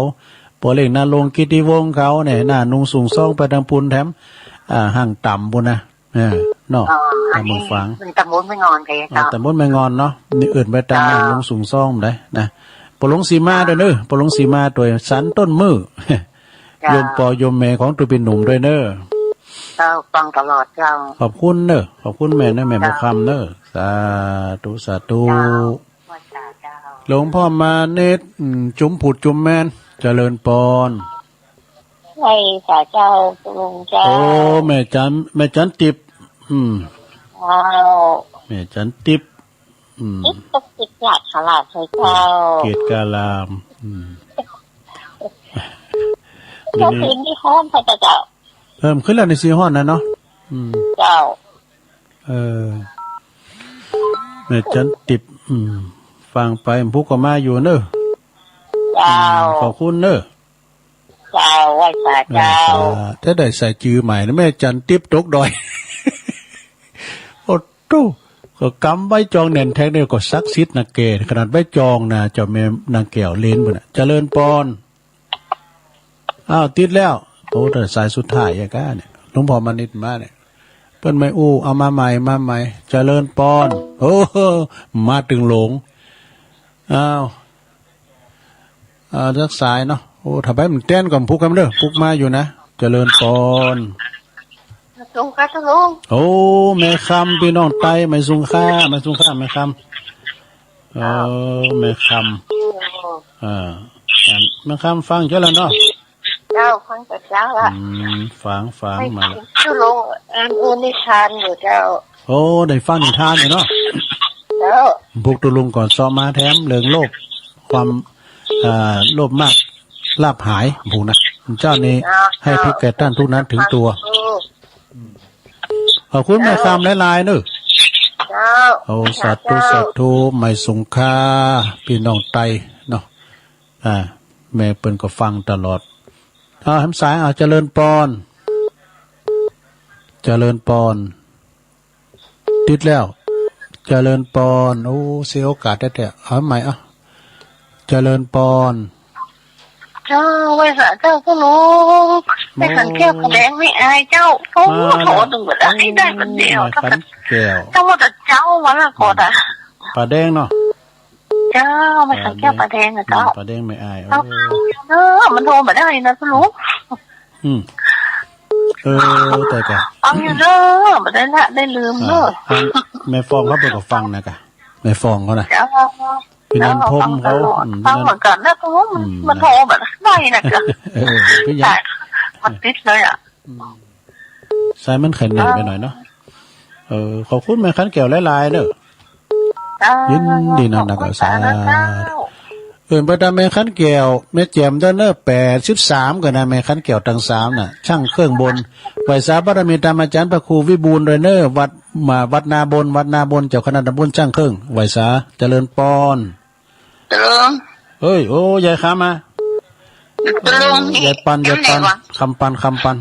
ปอเล่งนาลงกิติวงศ์เขาเนี่ยหน้านุ่งสูงซ่องไปทางพุนแถมห่างต่ำบุญนะเนาะตำบลฝางตำบลไม่งอนใครจ้ะตำบลไม่งอนเนาะนี่เอื่นไปตามลงสูงซ่องได้นะปลงสีมาด้วยเนอปลงสีมาตัวสันต้นมือโยมปอยมแม่ของตัวเป็นหนุ่มด้วยเนอเจ้าฟังตลอดเจ้าขอบคุณเนอขอบคุณแม่นะแม่บุญคำเนอสาธุหลวงพ่อมาเนตจุ๋มผุดจุ๋มแม่นเจริญปอนใช่ค่ะเจ้าลุงเจ้าแม่จันติบแม่จันติบติบหลักขลาดใช่เจ้าเกตกาลามเจ้าคืนที่ห้องพระเจ้าเพิ่มขึ้นแล้วในซีห้อนนะเนาะเจ้าแม่จันติบฟังไปพุกก็มาอยู่เนอะเจ้าขอบคุณเนอะเจ้าว่าเจ้าถ้าได้ใส่จือใหม่นะแม่จันติบตกดอยโอ้ตู้ก็กำใบจองแน่นแท้เนี่ยก็ซักซิดนักเกศขนาดใบจองนะเจ้าแม่นางแก้วเลนบ่น่ะเจริญปอนติดแล้วโอ้แต่สายสุดท้ายอย่างก้าเนี่ยหลวงพ่อมานิดมาเนี่ยเปิ้นไม่เอามาใหม่เจริญปอนโอ้มาถึงหลงรักสายเนาะโอ้ถ้าไปมันแต้นก่อนพุกกันเด้อพุกมาอยู่นะเจริญปอนลุงค่ะลุงโอ้แม่คำพี่น้องไตไม่สุงค่าแม่คำแม่คำแม่คำฟังเจ้าแล้วเนาะเจ้าฟังแต่เจ้าละฟังมาลุงอ่านนิทานอยู่เจ้าโอ้ได้ฟังนิทานอยู่เนาะเจ้าพวกตัวลุงก่อนซ้อมมาแถมเรื่องโลภความโลภมากลาภหายผูนะเจ้านี้ให้พิกแก่ท่านทุกนั้นถึงตัวขอบคุณแม่คำหลายๆเนอะโอ้สาธุไม่สงค่าพี่น้องไตเนาะแม่เปิ้นก็ฟังตลอดทำสายเจริญปอนติดแล้วเจริญปอนโอ้เสียโอกาสแต่เอาใหม่เจริญปอนเจ จ้าไว้สาเจ้าก็ลุงไม่ขันแก้วแดงไม่อายเจ้าโอ้โถดึงหมดได้คนเดียวถ้า ขันแก้ว ถ้าว่าแต่เจ้าวันละกดอ่ะ ปลาแดงเนาะ เจ้าไม่ขันแก้วปลาแดงอะเจ้า ปลาแดงไม่อาย มันโทรมาได้นะคุณลุง แต่กะ เอาอยู่เด้อมาได้ละได้ลืมเด้อ แม่ฟองเขาเปิดกับฟังนะกะแม่ฟองเขานะ เจ้า พี่นันพมเขา ฟังเหมือนกันนะคุณลุงมันโทรแบบได้นะจ๊ะ พี่ยั แต่มันติดเลยอ่ะ ใส่มันไข่เหนื่อยไปหน่อยเนาะขอบคุณแม่ขันแก้วหลายๆเด้อยินดีนะนักสาประดาแม่ขันแก้วแม่แจ่มเด้อเนอ83กันนะแม่ขันแก้วทั้ง3น่ะช่างเครื่องบนไหวสาบารมีธรรมอาจารย์พระครูวิบูลย์เด้อวัดนาบนเจ้าคณะตำบลช่างเครื่องไหวสาเจริญปอนตะลุง เอ้ยโอ้ยายขามา ตะลุง ยายปันคำปัน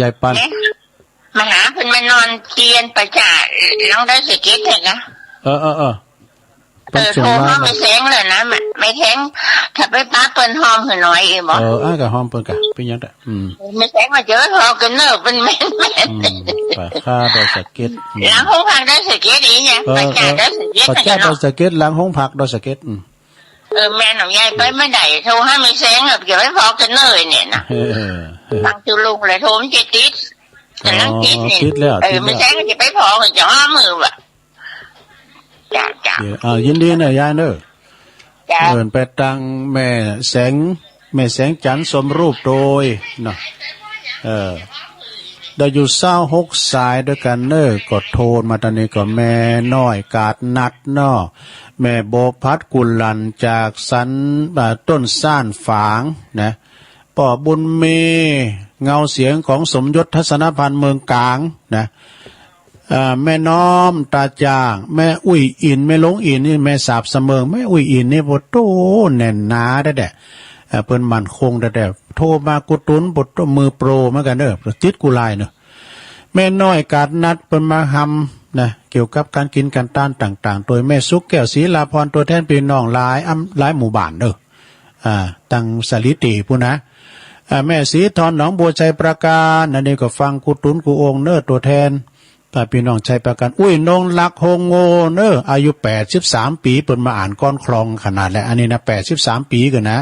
ยายปันมาหาเพิ่นมานอนเตียนประจ่าลองได้สเก็ตเถอะนะโทรมาไม่แสงเลยนะไม่แทงถ้าไปป้าเปิ้นหอมหือน้อยเองบ่กับหอมเปิ้นกะเป็นยังไงไม่แสงมาเจอทอกันเนอะเป็นแม่นปะค่าดอยสเก็ตหลังห้องพักได้สเก็ตอีเนี่ยประจ่าได้สเก็ตประจ่าดอยสเก็ตหลังห้องพักดอยสเก็ตแม่หนุ่มยายไปไม่ได้โทรให้ไม่แสงเดี๋ยวไม่พอกันเนยเนี่ยนะฟังจุลุงเลยโทรมันจะติดแต่ลังติดเนี่ยไม่แสงก็จะไปพอกันจะห้ามือว่ะจ้ายินดีนะยายเนอะเดินไปตังแม่แสงจันทร์สมรูปโดยเนาะได้อยู่26สายด้วยกันเนอะกดโทรมาตอนนี้ก็แม่น้อยกาดนัดเนาะแม่โบพัดกุลลันจากสันต้นซ่านฝางนะป่อบุญเมเงาเสียงของสมยศทัศนพันธ์เมืองกลางนะแม่น้อมตาจางแม่อุ้ยอินแม่หลงอินนี่แม่สาบเสมิงแม่อุ้ยอินนี่บ่โตแน่นหนาได้แดะเพิ่นมั่นคงได้แดะโทรมากุตุนบทมือโปรเหมือนกันเด้อติดกูลายเนาะแม่น้อยกาดนัดเพิ่นมาหำนะเกี่ยวกับการกินการต้านต่างๆโดยแม่สุกแก้วศรีลาพรตัวแทนพี่น้องหลายหมู่บ้านเด้อตั้งสลิติผู้นะแม่ศรีทรหนองบัวชัยประการอันนี้ก็ฟังกุตุนกูองเน้อตัวแทนพี่น้องชัยประการอุ้ยนงลักโฮงโงเน้ออายุ83ปีเปิดมาอ่านก้อนคลองขนาดแล้วอันนี้นะ83ปีกันนะ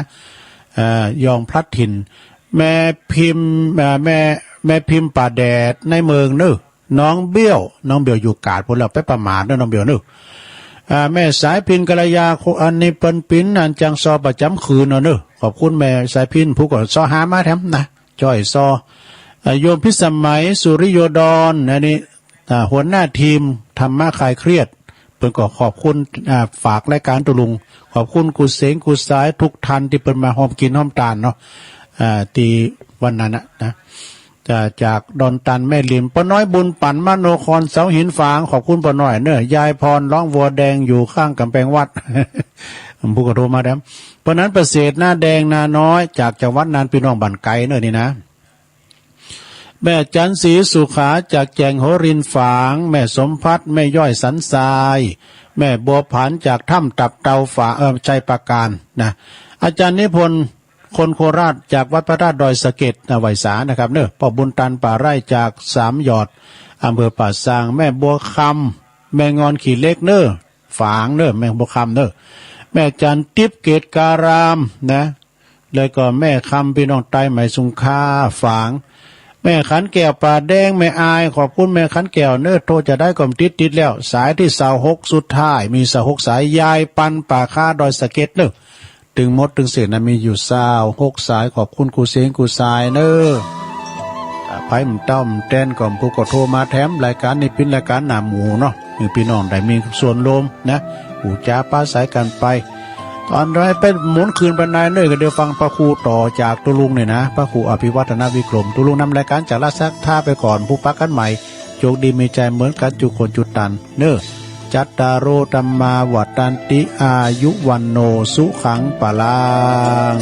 ยองพลัดถิ่นแม่พิมพ์แม่พิมพ์ป่าแดดในเมืองเน้อน้องเบี้ยวอยู่กาดพวกเราไปประมาทเน้อน้องเบี้ยวเน้อแม่สายพินกัลยาอันนี้เปิ้นปิ้นอันจังซอประจำคืนเน้อขอบคุณแม่สายพินผู้ก่อซอหามาแถมนะจ้อยซอโยมพิสมัยสุริโยดรอันนี้หัวหน้าทีมธรรมะคลายเครียดเปิ้นก็ขอบคุณฝากรายการตุลุงขอบคุณกุเสงกุสายทุกท่านที่เปิ้นมาหอมกินหอมตาลเนาะตีวันนั้นนะจากดอนตันแม่ลิมป้าน้อยบุญปั่นมโนครเสาหินฝางขอบคุณป้าน้อยเนอะยายพรร้องวัวแดงอยู่ข้างกำแพงวัด ผู้กระโทรมาแล้วเพราะนั้นประเสริฐหน้าแดงนาน้อยจากจังหวัดนานพี่น้องบันไกเนอะนี่นะแม่จันศรีสุขาจากแจงโหรินฝางแม่สมพัฒน์แม่ย่อยสันทรายแม่บัวผันจากถ้ำตับเตาฝาชัยประการนะอาจารย์นิพนธ์คนโคราชจากวัดพระธาตุดอยสะเก็ดไหวสานะครับเนอะพ่อบุญตันป่าไร่จากสามหยอดอำเภอป่าซางแม่บัวคำแม่งอนขี่เล็กเนอะฝางเนอะแม่บัวคำเนอะแม่จันทิพย์เกตการามนะแล้วก็แม่คำพี่น้องไตไหมสุงค่าฝางแม่ขันแก้วป่าแดงแม่อายขอบคุณแม่ขันแก้วเนอะโทรจะได้กลมติดแล้วสายที่26สุดท้ายมี26สายยายปันป่าค่าดอยสะเก็ดเนอะถึงมดถึงเศษนะมีอยู่26สายขอบคุณกูเสียงกูสายเนอะไพ่มันเต้ามันแต้นก่อนผู้ก็โทรมาแถมรายการนี้เป็นรายการหนาหมูเนาะมีพี่น้องได้มีส่วนรวมนะหูจ้าป้าสายกันไปตอนไรไปหมุนคืนไปนายเนยก็เดี๋ยวฟังพระครูต่อจากตุลุงเนี่ยนะพระครูอภิวัฒนวิกรมตุลุงนำรายการจากลาซักท่าไปก่อนผู้ปักกันใหม่โชคดีมีใจเหมือนกันจุคนจุตันเนอจัตตารโอธัมมาวัฏฏันติอายุวันโนสุขังปะลัง